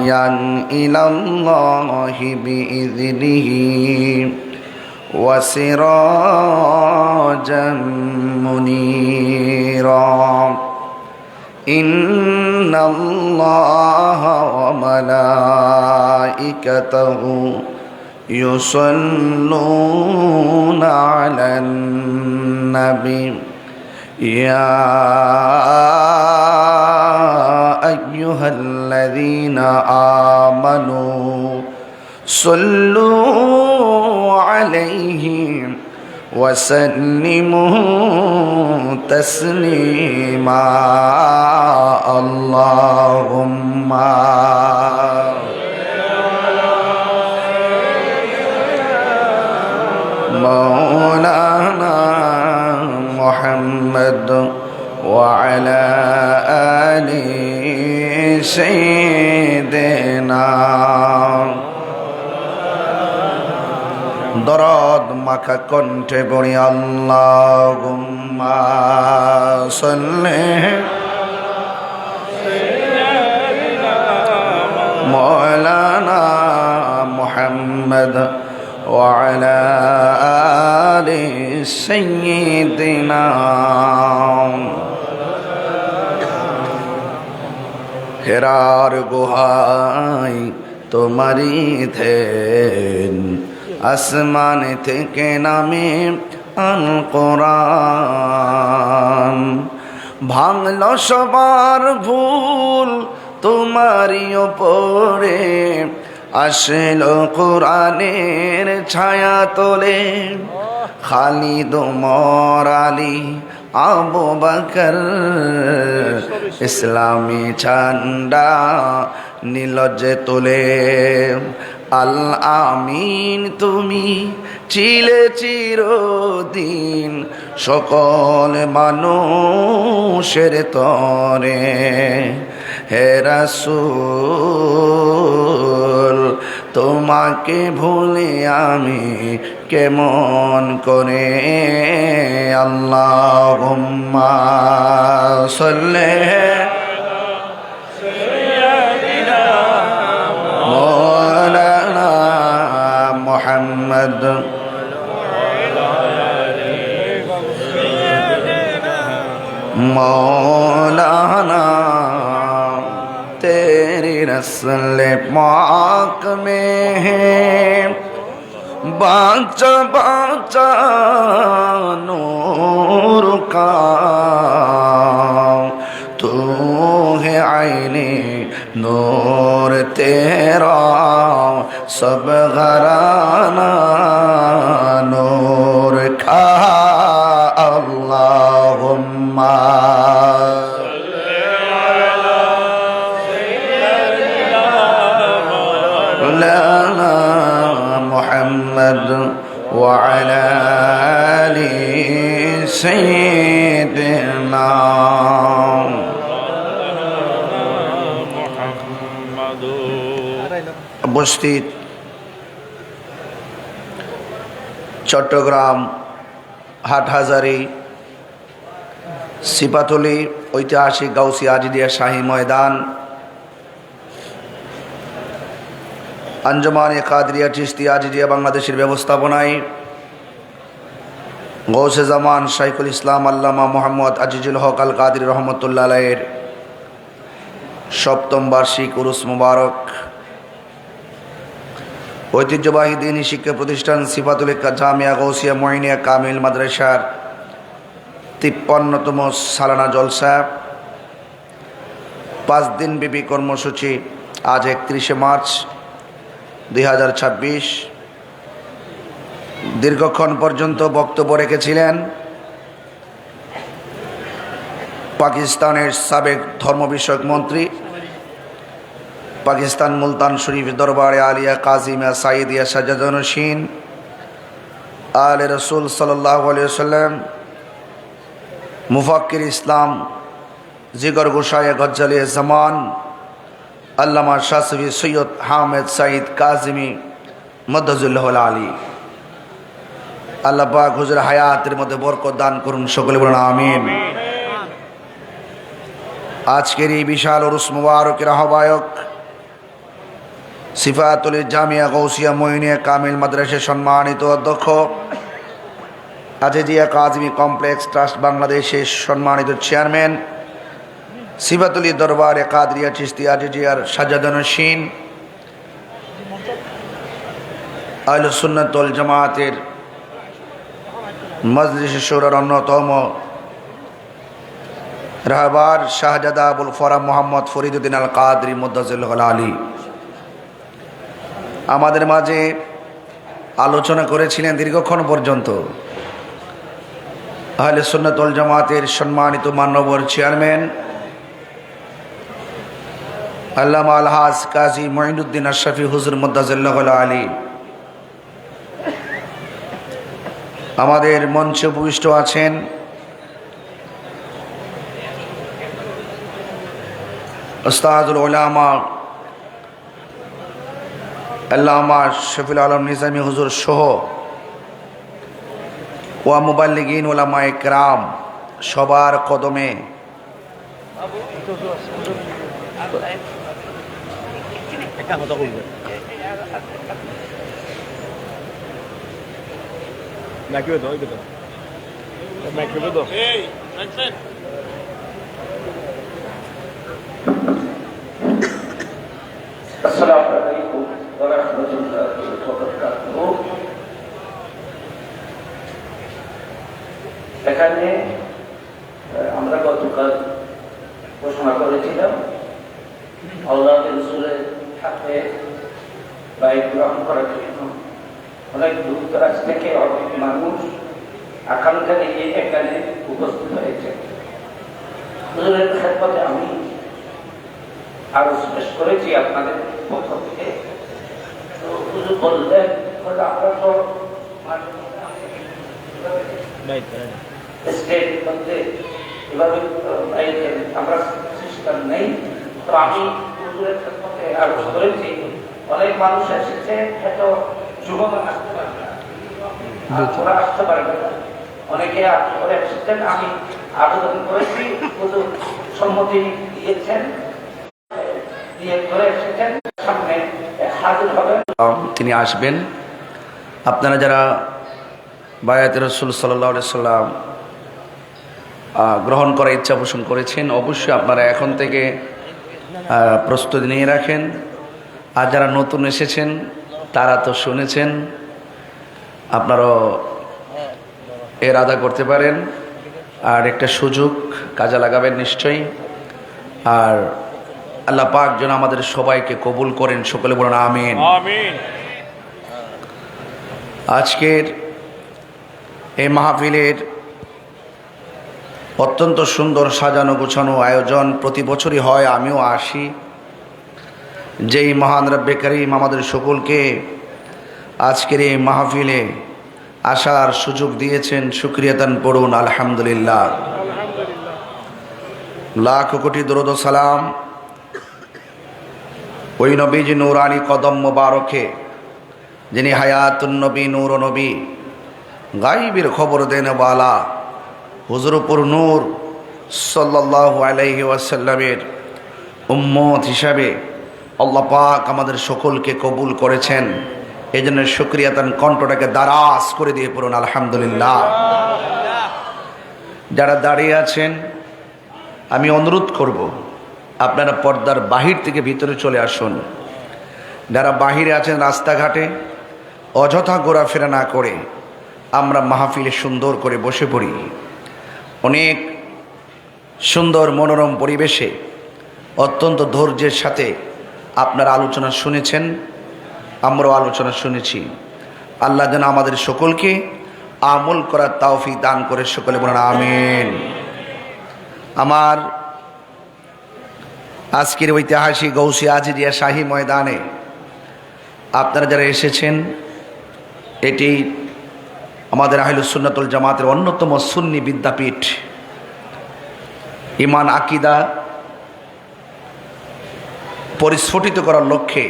داعيا إلى الله بإذنه وسراجا منيرا إن الله وملائكته يصلون على النبي يا أيها الذين آمنوا صلوا عليه وسلموا تسليما اللهم مولانا محمد وعلى آل سيدنا দরদ মাখা কণ্ঠে পড়ি আল্লাহুম্মা সাল্লি মাওলানা মুহাম্মদ ওয়া আলা আলি সাইয়্যিদিনা হেরার গুহায় তোমারি থেন আসমান থেকে নামে আল কোরআন ভাঙল সবার ভুল তোমারই ওপরে আসলো কোরআনের ছায়া তোলে খালিদ ওমর আলী আবু বকর ইসলামী ঝান্ডা নীলজে তোলে আল আমিন তুমি ছিলে চিরদিন সকল মানুষের তরে হে রাসূল তোমাকে ভুলে আমি কেমন করে আল্লাহুম্মা সাল্লি محمد مولانا तेरी रस्ल पाक में है बाचा बाचा नूर का तू है आईने नूर तेरा सब घराना नूर का अल्लाहुम्मा मौलाना मुहम्मद व अला आलि सय्यिदिना উপস্থিত চট্টগ্রাম হাটহাজারী সিপাতলী ঐতিহাসিক গাউসিয়া আজিদিয়া শাহী ময়দান আঞ্জুমানে কাদরিয়া চিশতিয়া আজিদিয়া বাংলাদেশের ব্যবস্থাপনায় গৌসে জামান শাইখুল ইসলাম আল্লামা মোহাম্মদ আজিজুল হক আল কাদরি রহমতুল্লাহ আলাইহির সপ্তম বার্ষিক উরুস মুবারক ঐতিহ্যবাহী দ্বীনি শিক্ষা প্রতিষ্ঠান সিফাতুল জামিয়া গৌসিয়া মুঈনিয়া কামিল মাদ্রাসার 53তম সালানা জলসা 5 দিনব্যাপী কর্মসূচি আজ 31 মার্চ 2026 দীর্ঘক্ষণ পর্যন্ত বক্তব্য রেখেছিলেন পাকিস্তানের সাবেক ধর্ম বিষয়ক মন্ত্রী পাকিস্তান মুলতান শরীফ দরবারে আলিয়া কাজিমা সাইদিয়া সাজ্জাদানুশীন আলে রসুল সাল্লাল্লাহু আলাইহি ওয়াসাল্লাম মুফাক্কির ইসলাম জিগর গোসায়ে গজ্জালি জামান আল্লামা শাসবি সৈয়দ হামেদ সাইদ কাজিমি মদ্দাজুল্লাহ আলী আল্লাহ পাক হুজুর হায়াতের মধ্যে বরকত দান করুন, সকলে বলুন আমিন। আজকের এই বিশাল উরুস মুবারকের আহ্বায়ক সিফাতুল জামিয়া গৌসিয়া মঈনিয়া কামিল মাদ্রাসার সম্মানিত অধ্যক্ষ, আজিজিয়া কাজমি কমপ্লেক্স ট্রাস্ট বাংলাদেশের সম্মানিত চেয়ারম্যান, সিফাতুল দরবারে কাদরিয়া চিশতি আজিজিয়ার সাজাদানশীন, আহলুস সুন্নাত ওয়াল জামাতের মজলিস শুরার অন্যতম রাহবার শাহজাদা আবুল ফরাম মোহাম্মদ ফরিদুদ্দিন আল কাদরি মুদ্দাজিল্লাহুল আলী আমাদের মাঝে আলোচনা করেছিলেন দীর্ঘক্ষণ পর্যন্ত। আহলে সুন্নাত ওয়াল জামাতের সম্মানিত মাননীয় চেয়ারম্যান আল্লামা আলহাজ কাজী মঈনুদ্দিন আশরাফি হুজুর মুদ্দাজিল্লাহুল আলী আমাদের মঞ্চে উপবিষ্ট আছেন। উস্তাদুল উলামা আল্লামা শফিউল আলম নিজামী হুজুর সহ ওয়া মুবাল্লিগিন উলামায়ে কেরাম সবার কদমে আসসালামু আলাইকুম ওয়া রাহমাতুল্লাহি ওয়া বারাকাতুহু। এখানে আমরা গতকাল ঘোষণা করেছিলাম আল্লাহর রাসূলের সাথে বাইত গ্রহণ করার জন্য অনেক দূর দরাজ থেকে অনেক মানুষ আকাঙ্ক্ষা নিয়ে এখানে উপস্থিত হয়েছে। হুজুরের খেদমতে আমি আরো শেষ করেছি আপনাদের পক্ষ থেকে। তো হুজুর বললেন আমরা তো স্টেটের মধ্যে এভাবে আমরা সিস্টেম নেই। তো আমি হুজুরের খেদমতে আরো করেছি, অনেক মানুষ এসেছে, হয়তো যুবক আসতে পারবে না, ওরা আসতে পারবে না, অনেকে করে এসেছেন। আমি আবেদন করেছি, হুজুর সম্মতি দিয়েছেন, তিনি আসবেন। আপনারা যারা বায়াতে রাসূল সাল্লাল্লাহু আলাইহি সাল্লাম গ্রহণ করার ইচ্ছা পোষণ করেছেন, অবশ্যই আপনারা এখন থেকে প্রস্তুতি নিয়ে রাখেন। আর যারা নতুন এসেছেন তারা তো শুনেছেন, আপনারাও এর আদা করতে পারেন। আর একটা সুযোগ কাজে লাগাবেন নিশ্চয়ই। আর আল্লাহ পাক যেন আমাদের সবাইকে কবুল করেন, সকলে বলেন আমিন। আজকের এই মাহফিলের অত্যন্ত সুন্দর সাজানো গোছানো আয়োজন প্রতি বছরই হয়, আমিও আসি। যেই মহান রব্বে করিম আমাদের সকলকে আজকের এই মাহফিলে আসার সুযোগ দিয়েছেন, শুকরিয়াতান পড়ুন আলহামদুলিল্লাহ। লাখ কোটি দরুদ ও সালাম ওই নবীজি নূরানি কদম মোবারকে, যিনি হায়াতুন নবী নূর নবী, গাইবের খবর দেন বালা, হুজুরপুর নূর সাল্লাল্লাহু আলাইহি ওয়াসাল্লামের উম্মত হিসাবে আল্লাহ পাক আমাদের সকলকে কবুল করেছেন। এই জন্য শুকরিয়াতান কণ্ঠটাকে দারাজ করে দিয়ে পড়ুন আলহামদুলিল্লাহ। যারা দাঁড়িয়ে আছেন আমি অনুরোধ করব আপনারা পর্দার বাহির থেকে ভিতরে চলে আসুন। যারা বাহিরে আছেন রাস্তাঘাটে অযথা ঘোরাফেরা না করে আমরা মাহফিলে সুন্দর করে বসে পড়ি। অনেক সুন্দর মনোরম পরিবেশে অত্যন্ত ধৈর্যের সাথে আপনারা আলোচনা শুনেছেন, আমরাও আলোচনা শুনেছি। আল্লাহ যেন আমাদের সকলকে আমল করার তৌফিক দান করে, সকলে বলেন আমিন। আমার আজকের ঐতিহাসিক গৌসিয়া আজিজিয়া শাহী ময়দানে আপনারা যারা এসেছেন, এটি আমাদের আহলুস সুন্নাত ওয়াল জামাতের অন্যতম সুন্নি বিদ্যাপীঠ। ঈমান আকীদা পরিস্ফুটিত করার লক্ষ্যে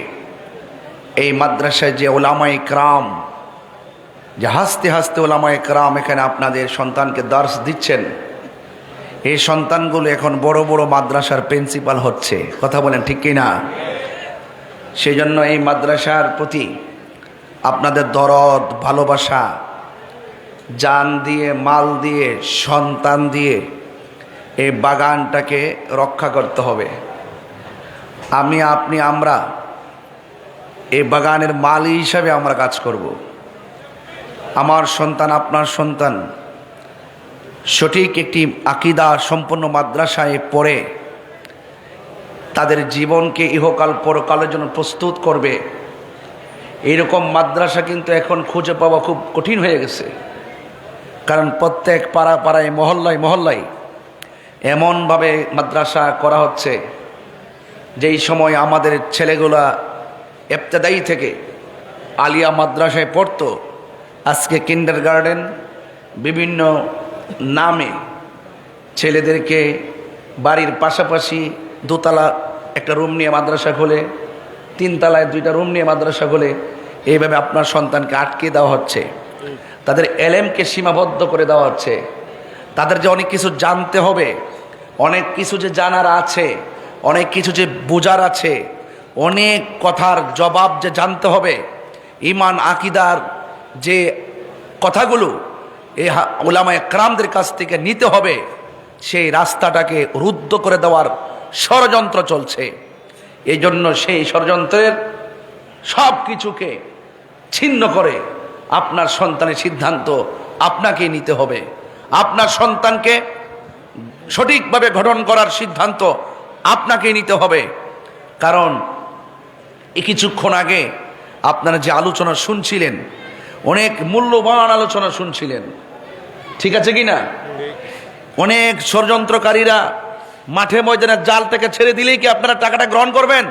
এই মাদ্রাসায় যে উলামায়ে কেরাম, যে হাসতে হাসতে উলামায়ে কেরাম এখানে আপনাদের সন্তানকে দর্স দিচ্ছেন, এই সন্তানগুলো এখন বড় বড় মাদ্রাসার প্রিন্সিপাল হচ্ছে। কথা বলেন ঠিক কিনা? সেই জন্য এই মাদ্রাসার প্রতি আপনাদের দরদ, ভালোবাসা, জান দিয়ে, মাল দিয়ে, সন্তান দিয়ে এই বাগানটাকে রক্ষা করতে হবে। আমি, আপনি, আমরা এই বাগানের মালি হিসাবে আমরা কাজ করব। আমার সন্তান, আপনার সন্তান সঠিক একটি আকীদা সম্পন্ন মাদ্রাসায় পড়ে তাদের জীবনকে ইহকাল পরকালের জন্য প্রস্তুত করবে, এইরকম মাদ্রাসা কিন্তু এখন খুঁজে পাওয়া খুব কঠিন হয়ে গেছে। কারণ প্রত্যেক পাড়া পাড়ায়, মহল্লায় মহল্লায় এমনভাবে মাদ্রাসা করা হচ্ছে, যেই সময় আমাদের ছেলেগুলা ইবতেদায়ী থেকে আলিয়া মাদ্রাসায় পড়তো, আজকে কিন্ডারগার্টেন বিভিন্ন নামে ছেলেদেরকে বাড়ির পাশাপাশি দোতলা একটা রুম নিয়ে মাদ্রাসা খোলে, তিনতলায় দুইটা রুম নিয়ে মাদ্রাসা খোলে। এইভাবে আপনার সন্তানকে আটকে দেওয়া হচ্ছে, তাদের এলেমকে সীমাবদ্ধ করে দেওয়া হচ্ছে। তাদের যে অনেক কিছু জানতে হবে, অনেক কিছু যে জানার আছে, অনেক কিছু যে বোঝার আছে, অনেক কথার জবাব যে জানতে হবে, ঈমান আকীদার যে কথাগুলো এই উলামায়ে কেরামদের কাছ থেকে নিতে হবে, সেই রাস্তাটাকে রুদ্ধ করে দেওয়ার ষড়যন্ত্র চলছে। এই জন্য সেই ষড়যন্ত্রের সব কিছুকে ছিন্ন করে আপনার সন্তানের সিদ্ধান্ত আপনাকেই নিতে হবে। আপনার সন্তানকে সঠিকভাবে গঠন করার সিদ্ধান্ত আপনাকেই নিতে হবে। কারণ এই কিছুক্ষণ আগে আপনারা যে আলোচনা শুনছিলেন, অনেক মূল্যবান আলোচনা শুনছিলেন, ঠিক আছে কি না? অনেক ষড়যন্ত্রকারীরা মাঠে ময়দানে জালটাকে ছেড়ে দিলেই কি আপনারা টাকাটা গ্রহণ করবেন?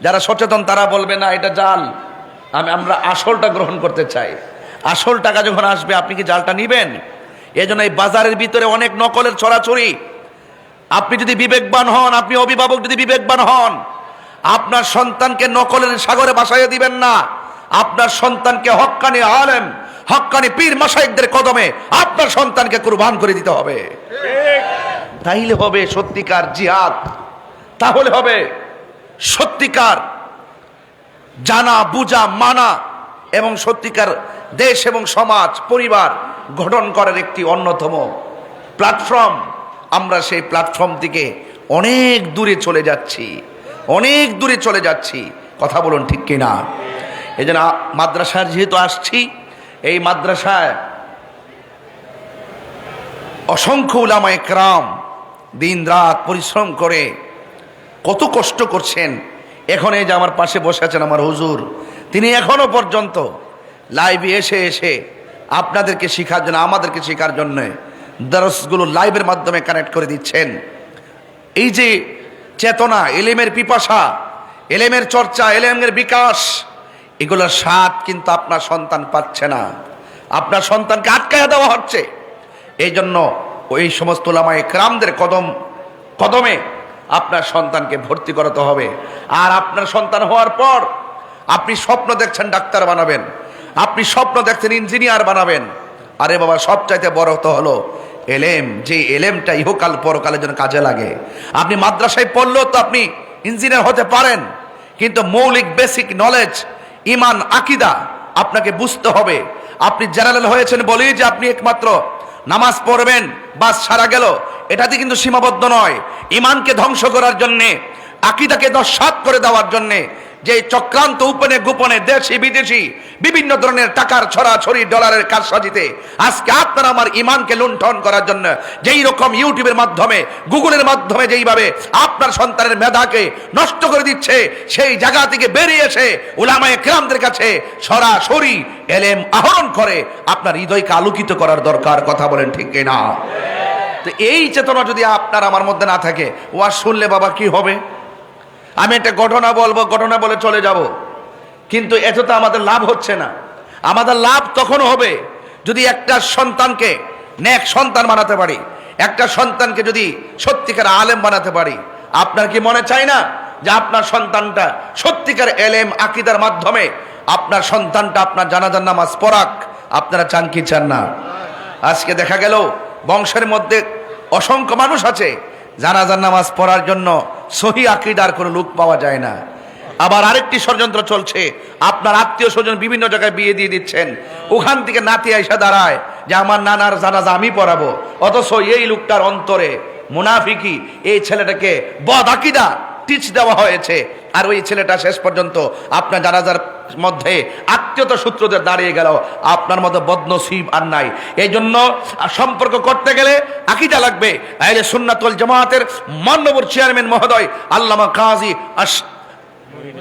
যারা সচেতন তারা বলবে না এটা জাল, আমরা আসলটা গ্রহণ করতে চাই। আসল টাকা যখন আসবে আপনি কি জালটা নিবেন? এই জন্য এই বাজারের ভিতরে অনেক নকলের ছড়াছড়ি। আপনি যদি বিবেকবান হন, আপনি অভিভাবক যদি বিবেকবান হন, আপনার সন্তানকে নকলের সাগরে ভাসাইয়া দিবেন না। আপনার সন্তানকে হক্কানি আলেম, হক্কানি পীর মাশায়েখদের কদমে আপনার সন্তানকে কুরবান করে দিতে হবে। তাইলে হবে সত্যিকার জিহাদ, তাহলে হবে সত্যিকার জানা, বুঝা, মানা এবং সত্যিকার দেশ এবং সমাজ, পরিবার গঠন করার একটি অন্যতম প্ল্যাটফর্ম। আমরা সেই প্ল্যাটফর্ম থেকে অনেক দূরে চলে যাচ্ছি, অনেক দূরে চলে যাচ্ছি। কথা বলুন ঠিক কিনা? এই জন্য মাদ্রাসার যেহেতু আসছি, এই মাদ্রাসায় অসংখ্য উলামায়ে কেরাম দিন রাত পরিশ্রম করে কত কষ্ট করছেন। এখন এই যে আমার পাশে বসে আছেন আমার হুজুর, তিনি এখনো পর্যন্ত লাইভে এসে এসে আপনাদেরকে শেখার জন্য, আমাদেরকে শেখার জন্য দরসগুলো লাইভের মাধ্যমে কানেক্ট করে দিচ্ছেন। এই যে চেতনা, এলেমের পিপাসা, এলেমের চর্চা, এলেমের বিকাশ, এগুলোর স্বাদ কিন্তু আপনার সন্তান পাচ্ছে না, আপনার সন্তানকে আটকায়া দেওয়া হচ্ছে। এই জন্য ওই সমস্ত উলামায়ে কেরামদের কদমে আপনার সন্তানকে ভর্তি করাতে হবে। আর আপনার সন্তান হওয়ার পর আপনি স্বপ্ন দেখছেন ডাক্তার বানাবেন, আপনি স্বপ্ন দেখছেন ইঞ্জিনিয়ার বানাবেন। আরে বাবা, সবচাইতে বড় তো হলো এলেম, যে এলেমটা ইহকাল পরকালের জন্য কাজে লাগে। আপনি মাদ্রাসায় পড়লেও তো আপনি ইঞ্জিনিয়ার হতে পারেন, কিন্তু মৌলিক বেসিক নলেজ, ঈমান আকীদা আপনাকে বুঝতে হবে। আপনি জেনারেল হয়েছেন বলেই যে আপনি একমাত্র নামাজ পড়বেন বাস সারা গেল, এটাতে কিন্তু সীমাবদ্ধ নয়। ঈমানকে ধ্বংস করার জন্যে, আকীদাকে নস্যাৎ করে দেওয়ার জন্যে যে চক্রান্ত উপনে গোপনে দেশি বিদেশি বিভিন্ন ধরনের টাকার ছড়াছড়ি, ডলারের কারসাজিতে আজকে আপনার আমার ঈমানকে লুণ্ঠন করার জন্য যেই রকম ইউটিউবের মাধ্যমে, গুগলের মাধ্যমে যেইভাবে আপনার সন্তানের মেধাকে নষ্ট করে দিচ্ছে, সেই জায়গা থেকে বেরিয়ে এসে উলামায়ে কেরামদের কাছে সরাসরি এলেম আহরণ করে আপনার হৃদয়কে আলোকিত করার দরকার। কথা বলেন ঠিক কিনা? তো এই চেতনা যদি আপনার আমার মধ্যে না থাকে, ওয়াজ শুনলে বাবা কি হবে, আমি একটা ঘটনা বলবো, ঘটনা বলে চলে যাব, কিন্তু এত তো আমাদের লাভ হচ্ছে না। আমাদের লাভ তখন হবে যদি একটা সন্তানকে নেক সন্তান বানাতে পারি, একটা সন্তানকে যদি সত্যিকার আলেম বানাতে পারি। আপনার কি মনে চায় না যে আপনার সন্তানটা সত্যিকার এলেম আকীদার মাধ্যমে আপনার সন্তানটা আপনার জানাজার নামাজ পড়াক? আপনারা চান কি চান না? আজকে দেখা গেল বংশের মধ্যে অসংখ্য মানুষ আছে, জানাজার নামাজ পড়ার জন্য সহি আকীদার কোনো লোক পাওয়া যায় না। আবার আরেকটি ষড়যন্ত্র চলছে, আপনার আত্মীয় স্বজন বিভিন্ন জায়গায় বিয়ে দিয়ে দিচ্ছেন, ওখান থেকে নাতি আইসা দাঁড়ায় যে আমার নানার জানাজা আমি পড়াবো, অথচ এই লোকটার অন্তরে মুনাফিকি, এই ছেলেটাকে বদ আকীদা টিচ দেওয়া হয়েছে, আর ওই ছেলেটা শেষ পর্যন্ত আপনার জানাজার মধ্যে আত্মীয়তা সূত্রদের দাঁড়িয়ে গেল। আপনার মতো বদনসিব আর নাই। এই জন্য সম্পর্ক করতে গেলে আকীদা লাগবে। আহলে সুন্নাত ওয়াল জামাতের মাননীয় চেয়ারম্যান মহোদয় আল্লামা কাজী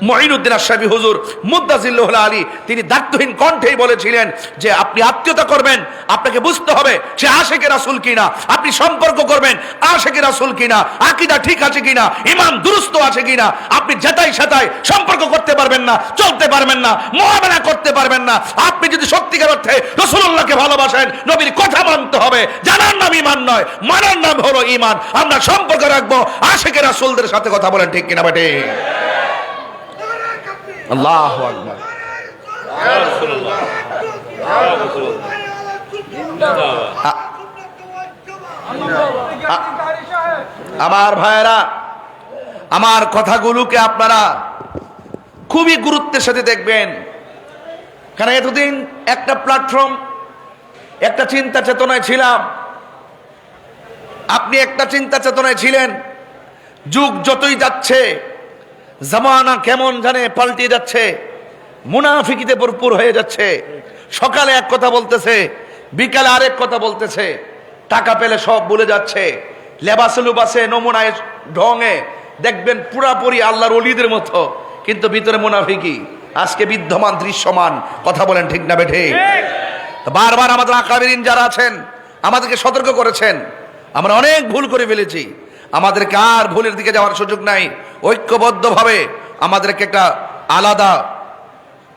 মঈনুদ্দিন আশরাফী হুজুর মুদ্দাজিল্লাহুল আলী, তিনি দায়িত্বহীন কণ্ঠেই বলেছিলেন যে আপনি আত্মীয়তা করবেন, আপনাকে বুঝতে হবে সে আশিকে রাসূল কিনা, আপনি সম্পর্ক করবেন আশিকে রাসূল কিনা, আকীদা ঠিক আছে কিনা, ঈমান দুরুস্ত আছে কিনা। আপনি যেটাই সেটাই সম্পর্ক করতে পারবেন না, চলতে পারবেন না, মুআমালা করতে পারবেন না। আপনি যদি সত্যিকার অর্থে রাসূলুল্লাহকে ভালোবাসেন, নবীর কথা মানতে হবে। জানার নাম ঈমান নয়, মানার নাম হলো ঈমান। আমরা সম্পর্ক রাখবো আশিকে রাসূলদের সাথে। কথা বলেন ঠিক কিনা বেটে? আল্লাহু আকবার। আমার ভাইয়েরা, আমার কথাগুলোকে আপনারা খুবই গুরুত্বের সাথে দেখবেন, কারণ এতদিন একটা প্ল্যাটফর্ম, একটা চিন্তা চেতনায় ছিলাম, আপনি একটা চিন্তা চেতনায় ছিলেন। যুগ যতই যাচ্ছে, জামানা কেমন জানে পাল্টে যাচ্ছে, মুনাফিকিতে ভরপুর হয়ে যাচ্ছে। সকালে এক কথা বলতেছে, বিকালে আরেক কথা বলতেছে, টাকা পেলে সব ভুলে যাচ্ছে। লেবাসে লুবাসে নমুনায় ঢঙে দেখবেন পুরাপুরি আল্লাহর ওলিদের মতো, কিন্তু ভিতরে মুনাফিকি আজকে বিদ্যমান দৃশ্যমান। কথা বলেন ঠিক না বেঠে? বারবার আমাদের আকাবিরিন যারা আছেন আমাদেরকে সতর্ক করেছেন, আমরা অনেক ভুল করে ফেলেছি। আমাদেরকে আর ভুলের দিকে যাওয়ার সুযোগ নাই। ঐক্যবদ্ধভাবে আমাদেরকে একটা আলাদা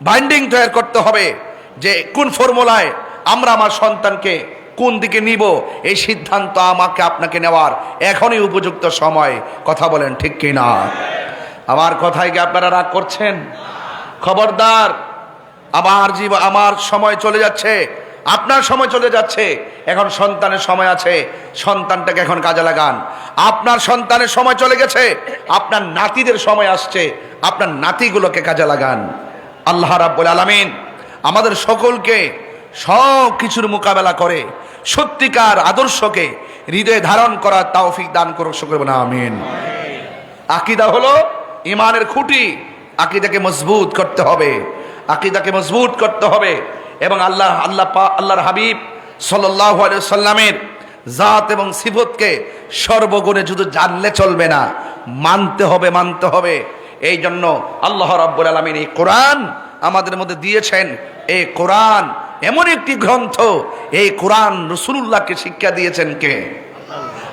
বাইন্ডিং তৈরি করতে হবে যে কোন ফর্মুলায় আমরা আমার সন্তানকে কোন দিকে নিব, এই সিদ্ধান্ত আমাকে আপনাকে নেওয়ার এখনই উপযুক্ত সময়। কথা বলেন ঠিক কি না? আমার কথায় কি আপনারা রাগ করছেন? খবরদার, আমার সময় চলে যাচ্ছে, আপনার সময় চলে যাচ্ছে। এখন সন্তানের সময় আছে, সন্তানটাকে এখন কাজে লাগান। আপনার সন্তানের সময় চলে গেছে, আপনার নাতিদের সময় আসছে, আপনার নাতিগুলোকে কাজে লাগান। আল্লাহ রাব্বুল আলামিন আমাদের সকলকে সব কিছুর মোকাবেলা করে সত্যিকার আদর্শকে হৃদয়ে ধারণ করার তৌফিক দান করুক, সকলে বলুন আমিন। আকীদা হলো ঈমানের খুঁটি, আকীদাকে মজবুত করতে হবে, আকীদাকে মজবুত করতে হবে। এবং আল্লাহর হাবিব সাল্লাল্লাহু আলাইহি ওয়াসাল্লামের জাত এবং সিফতকে সর্বগুণে শুধু জানলে চলবে না, মানতে হবে। এই জন্য আল্লাহ রাব্বুল আলামিন এই কোরআন আমাদের মধ্যে দিয়েছেন। এই কোরআন এমন একটি গ্রন্থ, এই কোরআন রাসূলুল্লাহকে শিক্ষা দিয়েছেন কে?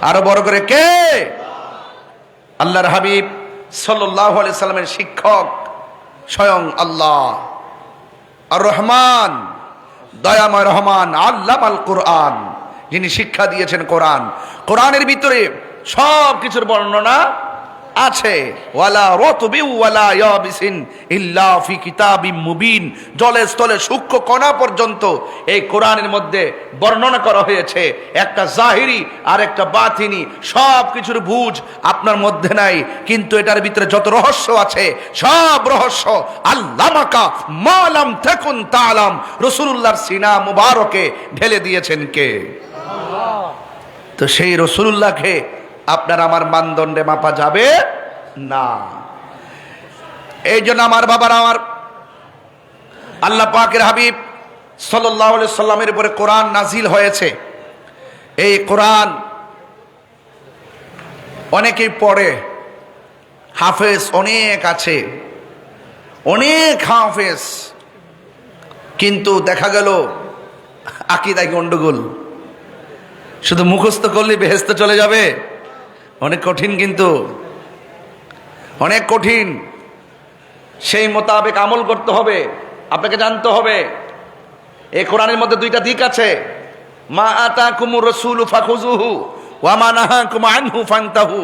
আরো বড় করে কে? আল্লাহর হাবিব সাল্লাল্লাহু আলাইহি সাল্লামের শিক্ষক স্বয়ং আল্লাহ আর রহমান, দয়াময় রহমান, আল্লামাল কোরআন, যিনি শিক্ষা দিয়েছেন কোরআন। কোরআনের ভিতরে সব কিছুর বর্ণনা আছে। ওয়ালা রাতবি ওয়ালা ইয়াবিসিন ইল্লা ফি কিতাবিম মুবিন, জলে স্থলে সূক্ষ্ম কণা পর্যন্ত এই কোরআনের মধ্যে বর্ণনা করা হয়েছে। একটা জাহিরি আর একটা বাতিনি, সব কিছুর বুঝ আপনার মধ্যে নাই, কিন্তু এটার ভিতরে যত রহস্য আছে সব রহস্য আল্লামাকা মা লাম তাকুন তাআলাম, রাসূলুল্লাহর সিনা মুবারকে ঢেলে দিয়েছেন কে? আল্লাহ। তো সেই রাসূলুল্লাহকে আপনার আমার মানদণ্ডে মাপা যাবে না। এই জন্য আমার বাবারা, আমার আল্লাহ পাকের হাবিব সাল্লাল্লাহু আলাইহি সাল্লামের উপরে কোরআন নাজিল হয়েছে। এই কোরআন অনেকেই পড়ে, হাফেজ অনেক আছে, অনেক হাফেজ, কিন্তু দেখা গেল আকীদায় গন্ডগোল। শুধু মুখস্থ করলে বেহেশতে চলে যাবে? অনেক কঠিন, কিন্তু অনেক কঠিন। সেই মোতাবেক আমল করতে হবে, আপনাকে জানতে হবে। এই কোরআনের মধ্যে দুইটা দিক আছে, মা আতাকুমুর রাসূলু ফাখুযুহু ওয়া মা নাহাকুম আনহু ফান্তাহু।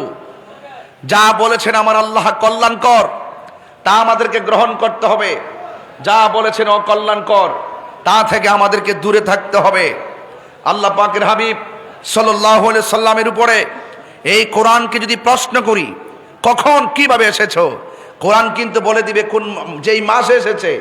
যা বলেছেন আমার আল্লাহ কল্যাণকর, তা আমাদেরকে গ্রহণ করতে হবে। যা বলেছেন অকল্যাণকর, তা থেকে আমাদেরকে দূরে থাকতে হবে। আল্লাহ পাকের হাবিব সাল্লাল্লাহু আলাইহি সাল্লামের উপরে এই কোরআনকে যদি প্রশ্ন করি, কখন কিভাবে এসেছো, কোরআন কিন্তু বলে দিবে কোন যেই মাস এসেছে,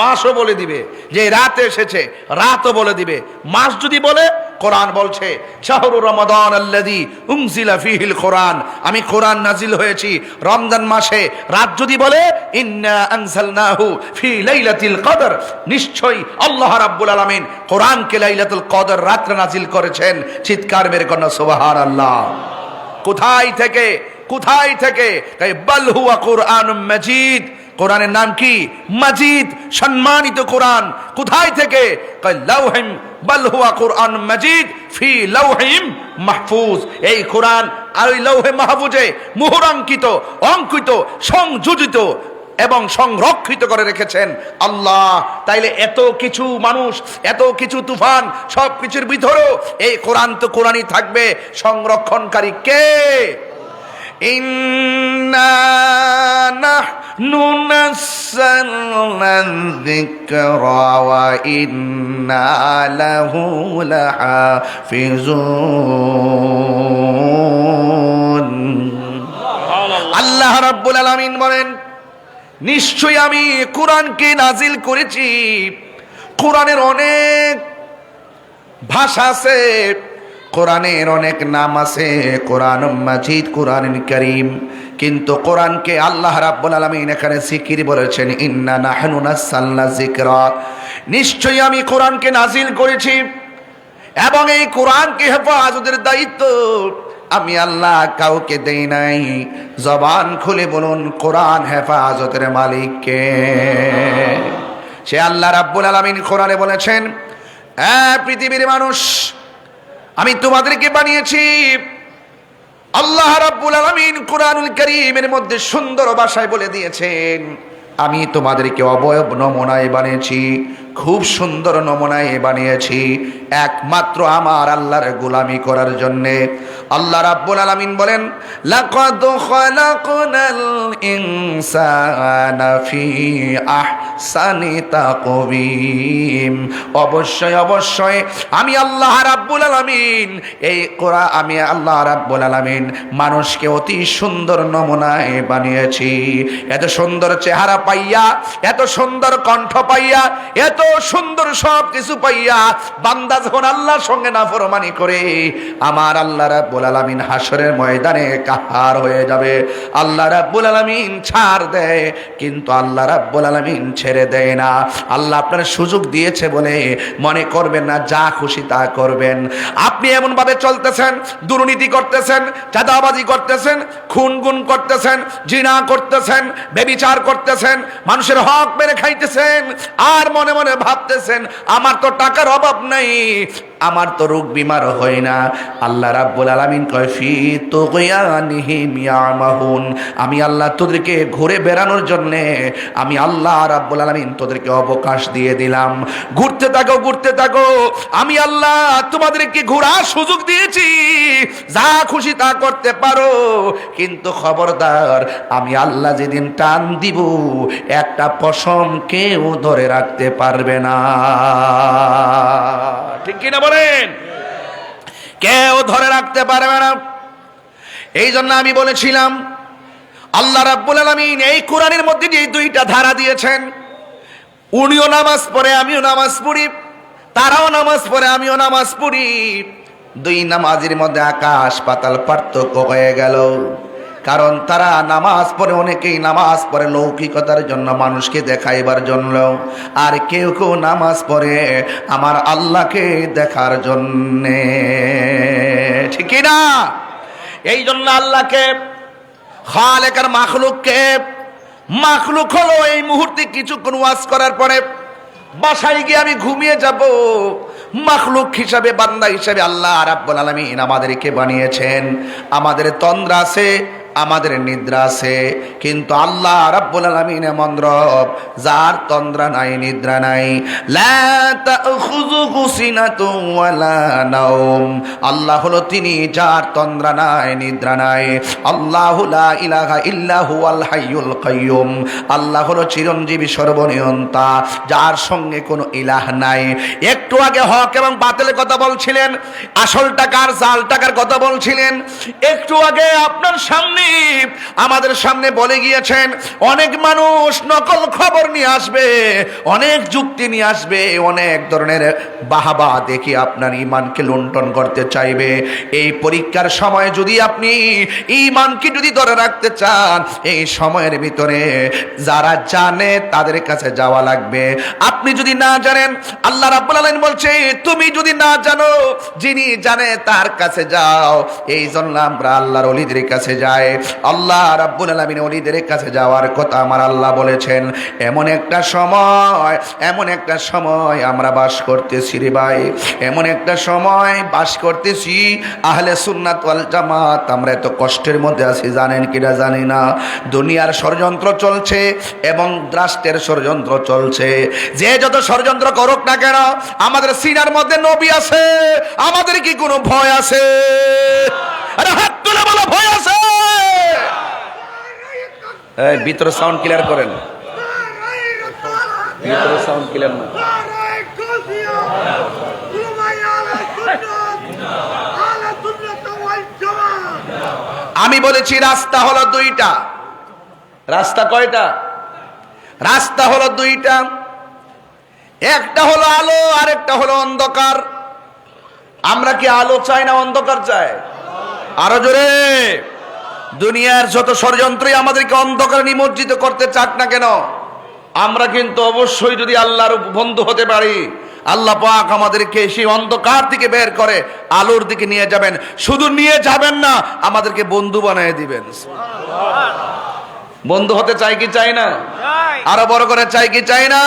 মাসও বলে দিবে, যে রাত এসেছে রাতও বলে দিবে। মাস যদি বলে, কোরআন বলছে শাহরু রমাদান আল্লাযী উনজিলা ফীহিল কোরআন, আমি কোরআন নাজিল হয়েছি রমজান মাসে। রাত যদি বলে ইন্না আনজালনাহু ফী লাইলাতিল কদর, নিশ্চয়ই আল্লাহ রাব্বুল আলামিন কোরআনকে লাইলাতুল কদর রাত্রে নাজিল করেছেন। চিৎকার মেরে কন্যা সুবহানাল্লাহ। কোথায় থেকে, কোথায় থেকে? তাই বাল হুয়া কুরআনুম মাজিদ, কোরআনের নাম কি? মাজিদ, সম্মানিত কোরআন। কোথায় থেকে? লাউহিম, বাল হুয়া কুরআনুম মাজিদ ফি লাউহিম মাহফুজ। এই কোরআন আর ওই লৌহে মাহফুজে মুহরাঙ্কিত, অঙ্কিত, সংযোজিত এবং সংরক্ষিত করে রেখেছেন আল্লাহ। তাইলে এত কিছু মানুষ, এত কিছু তুফান, সব কিছুর ভিতরেও এই কোরআন তো কোরআনই থাকবে। সংরক্ষণকারী কে? ইন্না নাহনু নাযালনা যিকরা ওয়া ইন্না লাহু লাহাফিজুন। আল্লাহ রাব্বুল আলামিন বলেন, নিশ্চয়ই আমি কোরআনকে নাজিল করেছি। কোরআনের অনেক ভাষা আছে, কোরআনের অনেক নাম আছে, কোরআন মাজিদ, কোরআন কারীম। কিন্তু কোরআনকে আল্লাহ রাব্বুল আলামিন এখানে জিকির বলেছেন, ইন্না নাহনু নাযালনা যিকরা, নিশ্চয়ই আমি কোরআনকে নাজিল করেছি এবং এই কোরআনকে হেফাজতের দায়িত্ব আমি আল্লাহ কাউকে দেই নাই। জবান খুলে বলুন, কোরআন হেফাজতের মালিক কে? সে আল্লাহ রাব্বুল আলামিন কোরআনে বলেছেন, পৃথিবীর মানুষ, আমি তোমাদেরকে বানিয়েছি। আল্লাহ রাব্বুল আলামিন কোরআনুল কারীমের মধ্যে সুন্দর ভাষায় বলে দিয়েছেন, আমি তোমাদেরকে অবয়ব নমুনায় বানিয়েছি, খুব সুন্দর নমুনায় বানিয়েছি, একমাত্র আমার আল্লাহর গোলামি করার জন্যে। আল্লাহ রাব্বুল আলামিন বলেন, লাকাদ খালাকনাল ইনসানা ফি আহসানি তাকওয়িম, অবশ্যই অবশ্যই আমি আল্লাহ রাব্বুল আলামিন এই কোরআন, আমি আল্লাহ রাব্বুল আলামিন মানুষকে অতি সুন্দর নমুনায় বানিয়েছি। এত সুন্দর চেহারা পাইয়া, এত সুন্দর কণ্ঠ পাইয়া, এত সুন্দর সব কিছু পাইয়া বান্দা যখন আল্লাহর সঙ্গে নাফরমানি করে, আমার আল্লাহ রাব্বুল আলামিন হাসরের ময়দানে কাহার হয়ে যাবে। আল্লাহ রাব্বুল আলামিন ছাড় দেয়, কিন্তু আল্লাহ রাব্বুল আলামিন ছেড়ে দেয় না। আল্লাহ আপনার সুযোগ দিয়েছে বলে মনে করবেন না যা খুশি তা করবেন। আপনি এমন ভাবে চলতেছেন, দুর্নীতি করতেছেন, চাঁদাবাজি করতেছেন, খুন-গুম করতেছেন, জিনা করতেছেন, ব্যভিচার করতেছেন, মানুষের হক মেরে খাইতেছেন, আর মনে মনে ভাবতেছেন আমার তো টাকার অভাব নাই, আমার তো রোগ বিমার হয় না। আল্লাহ রাব্বুল আলামিন কয়, ফি তুগয়ানিহিম ইয়ামাহুন, আমি আল্লাহ তোদেরকে ঘুরে বেড়ানোর জন্য আমি আল্লাহ রাব্বুল আলামিন তোদেরকে অবকাশ দিয়ে দিলাম। ঘুরতে থাকো, ঘুরতে থাকো, আমি আল্লাহ তোমাদেরকে ঘোরার সুযোগ দিয়েছি, যা খুশি তা করতে পারো, কিন্তু খবরদার আমি আল্লাহ যেদিন টান দিব একটা পশম কেউ ধরে রাখতে পারবে না। ঠিক কিনা বলেন? কেউ ধরে রাখতে পারবে না। এই জন্য আমি বলেছিলাম আল্লাহ রাব্বুল আলামিন এই কোরআনের মধ্যে যে দুইটা ধারা দিয়েছেন, উনিও নামাজ পড়ে আমিও নামাজ পড়ি, তারাও নামাজ পড়ে আমিও নামাজ পড়ি, দুই নামাজের মধ্যে আকাশ পাতাল পার্থক্য হয়ে গেল। কারণ তারা নামাজ পড়ে, অনেকেই নামাজ পড়ে লৌকিকতার জন্য, মানুষকে দেখাইবার জন্য, আর কেউ কেউ নামাজ পড়ে আমার আল্লাহকে দেখার জন্যে। ঠিক না? এই জন্য আল্লাহকে, খালেক আর মাখলুককে, মাখলুক হলো এই মুহূর্তে কিছুক্ষণ ওয়াজ করার পরে বাসায় গিয়ে আমি ঘুমিয়ে যাব, মাখলুক হিসাবে, বান্দা হিসাবে আল্লাহ রাব্বুল আলামিন আমাদেরকে বানিয়েছেন। আমাদের তন্দ্রা আছে, আমাদের নিদ্রা আছে, কিন্তু আল্লাহ রাব্বুল আলামিন এমন রব যার তন্দ্রা নাই, নিদ্রা নাই। লা তাখুযুহু সিনাতুন ওয়ালা নাওম, আল্লাহ হলো তিনি যার তন্দ্রা নাই, নিদ্রা নাই। আল্লাহু লা ইলাহা ইল্লা হুয়াল হাইয়ুল কাইয়ুম, আল্লাহ হলো চিরঞ্জীবী সর্বনিয়ন্তা, যার সঙ্গে কোনো ইলাহ নাই। একটু আগে হক এবং বাতিলের কথা বলছিলেন, আসল টাকার জাল টাকার কথা বলছিলেন। একটু আগে আপনার সামনে আমাদের সামনে বলে গিয়েছেন, অনেক মানুষ নকল খবর নিয়ে আসবে, অনেক যুক্তি নিয়ে আসবে, অনেক ধরনের বাহাবা দেখি আপনার ঈমানকে লুণ্ঠন করতে চাইবে। এই পরীক্ষার সময় যদি আপনি ঈমানকে যদি ধরে রাখতে চান, এই সময়ের ভিতরে যারা জানে তাদের কাছে যাওয়া লাগবে। আপনি যদি না জানেন, আল্লাহ রাব্বুল আলামিন বলছে তুমি যদি না জানো, যিনি জানে তার কাছে যাও। এই জন্য আমরা আল্লাহর ওলিদের কাছে যাই। আল্লাহ রাব্বুল আলামিন ওলিদের কাছে যাওয়ার কথা আমার আল্লাহ বলেছেন। এমন একটা সময় আমরা বাস করতেছি রে ভাই, এমন একটা সময় বাস করতেছি, আহলে সুন্নাত ওয়াল জামাত আমরা এত কষ্টের মধ্যে আছি জানেন কিনা জানি না। দুনিয়ার ষড়যন্ত্র চলছে এবং রাষ্ট্রের ষড়যন্ত্র চলছে। যে যত ষড়যন্ত্র করুক না কেন, আমাদের সিনার মধ্যে নবী আছে, আমাদের কি কোনো ভয় আছে? আরে হাত তুলে বলো, ভয় আছে? এই ভিতরে সাউন্ড ক্লিয়ার করেন, ভিতরে সাউন্ড ক্লিয়ার না। আমি বলেছি রাস্তা হলো দুইটা। রাস্তা কয়টা? রাস্তা হলো দুইটা। একটা হলো আলো, আর একটা হলো অন্ধকার। আমরা কি আলো চাই না অন্ধকার চাই? আরো জোরে। দুনিয়ার যত ষড়যন্ত্রই আমাদেরকে অন্ধকারে নিমজ্জিত করতে চাক না কেন, আমরা কিন্তু অবশ্যই যদি আল্লাহর বন্ধু হতে পারি, আল্লাহ পাক আমাদেরকে সেই অন্ধকার থেকে বের করে আলোর দিকে নিয়ে যাবেন। শুধু নিয়ে যাবেন না, আমাদেরকে বন্ধু বানিয়ে দিবেন। বন্ধু হতে চাই কি চাই না? আরো বড় করে চাই কি চাই না?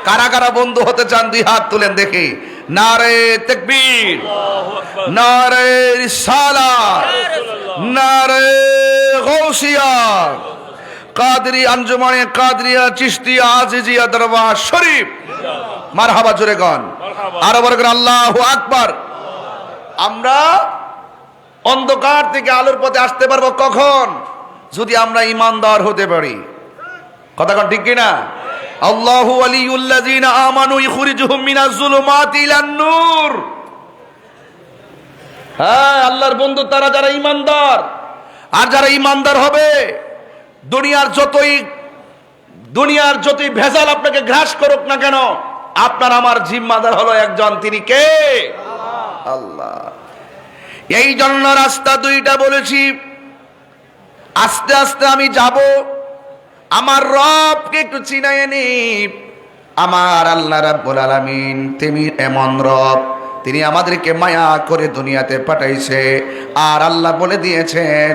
কারা কারা বন্ধু হতে চান দুই হাত তুলেন দেখি। নারে তাকবীর, নারে রিসালাত, নারে গাউসিয়া, কাদরি আঞ্জুমানে কাদরিয়া চিশতিয়া আজিজিয়া দরবার শরীফ। মারহাবা জোরে গান, আরো বড় করে আল্লাহু আকবার। আমরা অন্ধকার থেকে আলোর পথে আসতে পারবো কখন? যদি আমরা ঈমানদার হতে পারি। কথা কোন ঠিক কিনা? আল্লাহু ওয়ালিউল্লাযিনা আমানু ইখরিজুহুম মিনাজ যুলুমাতি ইলান নূর। হ্যাঁ, আল্লাহর বন্ধু তারা যারা ঈমানদার। আর যারা ঈমানদার হবে, দুনিয়ার যতই ভেজাল আপনাকে গ্রাস করুক না কেন, আপনার আমার জিম্মাদার হলো একজন, তিনি কে? আল্লাহ। এই জন্য রাস্তা দুইটা বলেছি। আস্তে আস্তে আমি যাব, আমার রবকে একটু চিনায়ে নি। আমার আল্লাহ রাব্বুল আলামিন তিনি এমন রব, তিনি আমাদেরকে মায়া করে দুনিয়াতে পাঠাইছে। আর আল্লাহ বলে দিয়েছেন,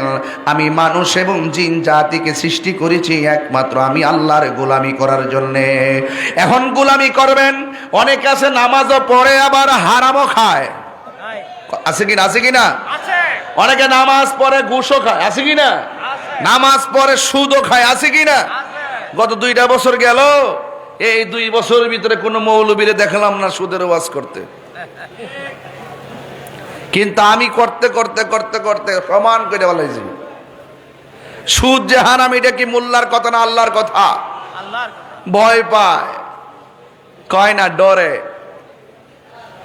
আমি মানুষ এবং জিন জাতিকে সৃষ্টি করেছি একমাত্র আমি আল্লাহর গোলামি করার জন্যে। এখন গোলামি করবেন। অনেক আছে নামাজও পড়ে আবার হারামও খায়, আছে কিনা? আছে কিনা? অনেকে নামাজ পড়ে ঘুষও খায়, আছে কিনা? নামাজ পড়ে সুদও খায়, আছে কিনা? গত 2টা বছর গেল, এই 2 বছরের ভিতরে কোনো মৌলবীরে দেখলাম না সুদের ওয়াজ করতে। কিন্তু আমি করতে করতে করতে করতে প্রমাণ করে বলেছি, সুদ যে হারাম, এটা কি মোল্লার কথা না আল্লাহর কথা? ভয় পায়, কয় না, ডরে।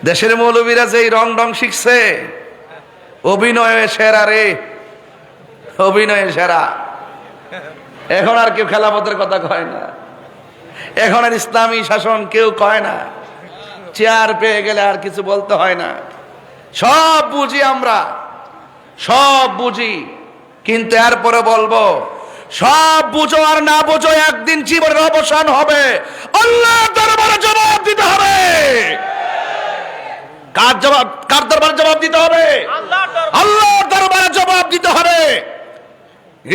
দেশের মৌলবীরা যে রং ডং শিখছে, অভিনয়ে সেরা রে, অভিনয়ে সেরা। এখন আর কেউ খেলাফতের কথা কয় না, এখন আর ইসলামী শাসন কেউ কয় না। চেয়ার পেয়ে গেলে আর কিছু বলতে হয় না। সব বুঝি আমরা, সব বুঝি, কিন্তু এরপরে বলবো, সব বুঝো আর না বুঝো, একদিন জীবনের অবসান হবে। আল্লাহর দরবারে জবাব দিতে হবে। কার দরবারে জবাব দিতে হবে? আল্লাহর দরবারে জবাব দিতে হবে।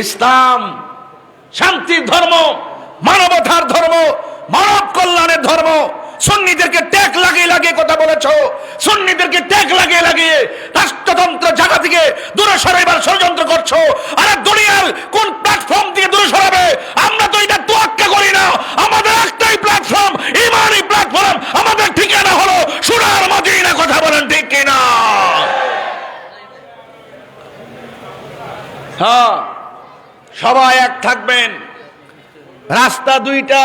ইসলাম শান্তির ধর্ম, মানবতার ধর্ম, মানব কল্যাণের ধর্ম। সুন্নিদেরকে ট্যাগ লাগিয়ে লাগিয়ে কথা বলেছো, সুন্নিদেরকে ট্যাগ লাগিয়ে লাগিয়ে রাষ্ট্রতন্ত্র জায়গা থেকে দূরে সরাইবার ষড়যন্ত্র করছো। আরে দুনিয়ার কোন প্ল্যাটফর্ম থেকে দূরে সরাবে? আমরা তো এটা তোয়াক্কা করি না। আমাদের একটাই প্ল্যাটফর্ম, ইমানি প্ল্যাটফর্ম। আমাদের ঠিকানা হলো সোনার মদিনা। কথা বলেন ঠিক কিনা? হ্যাঁ, সবাই এক থাকবেন। রাস্তা দুইটা,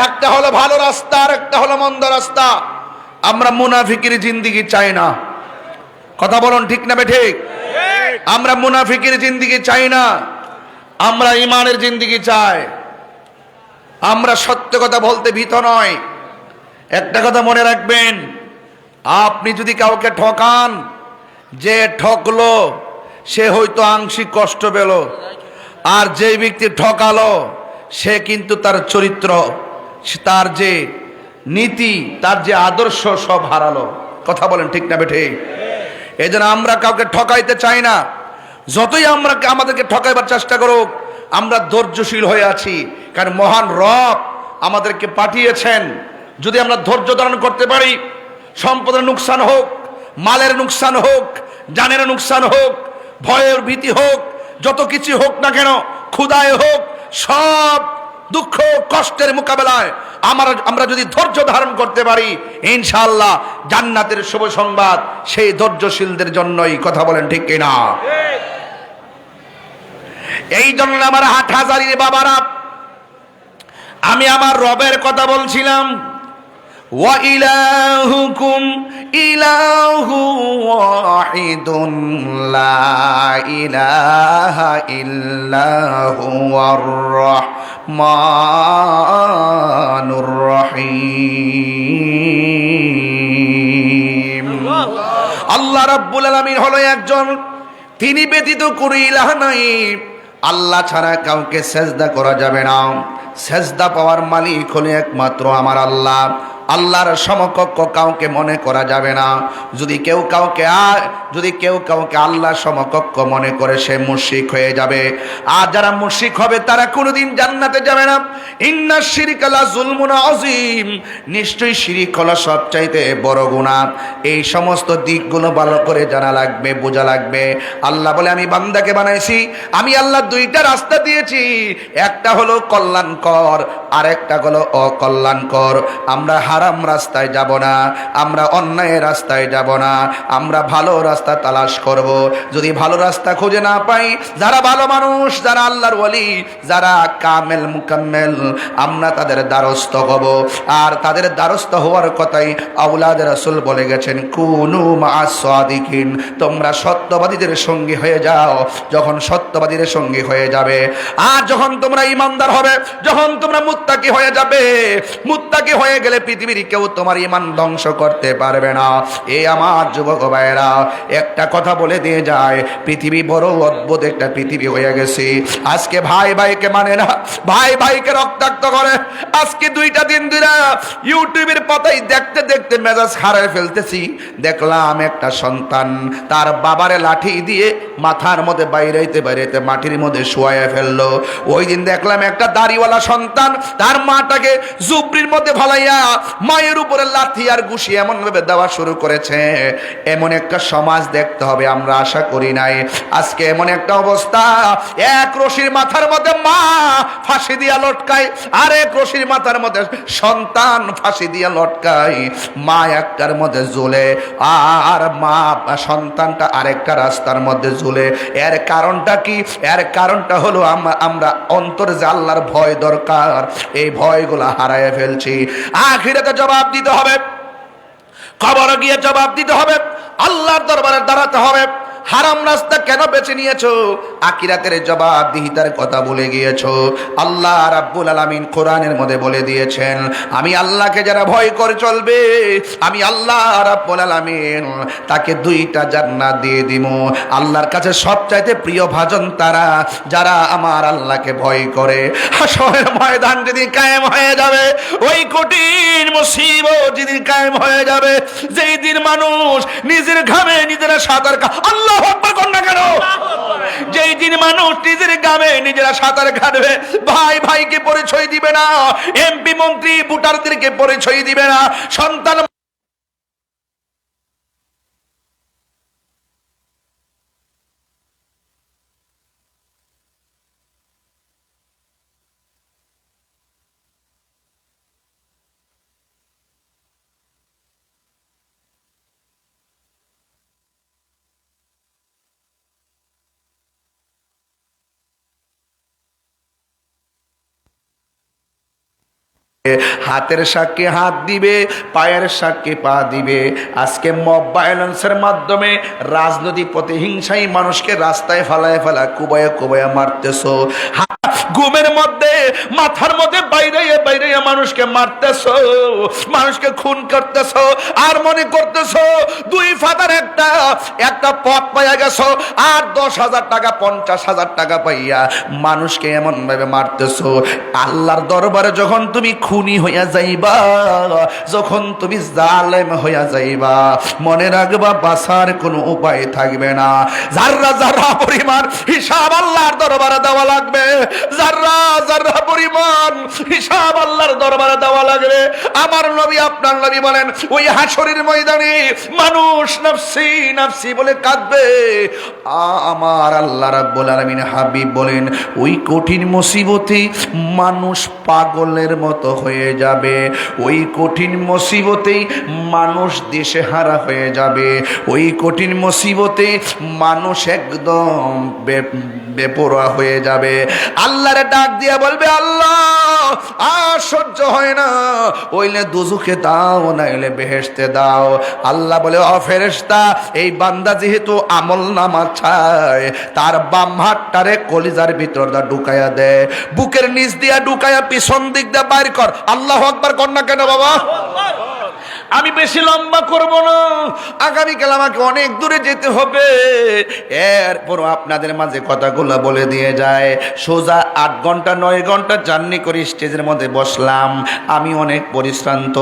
একটা হলো ভালো রাস্তা, আর একটা হলো মন্দ রাস্তা। আমরা মুনাফিকের জিন্দেগি চাই না। কথা বলুন ঠিক না বে ঠিক? আমরা মুনাফিকের জিন্দেগি চাই না, আমরা ইমানের জিন্দেগি চাই। আমরা সত্য কথা বলতে ভীত নয়। একটা কথা মনে রাখবেন, আপনি যদি কাউকে ঠকান, যে ঠকলো সে হয়তো আংশিক কষ্ট পেল, আর যে ব্যক্তি ঠকালো সে কিন্তু তার চরিত্র, তার যে নীতি, তার যে আদর্শ সব হারালো। কথা বলেন ঠিক না বেঠে? এই জন্য আমরা কাউকে ঠকাইতে চাই না। যতই আমরা আমাদেরকে ঠকাইবার চেষ্টা করুক, আমরা ধৈর্যশীল হয়ে আছি, কারণ মহান রব আমাদেরকে পাঠিয়েছেন। যদি আমরা ধৈর্য ধারণ করতে পারি, সম্পদের নুকসান হোক, মালের নুকসান হোক, জানের নুকসান হোক, ভয়ের ভীতি হোক, যত কিছু হোক না কেন, ক্ষুধায় হোক, সব দুঃখ কষ্টের মোকাবেলায় আমরা যদি ধৈর্য ধারণ করতে পারি, ইনশাআল্লাহ জান্নাতের শুভ সংবাদ সেই ধৈর্যশীলদের জন্যই। কথা বলেন ঠিক কিনা? এই জন্য আমার হাটহাজারীর বাবারা, আমি আমার রবের কথা বলছিলাম। ওয়া ইলাহুকুম ইলাহু ওয়াহিদুন লা ইলাহা ইল্লাহু আর রহমানুর রহিম। আল্লাহ রাব্বুল আলামিন হলো একজন, তিনি ব্যতীত কোনো ইলাহ নাই। আল্লাহ ছাড়া কাউকে সেজদা করা যাবে না। সেজদা পাওয়ার মালিক হলো একমাত্র আমার আল্লাহ। আল্লাহর সমকক্ষ কাউকে মনে করা যাবে না। যদি কেউ কাউকে আল্লাহ সমকক্ষ মনে করে, সে মুশরিক হয়ে যাবে। আর যারা মুশরিক হবে তারা কোনোদিন জান্নাতে যাবে না। ইন্না শিরকা লা যুলমুন আযীম, নিশ্চয়ই শিরিক হলো সবচাইতে বড় গুনাহ। এই সমস্ত দিকগুলো ভালো করে জানা লাগবে, বোঝা লাগবে। আল্লাহ বলে, আমি বান্দাকে বানাইছি, আমি আল্লাহ দুইটা রাস্তা দিয়েছি, একটা হলো কল্যাণকর, আর একটা হলো অকল্যাণকর। আমরা হারাম রাস্তায় যাব না, আমরা অন্যায় রাস্তায় যাব না, আমরা ভালো রাস্তা তালাশ করব। যদি ভালো রাস্তা খুঁজে না পাই, যারা ভালো মানুষ, যারা আল্লাহর ওয়ালি, যারা কামেল মুকাম্মেল, আমরা তাদের দ্বারস্থ হব। আর তাদের দ্বারস্থ হওয়ার কথাই আওলাদ রাসূল বলে গেছেন, কুনু মা'আস সাদিকিন, তোমরা সত্যবাদীদের সঙ্গী হয়ে যাও। যখন সত্যবাদীদের সঙ্গী হয়ে যাবে, আর যখন তোমরা ঈমানদার হবে, যখন তোমরা মুত্তাকি হয়ে যাবে, মুত্তাকি হয়ে গেলে পৃথিবীর কেউ তোমার ঈমান ধ্বংস করতে পারবে না। এই আমার যুবক ভাইয়েরা, একটা কথা বলে দিয়ে যায়, পৃথিবী বড় অদ্ভুত একটা পৃথিবী হয়ে গেছে। আজকে ভাই ভাইকে মানে না, ভাই ভাইকে রক্তাক্ত করে। আজকে দুইটা দিন ধরে ইউটিউবের পাতায় দেখতে দেখতে মেজাজ হারায় ফেলতেছি। দেখলাম একটা সন্তান তার বাবারে লাঠি দিয়ে মাথার মধ্যে বাইরেতে মাটির মধ্যে শুয়ায় ফেললো। ওই দিন দেখলাম একটা দাড়িওয়ালা সন্তান তার মাটাকে জুবরির মধ্যে ফালাইয়া মায়ের উপরে লাথি আর ঘুষি এমন ভাবে দেওয়া শুরু করেছে। এমন একটা সমাজ দেখতে হবে আমরা আশা করি নাই। আজকে এমন একটা অবস্থা, এক রশির মাথার মধ্যে মা ফাঁসি দিয়া লটকায়, আর এক রশির মাথার মধ্যে সন্তান ফাঁসি দিয়া লটকায়। মা একটার মধ্যে ঝুলে, আর মা সন্তানটা আরেকটা রাস্তার মধ্যে ঝুলে। এর কারণটা কি? এর কারণটা হলো আমরা অন্তরে যে আল্লাহর ভয় দরকার, এই ভয়গুলো হারায় ফেলছি। আখিরাতে জবাব দিতে হবে, কবরে গিয়ে জবাব দিতে হবে, আল্লাহর দরবারে দাঁড়াতে হবে। হারাম রাস্তা কেন বেছে নিয়েছো? আখিরাতের জবাবদিহিতার কথা বলে গিয়েছো। আল্লাহ রাব্বুল আলামিন কোরআনের মধ্যে বলে দিয়েছেন, আমি আল্লাহকে যারা ভয় করে চলবে, আমি আল্লাহ রাব্বুল আলামিন তাকে দুইটা জান্নাত দিয়ে দিব। আল্লাহর কাছে সবচাইতে প্রিয় ভাজন তারা যারা আমার আল্লাহকে ভয় করে। হাসরের ময়দান যেদিন কায়েম হয়ে যাবে, ওই কঠিন মুসিবত যেদিন কায়েম হয়ে যাবে, যেই দিন মানুষ নিজের ঘামে নিজেরা সাঁতার আল্লাহু আকবার কোন না কেন, যেই দিন মানুষ নিজের গ্রামে নিজেরা সাঁতার কাটবে, ভাই ভাইকে পরিচয় দিবে না, এমপি মন্ত্রী ভোটারদেরকে পরিচয় দিবে না, সন্তান হাতের সাক্ষী হাত দিবে, পায়ের সাক্ষী পা দিবে। আজকে মব ভায়োলেন্সের মাধ্যমে রাজনৈতিক প্রতিহিংসাই মানুষকে রাস্তায় ফালায় ফেলা কুবায়া কুবায়া মারতেছ। ঘুমের মধ্যে মাথার মধ্যে বাইরে বাইরে মানুষকে মারতেছ, মানুষকে খুন করতেছ, আর মনে করতেছ দুই ফাদার একটা পথ পাইয়া গেছো, আর 10,000 টাকা 50,000 টাকা পাইয়া মানুষকে এমন ভাবে মারতেছ। আল্লাহর দরবারে যখন তুমি খুনি হইয়া যাইবা, যখন তুমি জালেম হইয়া যাইবা, মনে রাখবা বাঁচার কোনো উপায় থাকবে না। যাররা যাররা পরিমাণ হিসাব আল্লাহর দরবারে দেওয়া লাগবে, যাররা যাররা পরিমাণ হিসাব আল্লাহর দরবারে দেওয়া লাগবে। আমার নবী আপনার নবী বলেন ওই হাসরের ময়দানে মানুষ নফসি নফসি বলে কাঁদবে। আমার আল্লাহ রাব্বুল আলামিন হাবিব বলেন ওই কঠিন মুসিবতে মানুষ পাগলের মতো হয়ে যাবে, ওই কঠিন মুসিবতে মানুষ দিশেহারা হয়ে যাবে, ওই কঠিন মুসিবতে মানুষ একদম বেপরোয়া হয়ে যাবে। আল্লাহরে ডাক দিয়া বলবে আল্লাহ আর সহ্য হয় না, ওইলে দুজুকে দাও নাইলে বেহেশতে দাও। আল্লাহ বলে ও ফেরেশতা, এই বান্দা যেহেতু আমল নামা চায়, তার বাম হাতটারে কলিজার ভিতর দা ঢুকাইয়া দে, বুকের নিচ দিয়া ঢুকাইয়া পিছন দিক দিয়ে বাইর কর। আল্লাহু আকবার কর না কেন বাবা? আমি বেশি লম্বা করব না, আগামীকাল আমাকে অনেক দূরে যেতে হবে। এরপরও আপনাদের মাঝে কথাগুলো বলে দিয়ে যায়। সোজা 8 ঘন্টা 9 ঘন্টা জার্নি করে স্টেজের মধ্যে বসলাম, আমি অনেক পরিশ্রান্ত।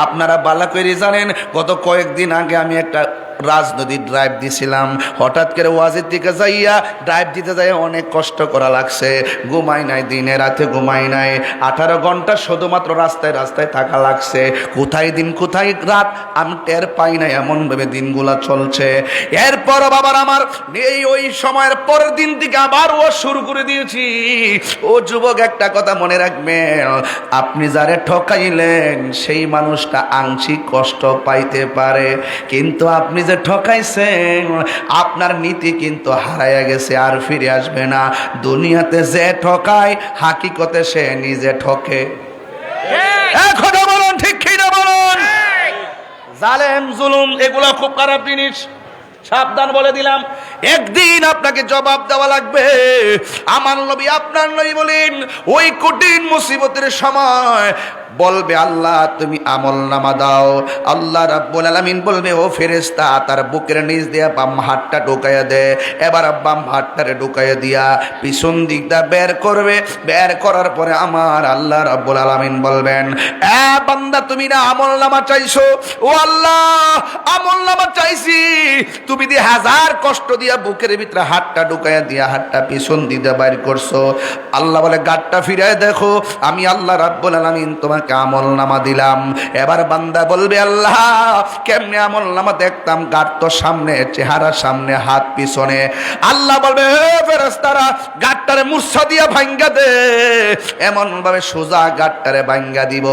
আপনারা বালা করে জানেন গত কয়েকদিন আগে আমি একটা রাজনৈতিক ড্রাইভ দিছিলাম। হঠাৎ করে ওয়াজের দিকে যাইয়া ড্রাইভ দিতে যাই অনেক কষ্ট করা লাগছে, ঘুমাই নাই, দিনে রাতে ঘুমাই নাই, 18 ঘন্টা শুধুমাত্র রাস্তায় রাস্তায় থাকা লাগছে। কোথায় দিন কোথায় রাত আমি টের পাই না, এমন ভাবে দিনগুলা চলছে। এরপর বাবার আমার এই ওই সময়ের পরের দিন থেকে আবার ও শুরু করে দিয়েছি। ও যুবক, একটা কথা মনে রাখবেন, আপনি যারে ঠকাইলেন সেই মানুষটা আংশিক কষ্ট পাইতে পারে, কিন্তু আপনি যে ঠকাইছেন আপনার নীতি কিন্তু হারাইয়া গেছে, আর ফিরে আসবে না। দুনিয়াতে যে ঠকায় হাকিকতে সে নিজে ঠকে। এখন বলুন ঠিক কি না বলুন? জালেম জুলুম এগুলা খুব খারাপ জিনিস, সাবধান বলে দিলাম। একদিন আপনাকে জবাব দেওয়া লাগবে। আমার নবী আপনার নবী বলেন ওই কঠিন মুসিবতের সময় বলবে আল্লাহ তুমি আমল নামা দাও। আল্লাহ রাব্বুল আলামিন বলবে ও ফেরেশতা তার বুকের নিচ দিয়ে বাম হাতটা ঢুকাইয়া দে। এবার বাম হাতটারে ঢুকাইয়া দিয়া পিছন দিকটা বের করবে। বের করার পরে আমার আল্লাহ রাব্বুল আলামিন বলবেন এ বান্দা তুমি না আমল নামা চাইছো? ও আল্লাহ আমল নামা চাইছি, তুমি দিয়ে 1000 কষ্ট দিয়া বুকের ভিতরে হাতটা ঢুকাইয়া দিয়া হাতটা পিছন দিতে বাইর করছো। আল্লাহ বলে গাটটা ফিরায় দেখো, আমি আল্লাহ রাব্বুল আলামিন তোমাকে আমল নামা দিলাম। এবার বান্দা বলবে আল্লাহ কেমনে আমল নামা দেখতাম? গাট তো সামনে, চেহারা সামনে, হাত পিছনে। আল্লাহ বলবে হে ফেরেশতারা গাটটারে মূর্ছা দিয়া ভাঙ্গা দে। এমন ভাবে সোজা গাটটারে ভাঙ্গা দিব।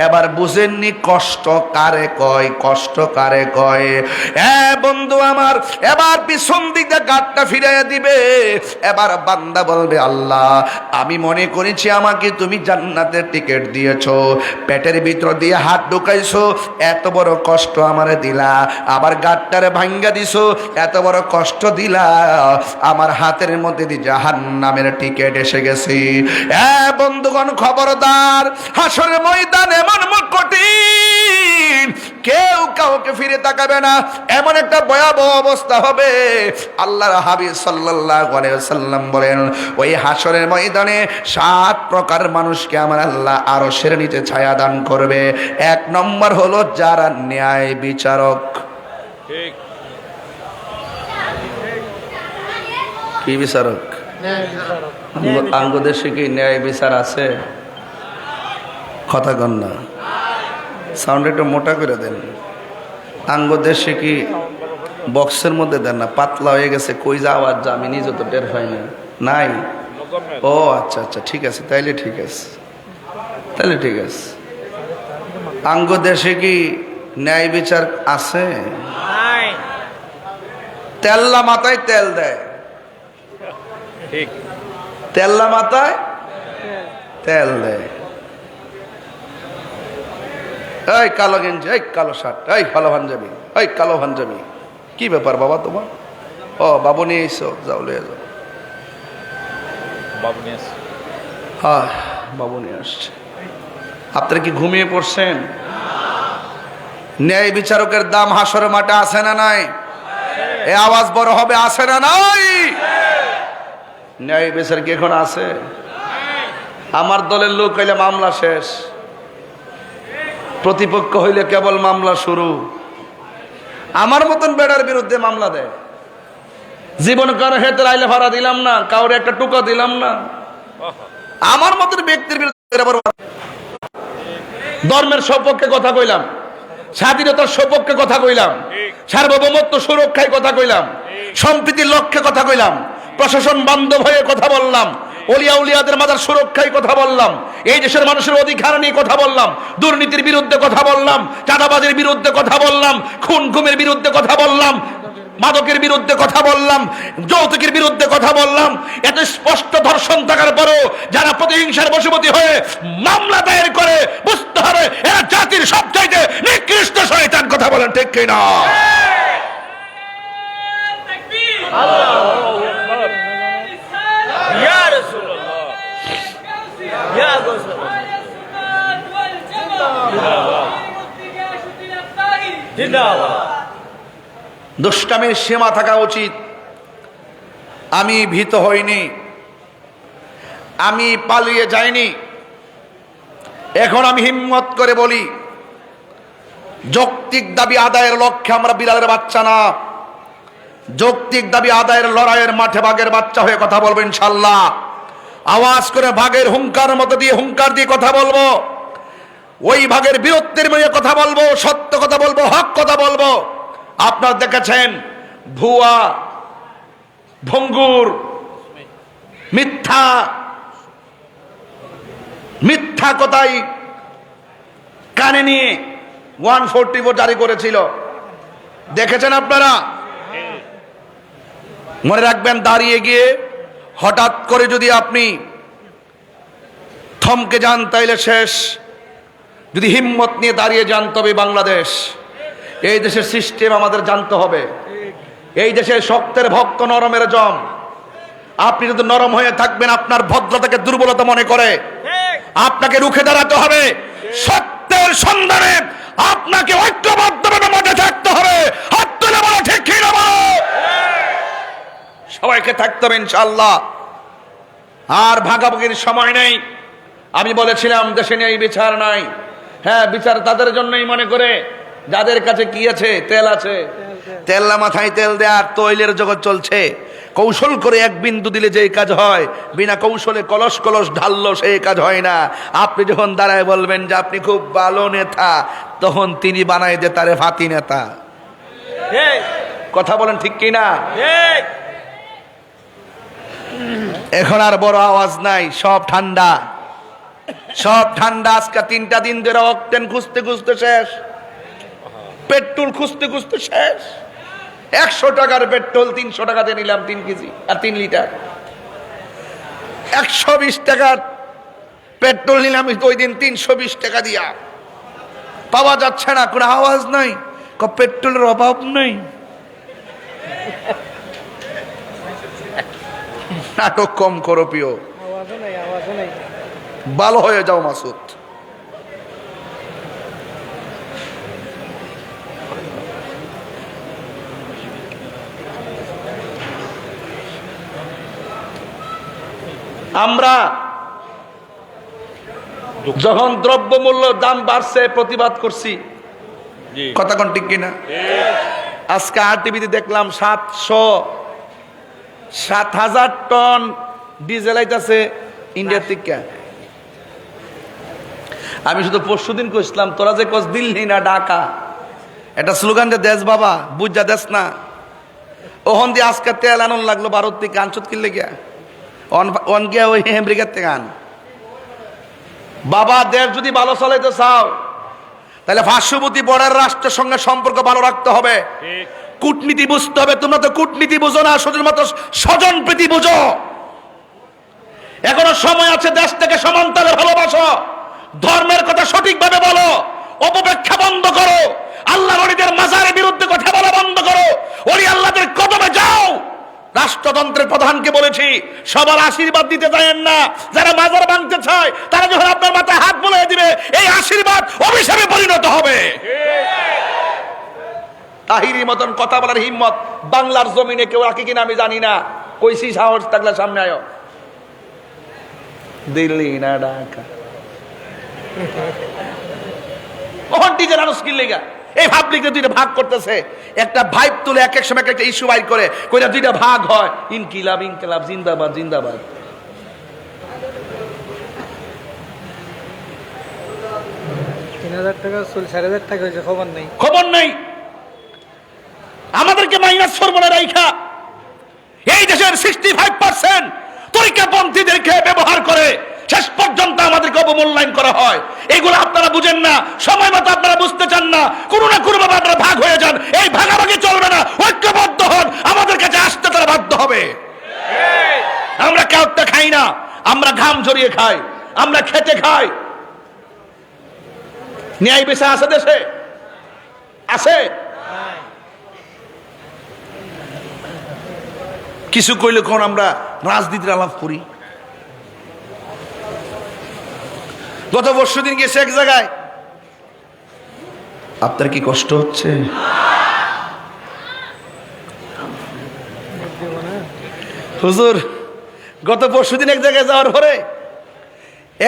এবার বুঝেননি কষ্ট কারে কয়? কষ্ট কারে কয়? বন্ধু আমার, এবার পিছন দিকে গাটটা ফিরাইয়া দিবে। এবার বান্দা বলবে আল্লাহ আমি মনে করেছি আমাকে তুমি জান্নাতের টিকিট দিয়েছো, পেটের ভিতর দিয়ে হাত ঢুকাইছো, এত বড় কষ্ট আমারে দিলা। আবার গাটটারে ভাঙ্গা দিছো, এত বড় কষ্ট দিলা, আমার হাতের মধ্যে দিয়ে জাহান্নামের টিকিট এসে গেছে। বন্ধুগণ খবরদার, হাসরের ময়দান এমন কঠিন, কেউ কাউকে ফিরে তাকাবে না, এমন একটা ভয়াবহ অবস্থা হবে। আল্লাহর হাবিব সাল্লাল্লাহু আলাইহি ওয়াসাল্লাম বলেন ওই হাসরের ময়দানে 7 প্রকার মানুষকে আমার আল্লাহ আরশের নিচে ছায়া দান করবে। 1 নম্বর হলো যারা ন্যায় বিচারক। ঠিক কি বিচারক? আঙ্গদেশে কি ন্যায় বিচার আছে? কথা কন না, সাউন্ড একটু মোটা করে দেন। আঙ্গদেশে কি বক্সের মধ্যে দেন না? পাতলা হয়ে গেছে, কই যা আওয়াজ যা আমি নিজে তো টের হয় না। নাই? ও আচ্ছা আচ্ছা ঠিক আছে, তাইলে ঠিক আছে, তাইলে ঠিক আছে। আঙ্গদেশে কি ন্যায় বিচার আছে? তেল্লা মাথায় তেল দেয়, ঠিক তেল্লা মাথায় তেল দেয়। এই কালো গেঞ্জি, এই কালো শার্ট, এই কালো পাঞ্জাবি, এই কালো পাঞ্জাবি, কি ব্যাপার বাবা তোমার? ও বাবু নিয়ে এসো, যাও লিয়ে যাও। বাবু নিয়ে আসছে। হ্যাঁ বাবু নিয়ে আসছে। আপনারা কি ঘুমিয়ে পড়ছেন? ন্যায় বিচারকের দাম হাসরের মাঠে আছে না নাই? এ আওয়াজ বড় হবে, আছে না নাই? ন্যায় বিচার কি এখন আছে? আমার দলের লোক হইলে মামলা শেষ, প্রতিপক্ষ হইলে কেবল মামলা শুরু। আমার মতন বেড়ার বিরুদ্ধে মামলা দেয়। জীবন কারো হেতে আইলে ভাড়া দিলাম না, কাউরে একটা টুকা দিলাম না। আমার মতন ব্যক্তির বিরুদ্ধে আবার ধর্মের সপক্ষে কথা কইলাম, স্বাধীনতার সপক্ষে কথা কইলাম, সার্বভৌমত্ব সুরক্ষায় কথা কইলাম, সম্প্রীতির লক্ষ্যে কথা কইলাম, প্রশাসন বান্ধব হয়ে কথা বললাম, ওলিয়া উলিয়াদের মাদার সুরক্ষায় কথা বললাম, এই দেশের মানুষের অধিকার নিয়ে কথা বললাম, দুর্নীতির বিরুদ্ধে কথা বললাম, চাঁদাবাজের বিরুদ্ধে কথা বললাম, খুন গুমের বিরুদ্ধে কথা বললাম, মাদকের বিরুদ্ধে কথা বললাম, যৌতুকের বিরুদ্ধে কথা বললাম। এত স্পষ্ট ধর্ষণ থাকার পরেও যারা প্রতিহিংসার বশবর্তী হয়ে মামলা দায়ের করে, বুঝতে হবে এরা জাতির সবচাইতে নিকৃষ্ট শয়তান। কথা বলেন ঠিক কিনা? ইয়া রাসূলুল্লাহ, ইয়া রাসূলুল্লাহ, জিন্দাবাদ। দুষ্টামির সীমা থাকা উচিত। আমি ভীত হইনি, আমি পালিয়ে যাইনি। এখন আমি হিম্মত করে বলি, যৌক্তিক দাবি আদায়ের লক্ষ্যে আমরা বিড়ালের বাচ্চা না। যৌক্তিক দাবি আদায়ের লড়াইয়ের মাঠে বাঘের বাচ্চা হয়ে কথা বলবো ইনশাল্লাহ। আওয়াজ করে ভাগের হুঙ্কার মতো দিয়ে হুঙ্কার দিয়ে কথা বলবো। ওই ভাগের বীরত্বের মেয়ে কথা বলবো, সত্য কথা বলবো, হক কথা বলবো। আপনারা দেখেছেন ভুয়া, ভঙ্গুর, মিথ্যা মিথ্যা কথাই কানে নিয়ে 144 জারি করেছিল, দেখেছেন আপনারা। মনে রাখবেন, দাঁড়িয়ে গিয়ে হঠাৎ করে যদি আপনি থমকে যান তাইলে শেষ। যদি হিম্মত নিয়ে দাঁড়িয়ে যান তবে বাংলাদেশ। এই দেশের সিস্টেম আমাদের জানতে হবে। এই দেশের শক্তের ভক্ত, নরমের জম। আপনি যদি নরম হয়ে থাকবেন, আপনার ভদ্রতাকে দুর্বলতা মনে করে আপনাকে রুখে দাঁড়াতে হবে। সত্যের সন্ধানে আপনাকে ঐক্যবদ্ধভাবে মাঠে থাকতে হবে। হাত তুলে বলো ঠিক কি না বলো? সবাইকে থাকতে হবে ইনশাআল্লাহ। আর ভাগাভাগির সময় নেই। আমি বলেছিলাম দেশে নেই বিচার নাই। হ্যাঁ, বিচার তাদের জন্যই মনে করে যাদের কাছে কি আছে, তেল আছে। তেললা মাথায় তেল দেয়ার তৈলের জগৎ চলছে। কৌশল করে এক বিন্দু দিলে যে কাজ হয়, বিনা কৌশলে কলস কলস ঢাললো সেই কাজ হয় না। আপনি যখন দাঁড়ায় বলবেন যে আপনি খুব ভালো নেতা, তখন তিনি বানায় যে তারে ফাতি নেতা। কথা বলেন ঠিক কিনা? এখন আর বড় আওয়াজ নাই, সব ঠান্ডা, সব ঠান্ডা। আজকে 3টা দিন ধরে অক্টেন খুঁজতে খুঁজতে শেষ, পেট্রোল খুঁজতে খুঁজতে শেষ। 100 টাকার পেট্রোল 300 টাকাতে নিলাম 3 কেজি আর 3 লিটার। 120 টাকার পেট্রোল নিলাম ওই দিন 320 টাকা দিয়া। পাওয়া যাচ্ছে না, কোনো আওয়াজ নাই। পেট্রোলের অভাব নেই। নাটক কম করো প্রিয়, ভালো হয়ে যাও মাসুদ। আমরা যখন দ্রব্যমূল্য দাম বাড়ছে প্রতিবাদ করছি, কথা কোন ঠিক কিনা? আজকে RTVতে দেখলাম 7,000 টন ডিজেল আইতাছে ইন্ডিয়ার থেকে। আমি শুধু পরশুদিন কইছিলাম, তোরা যে কস দিল্লি না ঢাকা, এটা স্লোগান যে দেশ বাবা বুঝা দেশ না। ওহন দিয়ে আজকে তেল আনন লাগলো ভারত থেকে। আনছত কিনলে গিয়া অন গিয়া ওই আমেরিকার থেকে আন। বাবা, দেশ যদি ভালো চলাইতে চাও তাহলে পার্শ্ববর্তী বর্ডার রাষ্ট্রের সঙ্গে সম্পর্ক ভালো রাখতে হবে। কূটনীতি বুঝতে হবে। তোমরা তো কূটনীতি বুঝো না, শুধুমাত্র স্বজন প্রীতি বুঝো। এখনো সময় আছে, দেশটাকে সমানতালে ভালোবাসো, ধর্মের কথা সঠিকভাবে বলো, অপব্যাখ্যা বন্ধ করো, আল্লাহর ওলিদের মাজারের বিরুদ্ধে কথা বলা বন্ধ করো, ওলি আল্লাহদের কদমে যাও। রাষ্ট্রযন্ত্রের প্রধানকে বলেছি সবার আশীর্বাদ দিতে চাইেন না, যারা মাজার ভাঙতে চায় তারা যখন আপনার মাথায় হাত বুলিয়ে দিবে এই আশীর্বাদ অভিশাপে পরিণত হবে। তাহিরি মতন কথা বলার হিম্মত বাংলার জমিনে কেউ রাখে কিনা আমি জানি না। কইছি সাহস থাকলে সামনে আয়। দিল্লি না ঢাকা ডিজের আনুষ কিনলে গা এই পাবলিকে দুইটা ভাগ করতেছে, একটা ভাইব তুলে এক এক সময় একটা ইস্যু বাইর করে কইরা দুইটা ভাগ হয়, ইনকিলাব ইনকিলাব জিন্দাবাদ জিন্দাবাদ। খবর নেই। আমাদেরকে মাইনাস ফর্মুলা রাইখা এই দেশের 65% তরিকাপন্থীদেরকে ব্যবহার করে শেষ পর্যন্ত আমাদেরকে অবমূল্যায়ন করা হয়। এগুলো আপনারা বুঝেন না, সময় মতো আপনারা বুঝতে চান না, কোনো না কোনো ভাবে আপনারা ভাগ হয়ে যান। এই ভাগাভাগি চলবে না, ঐক্যবদ্ধ হন, আমাদের কাছে আসতে তারা বাধ্য হবে। আমরা কাউকে খাই না, আমরা ঘাম ঝরিয়ে খাই, আমরা খেটে খাই। ন্যায় বিচার আছে দেশে? আছে? কিছু কইলে কোন আমরা রাজনীতির আলাপ করি। গত পরশুদিন গেছে এক জায়গায়, আপনার কি কষ্ট হচ্ছে? হুজুর গত পরশুদিন এক জায়গায় যাওয়ার পরে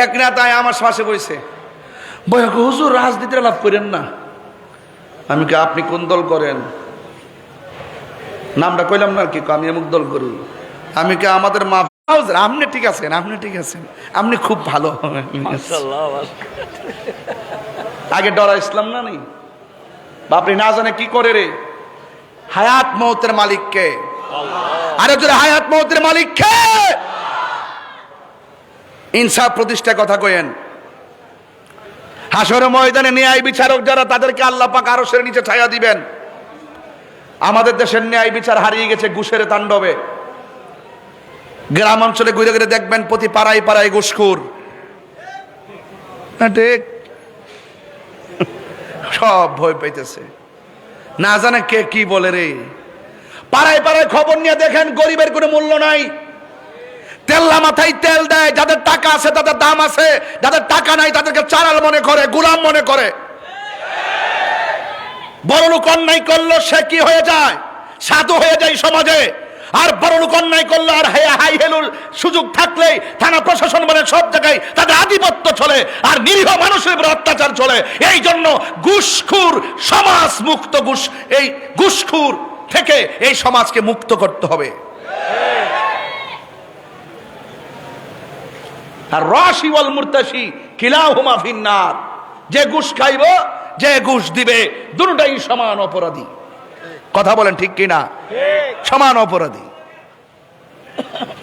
এক নেতায় আমার পাশে বসে বলে, হুজুর রাজনীতির আলাপ করেন না। আমি কি আপনি কোন দল করেন? নামটা কইলাম না কি, আমি অমুক দল করি। আমি কি আমাদের মা আপনি ঠিক আছেন, আপনি ঠিক আছেন, আপনি খুব ভালো। আগে ডরা ইসলাম না নেই বাপরে, না জানে কি করে রে। হায়াত মৌতের মালিককে, আরে যদি হায়াত মৌতের মালিককে ইনসাফ প্রতিষ্ঠা কথা কইেন। হাসরের ময়দানে ন্যায় বিচারক যারা, তাদেরকে আল্লাহ পাক আরশের নিচে ছায়া দিবেন। আমাদের দেশের ন্যায় বিচার হারিয়ে গেছে ঘুষের তাণ্ডবে। গ্রাম অঞ্চলে ঘুরে ঘুরে দেখবেন প্রতি পাড়ায় পাড়ায় ঘুষখোর। ঠিক সব ভয় পাইতেছে, না জানে কে কি বলে রে। পাড়ায় পাড়ায় খবর নিয়ে দেখেন গরিবের কোনো মূল্য নাই। তেল্লা মাথায় তেল দেয়, যাদের টাকা আছে তাদের দাম আছে, যাদের টাকা নাই তাদেরকে চারাল মনে করে, গোলাম মনে করে। বড় লোক অন্যায় করলো সে কি হয়ে যায়? সাধু হয়ে যায় সমাজে। আর বড় লোক অন্যায় করলো আর হাই হেলুর সুযোগ থাকলেই থানা প্রশাসন মানে সব জায়গায় তাদের আধিপত্য চলে, আর নিরীহ মানুষের উপর অত্যাচার চলে। এই জন্য ঘুষখোর সমাজ মুক্ত, এই ঘুষখোর থেকে এই সমাজকে মুক্ত করতে হবে। আর রাশি ওয়াল মুরতাশি কিলাহুমা ফিন্নার, যে ঘুষ খাইব যে ঘুষ দিবে দুটোটাই সমান অপরাধী। কথা বলেন ঠিক কিনা? সমান অপরাধী।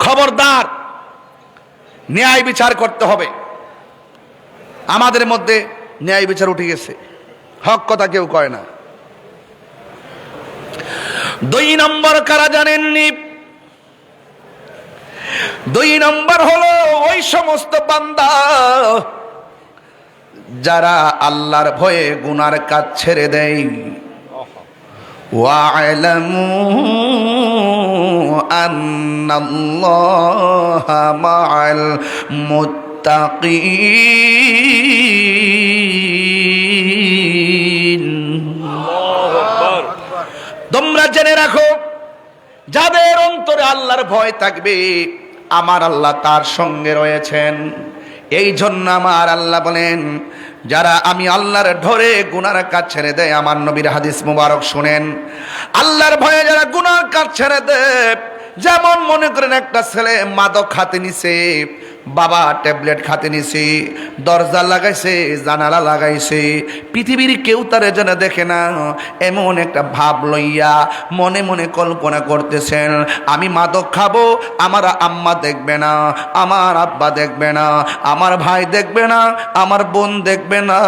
খবরদার, ন্যায় বিচার করতে হবে। আমাদের মধ্যে ন্যায় বিচার উঠে গেছে, হক কথা কেউ কয় না। 2 নম্বর কারা জানেননি? 2 নম্বর হলো ওই সমস্ত বান্দা যারা আল্লাহর ভয়ে গুনার কাজ ছেড়ে দেয়। ওয়া'লামু আন্নাল্লাহা মা'আল মুত্তাকিন। তোমরা জেনে রাখো, যাদের অন্তরে আল্লাহর ভয় থাকবে আমার আল্লাহ তার সঙ্গে রয়েছেন। এই জন্য আমার আল্লাহ বলেন, যারা আমি আল্লাহর ধরে গুনার কাজ ছেড়ে দেয়, আমার নবীর হাদিস মুবারক শুনেন, আল্লাহর ভয়ে যারা গুনার কাজ ছেড়ে দেয়, যেমন মনে করেন একটা ছেলে মাদক খাতে নিছে, বাবা ট্যাবলেট খাতে নিছে, দরজা লাগাইছে, জানালা লাগাইছে, পৃথিবীর কেউ তারে যেন দেখে না এমন একটা ভাব লইয়া মনে মনে কল্পনা করতেছেন, আমি মাদক খাবো, আমার আম্মা দেখবে না, আমার আব্বা দেখবে না, আমার ভাই দেখবে না, আমার বোন দেখবে না,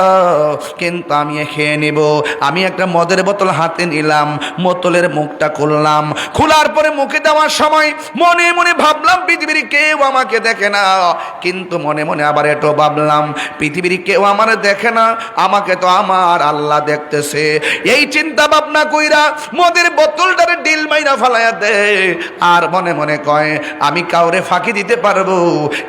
কিন্তু আমি খেয়ে নিব। আমি একটা মদের বোতল হাতে নিলাম, বোতলের মুখটা খুললাম, খোলার পরে মুখে দেওয়ার সময় মনে মনে ভাবলাম পৃথিবীর কেউ আমাকে দেখে না, কিন্তু মনে মনে আবার এটো ভাবলাম পৃথিবীর কেউ আমার দেখে না, আমাকে তো আমার আল্লাহ দেখতেছে। এই চিন্তা ভাবনা কইরা মদের বোতলটারে ডিল মাইরা ফালাইয়া দে, আর মনে মনে কয় আমি কাউরে ফাঁকি দিতে পারবো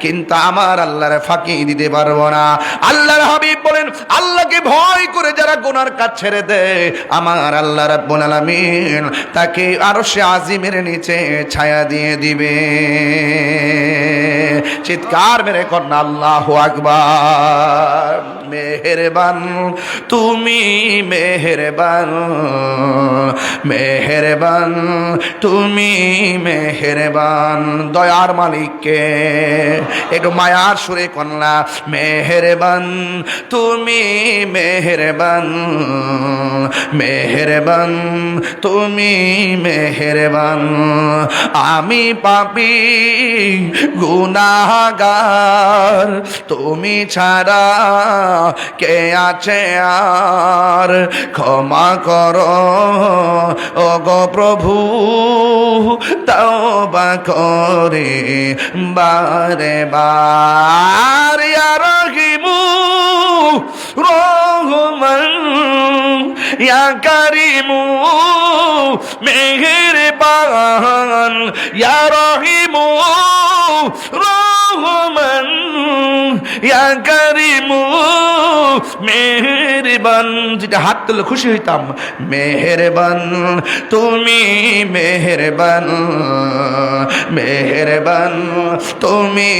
কিন্তু আমার আল্লাহরে ফাঁকি দিতে পারবো না। আল্লাহর হাবিব বলেন আল্লাহকে ভয় করে যারা গুনার কাজ ছেড়ে দেয় আমার আল্লাহ রাব্বুল আলামিন তাকে আরশে আজিমের নিচে ছায়া দিয়ে দিবে। চিৎকার মেরে কন্যা আল্লাহু আকবার। মেহেরবান তুমি মেহেরবান, মেহেরবান তুমি মেহেরবান, দয়ার মালিককে একটু মায়ার সুরে কন্যা মেহেরবান তুমি মেহেরবান, মেহেরবান তুমি মেহেরবান। আমি পাপী গুনাহগার, তুমি ছাড়া কে আছে আর, ক্ষমা করো ওগো প্রভু তওবা করে বারে বার। ইয়া রহিমু রহমান ইয়া কারিমু মেহেরবান, ইয়া রহিমু রহমান ইয়া কারিমু মেহেরবান। যেটা হাত তুলে খুশি হইতাম। মেহেরবান তুমি মেহেরবান, মেহেরবান তুমি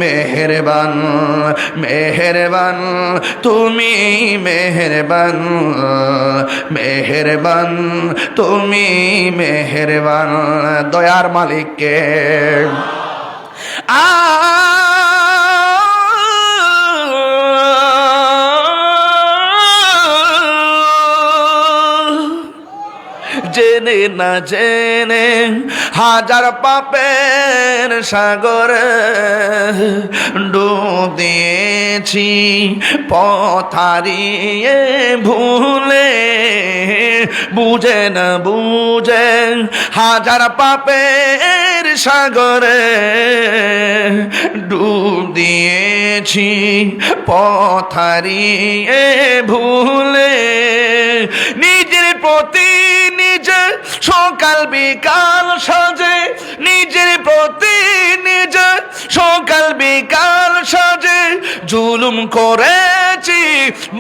মেহেরবান, মেহেরবান তুমি মেহেরবান, মেহেরবান তুমি মেহেরবান। দয়ার মালিককে জেনে না জেনে হাজার পাপের সাগরে ডুব দিয়েছি, পথ হারিয়ে ভুলে বুঝে না বুঝে হাজার পাপের সাগরে ডুব দিয়েছি, পথ হারিয়ে ভুলে নিজের প্রতি নিজে সকাল বিকাল সাজে, নিজের প্রতি নিজে সকাল বিকাল সাজে জুলুম করেছি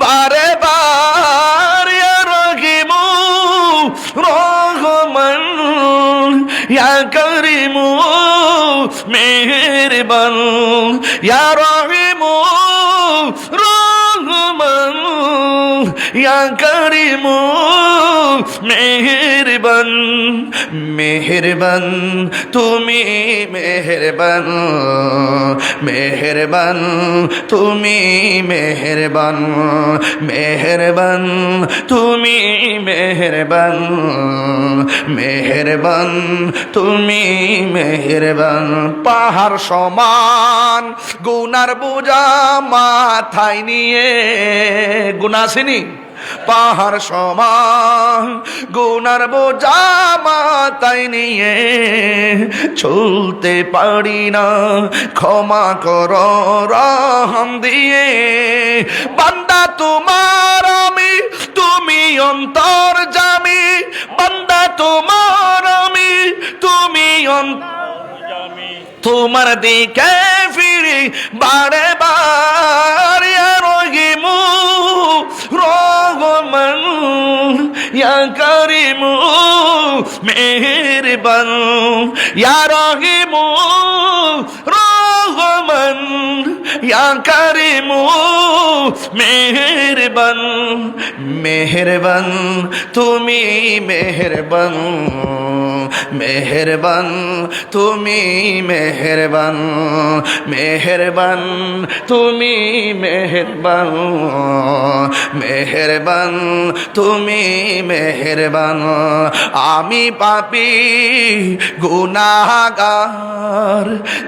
বারে বার। ইয়া রহিমু রহমান ইয়া কারিমু মেহেরবান, ইয়া রহিমু রহমান ইয়া কারিমু মেহেরবান। মেহেরবান তুমি মেহেরবান, মেহেরবান তুমি মেহেরবান, মেহেরবান তুমি মেহেরবান, মেহেরবান তুমি মেহেরবান। পাহাড় সমান গুনার বোঝা মাথায় নিয়ে, গুনাহ আসেনি? পাহাড় সমান গুনার বোঝা মাথায় নিয়ে চলতে পারি না, ক্ষমা করো রহম দিয়ে। বান্দা তোমার আমি, তুমি অন্তর্যামী, বান্দা তোমার আমি, তুমি তোমার দিকে ফিরি বারে বার। ইয়া রহিমু রহমান ইয়া কারিমু মেহেরবান, ইয়া রহিমু রহমান ইয়া কারিমু মেহেরবান। মেহেরবান তুমি মেহেরবান, মেহেরবান তুমি মেহেরবান, মেহেরবান তুমি মেহেরবান, মেহেরবান তুমি মেহেরবান। আমি পাপী গুনাহগার,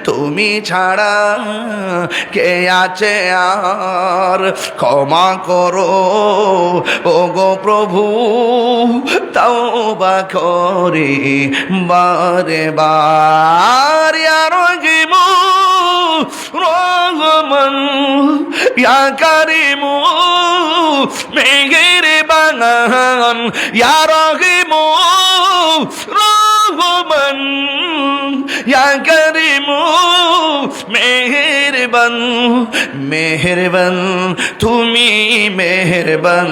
তুমি ছাড়া কে আছে আর, ক্ষমা করো ওগো প্রভু তওবা করে বারে বার। ইয়া রহিমু ইয়া কারিমু মেহেরবান ইয়া রহিমু রহমান ইয়া কারিমু মেহেরবান মেহেরবান তুমি মেহেরবান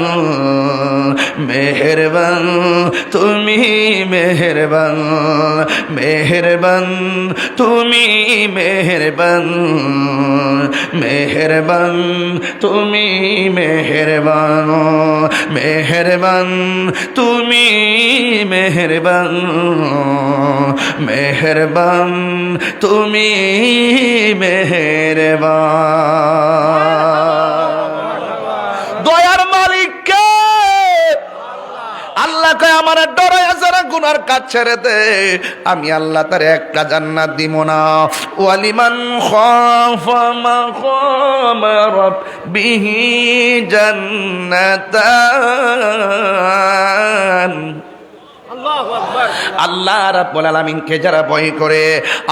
মেহেরবান তুমি মেহেরবান মেহেরবান তুমি মেহেরবান মেহেরবান তুমি মেহেরবান মেহেরবান তুমি মেহেরবান মেহেরবান তুমি মেহেরবান দয়ার মালিক কে আল্লাহ কয় আমার ডরায় যারা গুনার কাজ ছেড়ে দে আমি আল্লাহ তার একটা জান্নাত দিব না ওয়ালিমান খাফা মাকাম রাব্বিহি জান্নাতান আল্লাহ রাব্বুল আলামিনকে যারা ভয় করে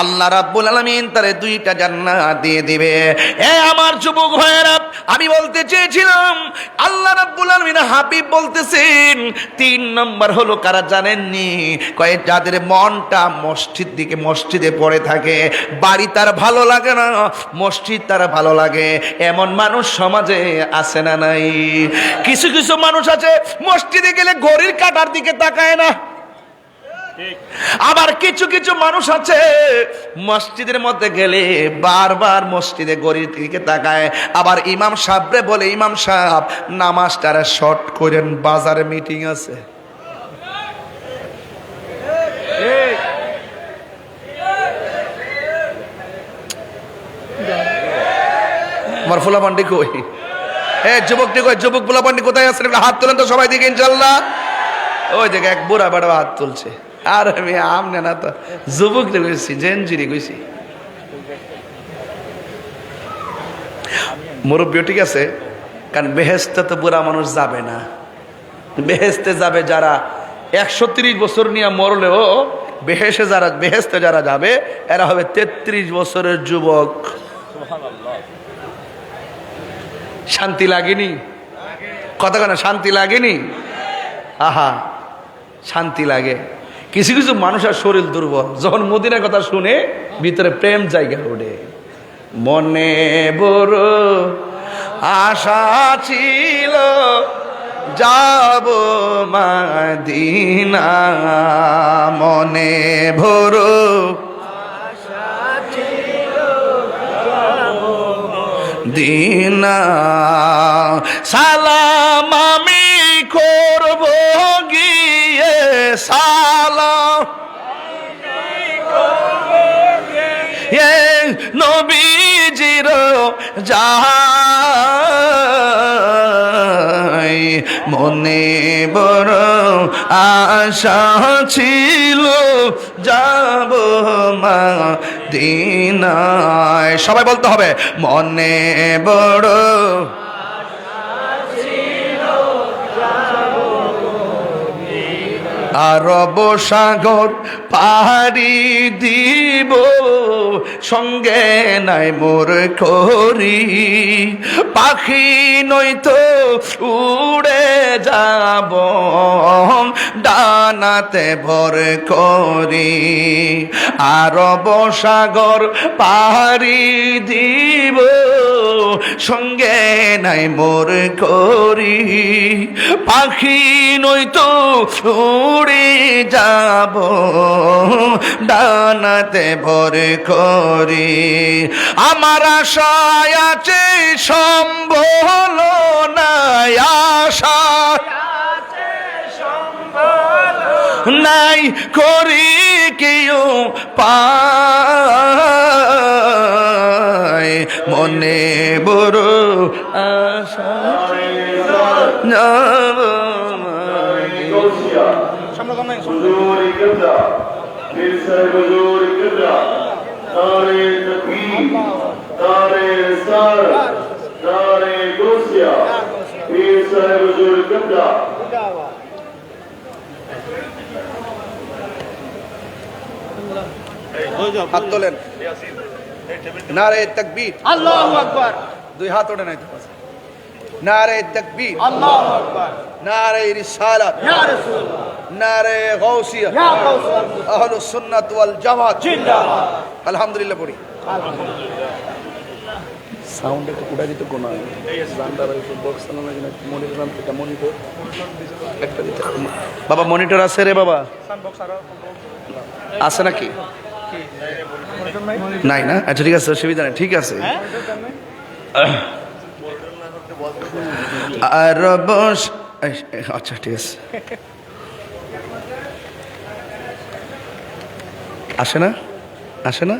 আল্লাহ রাব্বুল আলামিন তারে দুইটা জান্নাত দিয়ে দিবে। এ আমার যুবক ভাইরা আমি বলতে চেয়েছিলাম আল্লাহ রাব্বুল আলামিন হাবিব বলতেছেন 3 নম্বর হলো কারা জানেননি কয় যাদের মনটা মসজিদে পড়ে থাকে বাড়ি তার ভালো লাগে না মসজিদ তার ভালো লাগে এমন মানুষ সমাজে আছে না নাই? কিছু কিছু মানুষ আছে মসজিদে গেলে ঘড়ির কাঁটার দিকে তাকায় না, আবার কিছু কিছু মানুষ আছে মসজিদের মধ্যে গেলে বারবার মসজিদে ঘড়ির দিকে তাকায়। আবার ইমাম সাহেবরে বলে ইমাম সাহেব নামাজটারে শর্ট করেন বাজারে মিটিং আছে। আমার ফুলাপান্ডি কই? যুবকটি কই? যুবক ফুলাপান্ডি কোথায় আছেন? হাত তোলেন তো সবাই দিকে ইনশাল্লাহ। ওই দেখে এক বুড়া বাড়া হাত তুলছে। আর আমি আমনে না তো যুবক কইছি জেনজিরি কইছি। মুরব্বীও ঠিক আছে, কারণ বেহেস্তে তো বুড়া মানুষ যাবে না। বেহেস্তে যাবে যারা 130 বছর নিয়ে মরলেও বেহেস্তে যারা যাবে এরা হবে 33 বছরের যুবক। শান্তি লাগেনি? কথা কেন শান্তি লাগেনি? আহা শান্তি লাগে। কিছু কিছু মানুষের শরীর দুর্বল, যখন মদিনার কথা শুনে ভিতরে প্রেম জায়গা ওঠে। মনে বড় আশা ছিল যাব মদিনা, মনে বড় দিনা, সালাম আমি করব গিয়ে সালাম নবীজির যাই, মনে বড় আশা ছিল যাব মদিনায়। সবাই বলতে হবে মনে বড় আরব সাগর পাহাড়ি দিব সঙ্গে নাই মোর করি, পাখি নয়তো উড়ে যাব ডানাতে ভর করি। আরব সাগর পাহাড়ি দিব সঙ্গে নাই মোর করি, পাখি নয়তো উড়ে যাব ডানাতে ভর করি। আমার আশায় আছে সম্বল নাই, আশা নাই করি কেউ পায়, মনে বড় আশা হাত তোলেন। নারে তাকবীর, আল্লাহু আকবার, দুই হাত ওঠে নাই তো পাশে। নারে তাকবীর, আল্লাহু আকবার, নারে রিসালাত, ইয়া রাসূলুল্লাহ, নারে গাউসিয়া, ইয়া গাউসুল আহলুস সুন্নাত ওয়াল জামাত জিন্দাবাদ। আলহামদুলিল্লাহ পড়ি। সাউন্ড একটু কুড়া দিতে কোন বাবা মনিটর আছে রে বাবা, আছে নাকি? নাই না? আচ্ছা ঠিক আছে, অসুবিধা নেই, ঠিক আছে। আর বস, আচ্ছা ঠিক আছে। আসে না, আসে না?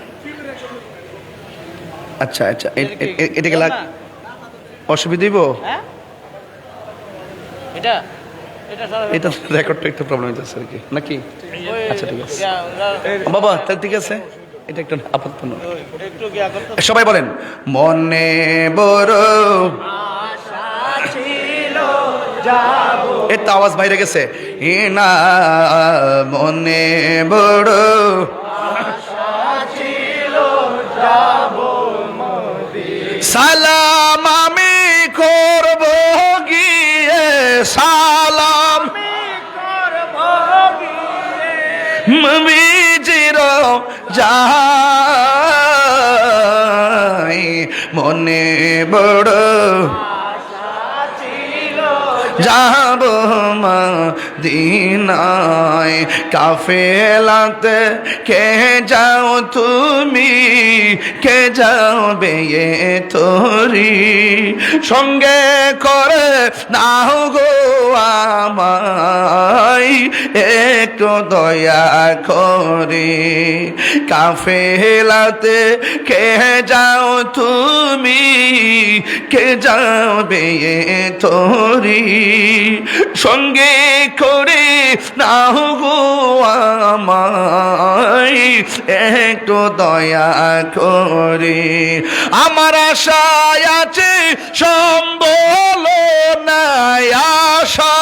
আচ্ছা আচ্ছা, এটাকে লাগ অসুবিধা হইব? হ্যাঁ এটা এটা সারা এটা রেকর্ডটা একটু প্রবলেম হইতেছে আর কি, নাকি? আচ্ছা ঠিক আছে বাবা, তাহলে ঠিক আছে, এটা একটু আপাতত নয়। একটু গিয়া করতে সবাই বলেন, মনে বড় আশা ছিল যাব, এর তো আওয়াজ বাইরে গেছে। না মনে বড় যাব সালাম আমি করব গিয়ে, সালাম করব গিয়ে, মবিজির যাই, মনে বড় যাব মদিনায়, কাফেলাতে কে যাও তুমি, কে যাবে এ তোরি, সঙ্গে করে নাও গো আমায়, একটু দয়া করে, কাফেলাতে কে যাও তুমি, কে যাবে এ তোরি, সঙ্গে করে নাও গো আমায়, একটু দয়া করে, আমার আশায় আছে সম্বল নাই, আশা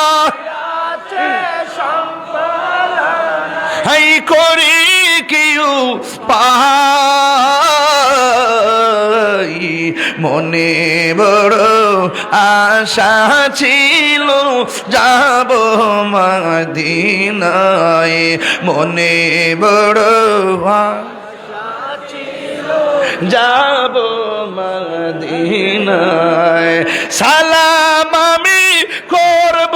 হাই করি কেউ পাই, মনে বড় আশা ছিল যাব মদিনায়, মনে বড় যাব মদিনায়, সালাম আমি করব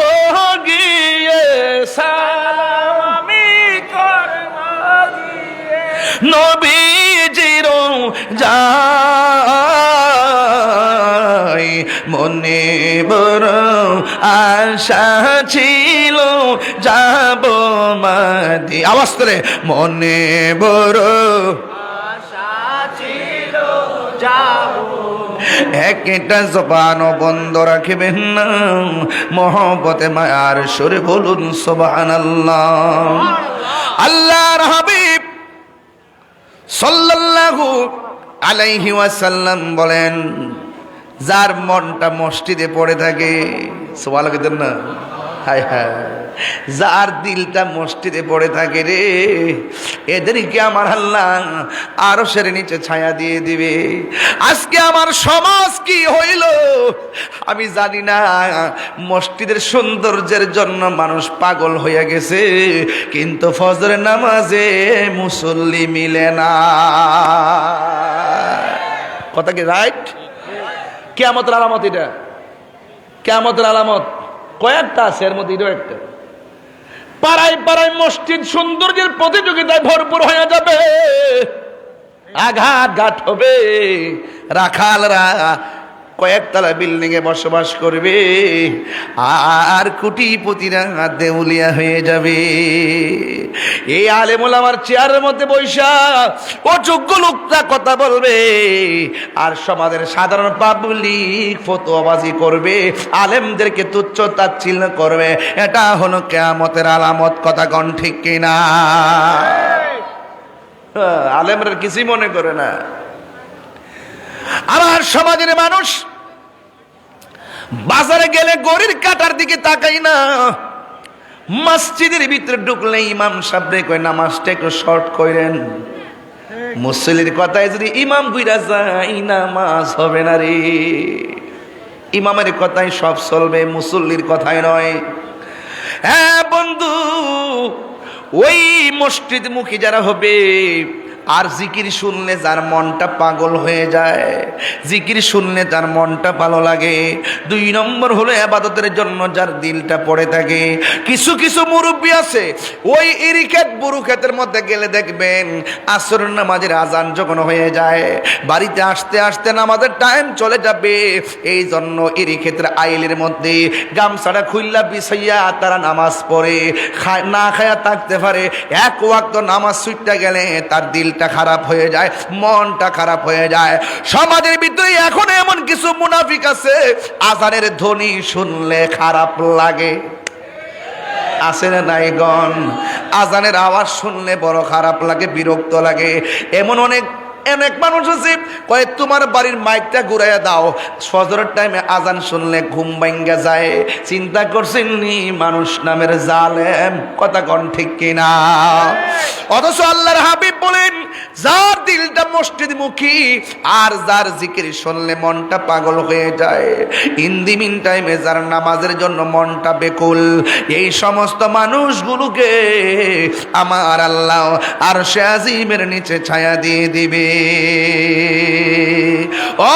গিয়ে, সালাম আমি করব গিয়ে, নবীজির যাই, মনে বড় আশা ছিল যাব মদি, আওয়াজ করে, মনে বড় একটা জবানও বন্ধ রাখবেন না, মহব্বতে মায়ার সুরে বলুন সুবহানাল্লাহ। আল্লাহর হাবিব সাল্লাল্লাহু আলাইহি ওয়াসাল্লাম বলেন, যার মনটা মসজিদে পড়ে থাকে, সুবহানাল্লাহ দেন না, হায় হায়, যার দিলটা মসজিদে পড়ে থাকে রে, এদেরকে আমার আল্লাহ আরশের নিচে ছায়া দিয়ে দিবে। আজকে আমার সমাজ কি হইল আমি জানি না, মসজিদের সৌন্দর্যের জন্য মানুষ পাগল হয়ে গেছে, কিন্তু ফজরের নামাজে মুসল্লি মিলে না। কথা কি রাইট? কিয়ামতের আলামত এটা, কিয়ামতের আলামত কয়েকটা আছে, এর মধ্যে এটাও একটা। পাড়ায় পাড়ায় মসজিদ সৌন্দর্যের প্রতিযোগিতায় ভরপুর হয়ে যাবে, আঘাত ঘাট হবে, রাখালরা কয়েকতলা বিল্ডিং এ বসবাস করবে, আর কোটিপতিরা দেউলিয়া হয়ে যাবে। এই আলেমুল আমার চেয়ারের মধ্যে বৈশা অযোগ্য লোকটা কথা বলবে, আর সমাজের সাধারণ পাবলিক ফতোয়াবাজি করবে, আলেমদেরকে তুচ্ছ তাচ্ছিল্য করবে। এটা হলো কিয়ামতের আলামত। কথা কোন ঠিক কিনা? আলেমরা কিছুই মনে করে না। আমার সমাজের মানুষ বাজারে গেলে গড়ির কাটার দিকে তাকাই না, মসজিদের ভিতরে ঢুকলে ইমাম সাহেব কই নামাজটা একটু শর্ট করেন, মুসল্লির কথায় যদি ইমাম বুইরা যায় নামাজ হবে না রে। ইমামের কথাই সব চলবে, মুসল্লির কথাই নয়। হ্যাঁ বন্ধু, ওই মসজিদ মুখী যারা হবে আর জিকির শুনলে যার মনটা পাগল হয়ে যায়, জিকির শুনলে যার মনটা ভালো লাগে। 2 নম্বর হলো ইবাদতের জন্য যার দিলটা পড়ে থাকে। কিছু কিছু মুরব্বী আছে ওই ইরিক্ষেত বুরুক্ষেতের মধ্যে গেলে দেখবেন আসর নামাজের আজান যখন হয়ে যায়, বাড়িতে আসতে আসতে নামাজের টাইম চলে যাবে। এই জন্য ইরিক্ষেতের আইলের মধ্যে গামছাটা খুইল্লা বিছাইয়া তারা নামাজ পড়ে, না খায়া থাকতে পারে। এক ওয়াক্ত নামাজ ছুটতে গেলে তার দিল খারাপ হয়ে যায়, মনটা খারাপ হয়ে যায়। সমাজের ভিতরে এখন এমন কিছু মুনাফিক আছে আজানের ধ্বনি শুনলে খারাপ লাগে, আছে না নাই গণ? আজানের আওয়াজ শুনলে বড় খারাপ লাগে, বিরক্ত লাগে। এমন অনেক মানুষ আছে কয় তোমার বাড়ির মাইকটা ঘুরাইয়া দাও, ফজরের টাইমে আজান শুনলে ঘুম ভাঙ্গা যায়। চিন্তা করছেন নি মানুষ নামের জালেম? কথা কোন ঠিক কিনা? অথচ আল্লাহর হাবিব বলেন যার দিলটা মসজিদমুখী আর যার জিকির শুনলে মনটা পাগল হয়ে যায়, ইন দি মিন টাইমে যার নামাজের জন্য মনটা বেকুল, এই সমস্ত মানুষগুলোকে আমার আল্লাহ আরশে আজিমের নিচে ছায়া দিয়ে দিবে। ও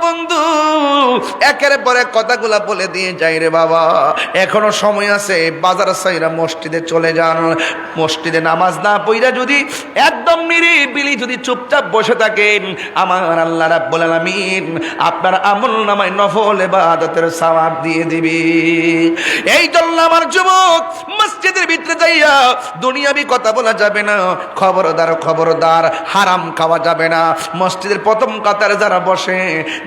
বন্ধু, একের পরে কথাগুলা বলে দিয়ে যাই রে বাবা, এখনো সময় আছে। বাজার সাইরা মসজিদে চলে যান। মসজিদে নামাজ না পইরা যদি একদম নিরিবিলি যদি চুপচাপ বসে থাকেন, আমার আল্লাহ রাব্বুল আলামিন আপনার আমলনামায় নফল ইবাদতের সওয়াব দিয়ে দিবে। এই জন্য আমার যুবক, মসজিদের ভিতরে যাইয়া দুনিয়াবি কথা বলা যাবে না। খবরদার খবরদার, হারাম খাওয়া যাবে না। মসজিদের প্রথম কাতারে যারা বসে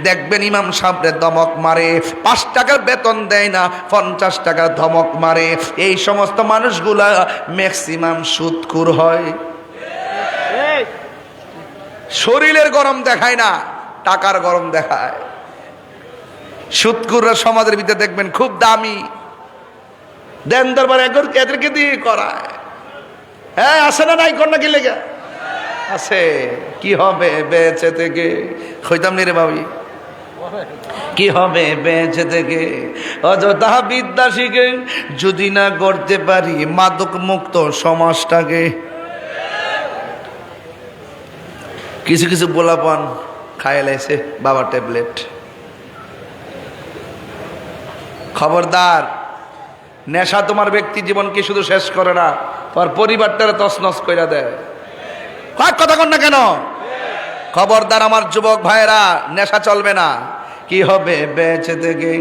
দেখবেন ইমাম সাহেবরে ধমক মারে, 5 টাকার বেতন দেয় না, 50 টাকার ধমক মারে। এই সমস্ত মানুষগুলা ম্যাক্সিমাম সুদখোর হয়। শরীরের গরম দেখায় না, টাকার গরম দেখায়। সুদখোররা সমাজের ভিতরে দেখবেন খুব দামি, দেন দরবার এদেরকে দিয়ে করায়। হ্যাঁ, আসে না নাই কন্যা কি লেগে আছে? কি হবে বেঁচে থেকে? খইতাম নি রে ভাবি, কি হবে বেঁচে থেকে? অযথা বিদ্যা শিখে যদি না করতে পারি মাদক মুক্ত সমাজটাকে। কিছু কিছু পোলাপান খায় লাইছে বাবা ট্যাবলেট। খবরদার, নেশা তোমার ব্যক্তি জীবনকে শুধু শেষ করে না, তোমার পরিবারটারে তছনছ কইরা দেয়। কথা কন না কেন? খবরদার আমার যুবক ভাইরা, নেশা চলবে না। কি হবে বেঁচে থেকে?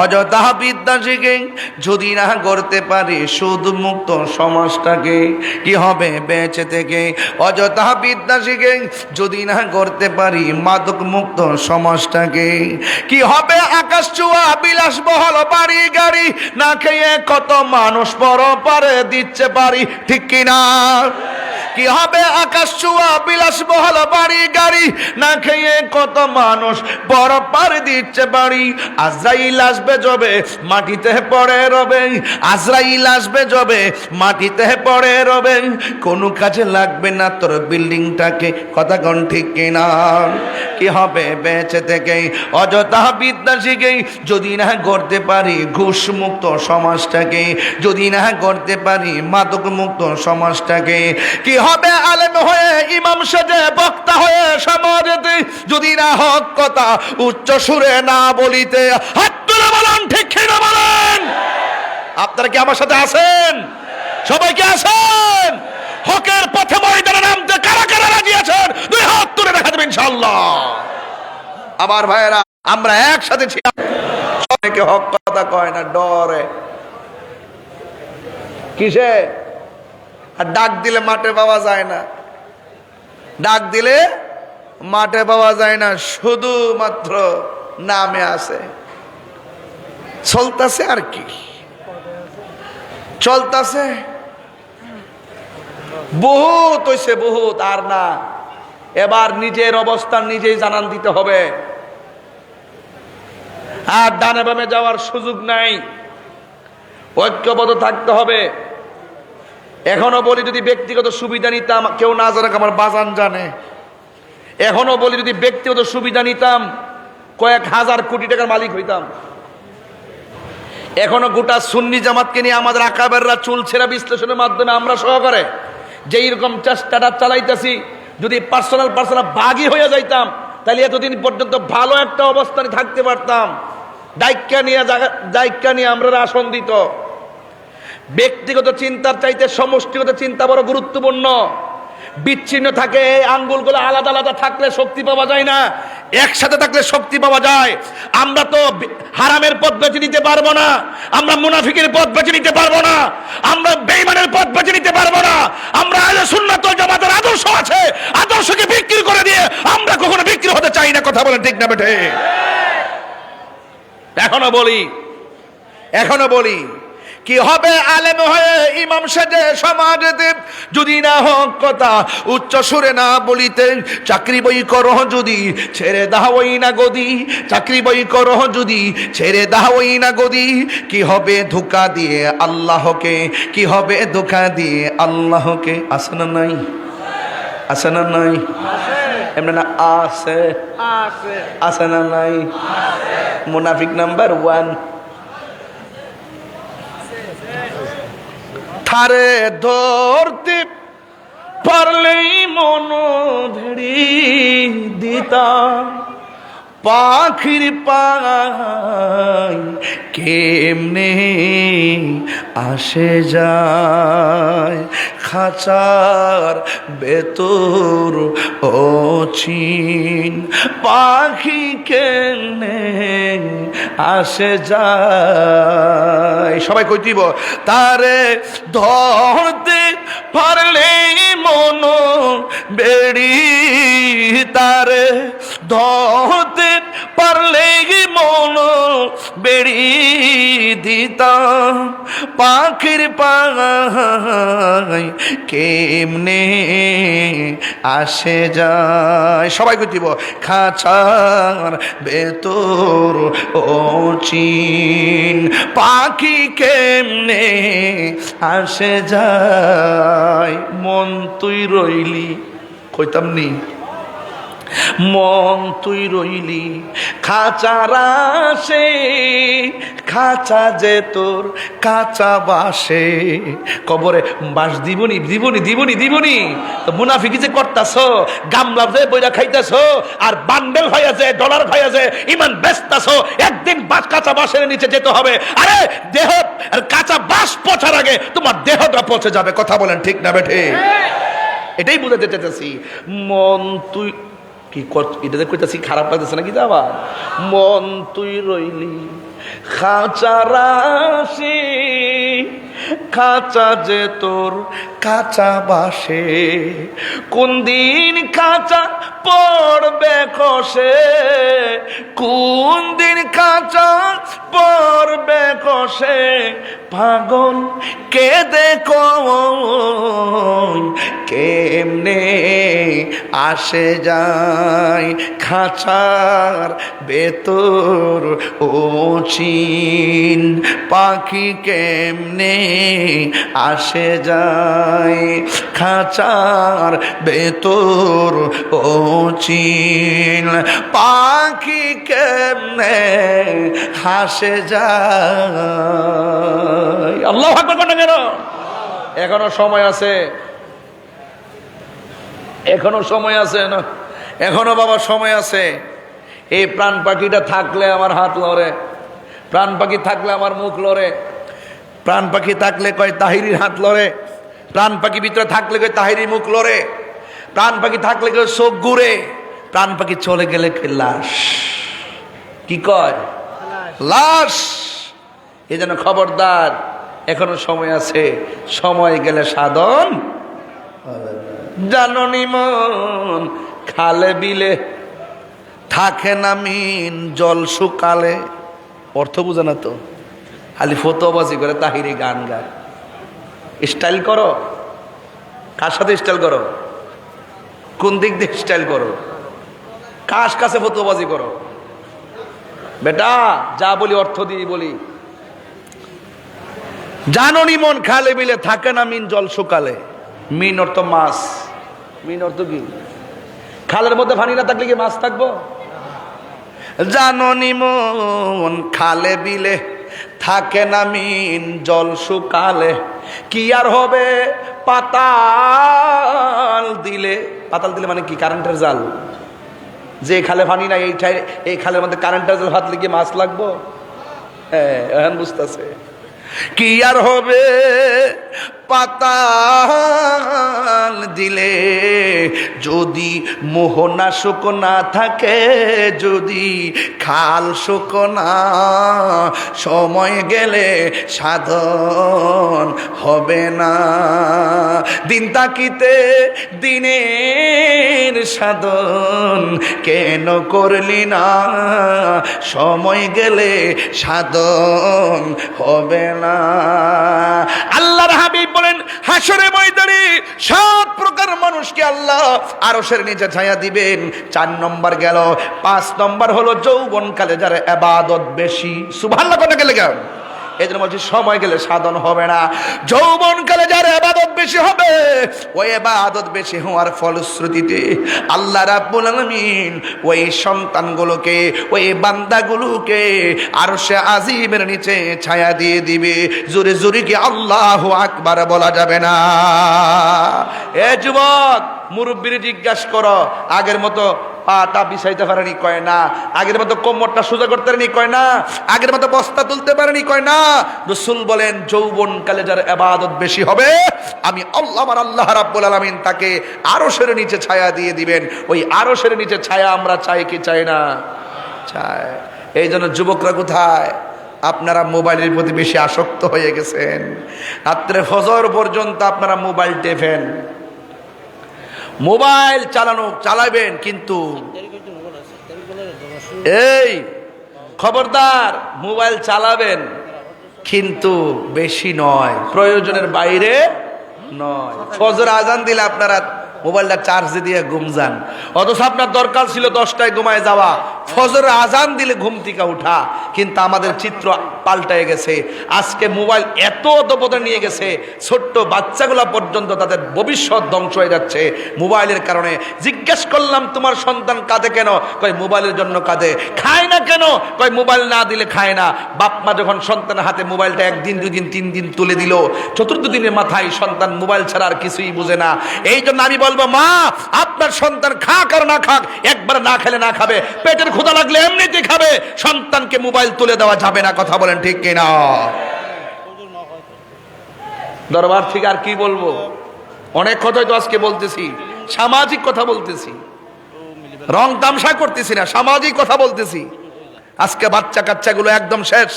অযথা বিদ্যা শিখে যদি না করতে পারি সুদ মুক্ত সমাজটাকে। কি হবে বেঁচে থেকে? অযথা বিদ্যা শিখে যদি না করতে পারি মাদক মুক্ত সমাজটাকে। কি হবে আকাশ ছোঁয়া বিলাসবহল বাড়ি গাড়ি, না খেয়ে কত মানুষ পরপারে দিচ্ছে পারি, ঠিক কিনা? কি হবে আকাশ ছোঁয়া বিলাসবহল বাড়ি গাড়ি, না খেয়ে কত মানুষ বড় পারে দিচ্ছে বাড়ি। আজরাইল আসবে যবে মাটিতে পড়ে রবে, আজরাইল আসবে যবে মাটিতে পড়ে রবে, কোনো কাজে লাগবে না তোর বিল্ডিংটাকে। কথা কোন ঠিক কিনা? কি হবে বেঁচে থেকে? অযথা বিদ্যা শিখে যদি না করতে পারি ঘুষ মুক্ত সমাজটাকে, যদি না করতে পারি মাদক মুক্ত সমাজটাকে। কি হবে আলেম হয়ে ইমাম সেজে বক্তা হয়ে সমাজেতে যদি না হক কথা উচ্চ সুরে না বলিতে। হাত তুলে বলেন ঠিক কিনা বলেন? আপনারা কি আমার সাথে আছেন? সবাই কি আছেন? হকের পথে ময়দানে নামতে কারা কারা রাজি আছেন? 2 হাত তুলে দেখা দেবেন ইনশাআল্লাহ। আমার ভাইয়েরা, আমরা একসাথে ছিলাম। অনেকে হক কথা কয় না, ডরে। কিসে? আর ডাক দিলে মাঠে পাওয়া যায় না, ডাক দিলে মাঠে পাওয়া যায় না, শুধুমাত্র নামে আছে। চলতেছে আর কি, চলতেছে। বহুত হইছে, বহুত আর না। এবার নিজের অবস্থান নিজেই জানান দিতে হবে। আর ডানে বামে যাওয়ার সুযোগ নাই, ঐক্যবদ্ধ থাকতে হবে। এখনো বলি যদি ব্যক্তিগত সুবিধা নিতাম, কেউ না জানাক আমার বাজান জানে। এখনো বলি যদি ব্যক্তিগত সুবিধা নিতাম কয়েক হাজার কোটি টাকার মালিক হইতাম। এখনো গোটা সুন্নি জামাতকে নিয়ে আমাদের আকাবেররা চুল ছেঁড়া বিশ্লেষণের মাধ্যমে আমরা সহকারে যেই রকম চেষ্টাটা চালাইতেছি, যদি পার্সোনাল বাগি হয়ে যাইতাম তাহলে এতদিন পর্যন্ত ভালো একটা অবস্থানে থাকতে পারতাম। দায়িত্ব নিয়ে আমরা আসন দিত। ব্যক্তিগত চিন্তার চাইতে সমষ্টিগত চিন্তা বড় গুরুত্বপূর্ণ। বিচ্ছিন্ন থাকে এই আঙ্গুলগুলো, আলাদা আলাদা থাকলে শক্তি পাওয়া যায় না, একসাথে থাকলে শক্তি পাওয়া যায়। আমরা তো হারামের পথ বেছে নিতে পারবো না, আমরা মুনাফিকের পথ বেছে নিতে পারবো না, আমরা বেঈমানের পথ বেছে নিতে পারবো না। আমরা আহলে সুন্নাত ওয়াল জামাতের আদর্শ আছে, আদর্শকে বিক্রি করে দিয়ে আমরা কখনো বিক্রি হতে চাই না। কথা বলেন ঠিক না বেঠে? এখনো বলি কি হবে আলেম হয়ে ইমাম সেজে সমাজেতে যদি না হোক কথা উচ্চ সুরে না বলিতে। চাকরি বই করো যদি ছেড়ে দাওই না গদি, চাকরি বই করো যদি ছেড়ে দাওই না গদি। কি হবে ধোঁকা দিয়ে আল্লাহকে, কি হবে ধোঁকা দিয়ে আল্লাহকে। আছে না নাই? আছে না নাই? এমনি না আছে? আছে না নাই? মুনাফিক নাম্বার 1। থারে ধরতে পারলেই মন ভেড়ি দিতাম, পাখির পাই কেমনে আসে যায়, খাঁচার ভেতর অচিন পাখি কেমনে আসে যায়। সবাই কই দিব তারে ধরতে পারলেই মন বেড়ি, তারে ধরতে পারলে মন বেড়ি দিতাম, পাখির পাই কেমনে আসে যায়। সবাই কইতিব খাঁচার ভেতর অচিন পাখি কেমনে আসে যায়। মন তুই রইলি, কইতাম নি মন তুই রইলি খাঁচার আসে, খাঁচা যে তোর কাঁচা বাসে। কবরে বাস দিবনি দিবনি দিবনি দিবনি। তো মুনাফিকি যে করতাছ, গামলা যে বইরা খাইতেছ, আর বান্ডেল হয়ে যায়, ডলার হয়ে যায়, ইমান বেচতাছ, একদিন বাস কাঁচা বাসের নিচে যেতে হবে। আরে দেহ আর কাঁচা বাস পচার আগে তোমার দেহটা পচে যাবে। কথা বলেন ঠিক না বেঠে? এটাই বুঝাতে চাইতেছি। মন তুই কি এটা কইতাছি, খারাপ লাগতেছে নাকি? আবার মন তুই রইলি খাঁচার আসে, খাঁচা যে তোর কাঁচা বাসে। কোন দিন কাঁচা পড়বে কষে, কোন দিন কাঁচা পড়বে কষে, পাগল কেঁদে কই কেমনে আসে যায়, খাঁচার ভেতর অচিন পাখি কেমনে আসে যায়, খাঁচার ভেতর অচিন পাখি কেমনে হাসে যায়। আল্লাহু আকবার বলেন কেন? এখনো সময় আছে, এখনো সময় আছে না? এখনো বাবা সময় আছে। এই প্রাণ পাখিটা থাকলে আমার হাত লড়ে, প্রাণ পাখি থাকলে আমার মুখ লড়ে, প্রাণ পাখি থাকলে কয় তাহিরির হাত লড়ে, প্রাণ পাখি ভিতরে থাকলে কয় তাহিরি মুখ লড়ে, প্রাণ পাখি থাকলে কয় চোখ ঘুরে, প্রাণ পাখি চলে গেলে লাশ। কি কয়? লাশ। এই জন্য খবরদার, এখনো সময় আছে, সময় গেলে সাধন জাননি মন খালে বিলে থাকে না মিন জল শুকালে। অর্থ বুঝে না তো, খালি ফতোবাজি করে, তাহিরি গান গায়। স্টাইল করো, কার সাথে স্টাইল করো? কোন দিক দিয়ে স্টাইল করো? কার কাছে ফতোবাজি করো? বেটা যা বলি অর্থ দিয়ে বলি। জাননি মন খালে বিলে থাকে না মিন জল শুকালে। মিন অর্থ মাছ, মিন অর্থ কি? খালের মধ্যে পানি না থাকলে কি মাছ থাকবো? জাননি মন খালে বিলে থাকে না মিন জল শুকালে, কি আর হবে পাতাল দিলে। পাতাল দিলে মানে কি? কারেন্টের জাল। যে খালে পানি নাই এই খালের মধ্যে কারেন্টের জাল হাত লিখে মাছ লাগবো? হ্যাঁ, এখন বুঝতেছে। কি আর হবে পাতাল দিলে, যদি মোহনা শুকনা থাকে, যদি খাল শুকনা, সময় গেলে সাধন হবে না। দিন তাকিতে দিনের সাধন কেন করলি না, সময় গেলে সাধন হবে না। আল্লাহর হাবিব বলেন, হাসরে ময়দানে 7 প্রকার মানুষকে আল্লাহ আরশের নিচে ছায়া দিবেন। 4 নম্বর গেল। 5 নম্বর হলো যৌবনকালে যারা ইবাদত বেশি। সুবহানাল্লাহ কোন গেলে গেল? এই জন্য বলছি সময় গেলে সাধন হবে না। যৌবনকালে যারা ইবাদত বেশি হবে, ওই ইবাদত বেশি হওয়ার ফলশ্রুতিতে আল্লাহ রাব্বুল আলামিন ওই সন্তানগুলোকে, ওই বান্দাগুলোকে আরশে আজিমের নিচে ছায়া দিয়ে দিবে। জোরে জোরে কি আল্লাহু আকবার বলা যাবে না? এ যুবক, মুরব্বিরে জিজ্ঞাসা করো, আগের মতো পাটা বিছাইতে পারেনি? কয় না। আগের মতো কোমরটা সোজা করতে পারেনি? কয় না। আগের মতো বস্তা তুলতে পারেনি? কয় না। রাসূল বলেন, যৌবনকালে যার ইবাদত বেশি হবে, আমি আল্লাহ রাব্বুল আলামিন তাকে আরশের নিচে ছায়া দিয়ে দিবেন। ওই আরশের নিচে ছায়া আমরা চাই কি চাই না? চাই। এই জন্য যুবকরা কোথায়? আপনারা মোবাইলের প্রতি বেশি আসক্ত হয়ে গেছেন। রাত্রে ফজর পর্যন্ত আপনারা মোবাইল টেপেন। মোবাইল চালাবেন, কিন্তু এই খবরদার, মোবাইল চালাবেন কিন্তু বেশি নয়, প্রয়োজনের বাইরে নয়। ফজর আজান দিলে আপনারা মোবাইলটা চার্জে দিয়ে ঘুম যান, অথচ আপনার দরকার ছিল 10টায় ঘুমায় যাওয়া, ফজর আজান দিলে ঘুম থেকে উঠা। কিন্তু আমাদের চিত্র পাল্টায় গেছে। আজকে মোবাইল এত অধপতনে নিয়ে গেছে, ছোট্ট বাচ্চাগুলা পর্যন্ত তাদের ভবিষ্যৎ ধ্বংস হয়ে যাচ্ছে মোবাইলের কারণে। জিজ্ঞেস করলাম, তোমার সন্তান কাঁদে কেন? কয় মোবাইলের জন্য কাঁদে। খায় না কেন? কয় মোবাইল না দিলে খায় না। বাপ মা যখন সন্তানের হাতে মোবাইলটা 1 দিন 2 দিন 3 দিন তুলে দিল, 4th দিনের মাথায় সন্তান মোবাইল ছাড়া আর কিছুই বুঝে না। এই জন্য আমি বলবো, মা, আপনার সন্তান খাক আর না খাক, একবার না খেলে না খাবে, পেটের ক্ষুধা লাগলে এমনিতে খাবে, সন্তানকে মোবাইল তুলে দেওয়া যাবে না। কথা বলেন ঠিক কিনা? দরবার থেকে আর কি বলবো? অনেক কথাই তো আজকে বলতেছি, সামাজিক কথা বলতেছি, রং তামসা করতেছি না, সামাজিক কথা বলতেছি। আজকে বাচ্চা কাচ্চাগুলো একদম শেষ,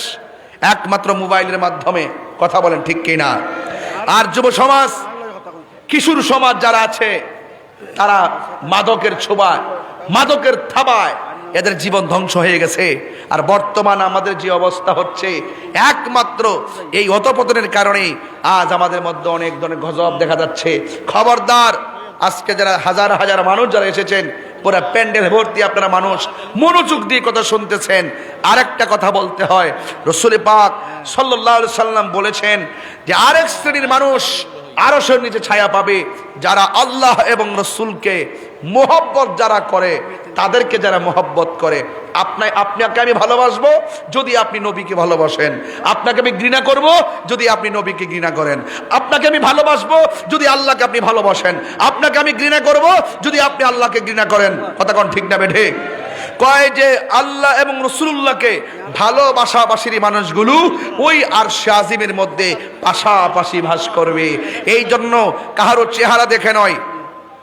একমাত্র মোবাইলের মাধ্যমে। কথা বলেন ঠিক কিনা? আর যুব সমাজ, কিশোর সমাজ যারা আছে, তারা মাদকের ছোঁয়ায়, মাদকের থাবায় এদের জীবন ধ্বংস হয়ে গেছে। আর বর্তমান আমাদের যে অবস্থা হচ্ছে, একমাত্র এই অধপতনের কারণেই আজ আমাদের মধ্যে অনেক ধরনের গজব দেখা যাচ্ছে। খবরদার, আজকে যারা হাজার হাজার মানুষ যারা এসেছেন, পুরো প্যান্ডেল ভর্তি আপনারা মানুষ মনোযোগ দিয়ে কথা শুনতেছেন। আরেকটা কথা বলতে হয়, রাসূল পাক সাল্লাল্লাহু আলাইহি সাল্লাম বলেছেন যে আরেক শ্রেণীর মানুষ আরশের নিচে ছায়া পাবে, যারা আল্লাহ এবং রাসূলকে মোহব্বত যারা করে, তাদেরকে যারা মোহব্বত করে। আপনাকে আমি ভালোবাসবো যদি আপনি নবীকে ভালোবাসেন, আপনাকে আমি ঘৃণা করব যদি আপনি নবীকে ঘৃণা করেন, আপনাকে আমি ভালোবাসবো যদি আল্লাহকে আপনি ভালোবাসেন, আপনাকে আমি ঘৃণা করব যদি আপনি আল্লাহকে ঘৃণা করেন। কথা কোন ঠিক না বেঠে? কয় যে আল্লাহ এবং রাসূলুল্লাহকে ভালোবাসাবাসীর মানুষগুলো ওই আরশে আজিমের মধ্যে পাশাপাশি বাস করবে। এই জন্য কাহারো চেহারা দেখে নয়,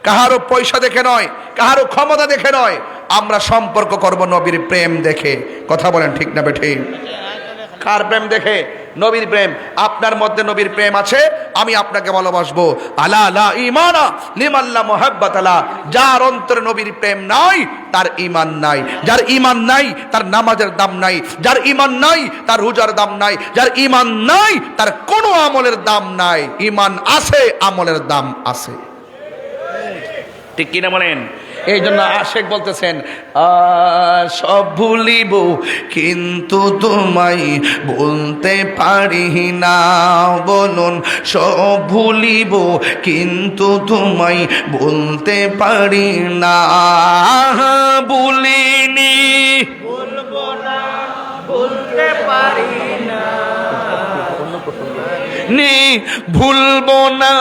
কাহারো পয়সা দেখে নয়, কাহারো ক্ষমতা দেখে নয়, আমরা সম্পর্ক করব নবীর প্রেম দেখে। কথা বলেন ঠিক না বেঠে? কার প্রেম দেখে? নবীর প্রেম। আপনার মধ্যে নবীর প্রেম আছে, আমি আপনাকে ভালোবাসবো। আলা লা ঈমানা লিমান লা মুহাব্বাতা লা। যার অন্তরে নবীর প্রেম নাই, তার ঈমান নাই। যার ঈমান নাই, তার নামাজের দাম নাই। যার ঈমান নাই, তার রোজার দাম নাই। যার ঈমান নাই, তার কোনো আমলের দাম নাই। ঈমান আছে, আমলের দাম আছে। ঠিক কিনা বলেন? এই জন্য আশেক বলতেছেন সব ভুলিব কিন্তু তোমায় বলতে পারি না। বলুন সব ভুলিব কিন্তু তোমায় বলতে পারি না। ভুলিনি বলবো না, বলতে পারি না। নি ভুলবো না,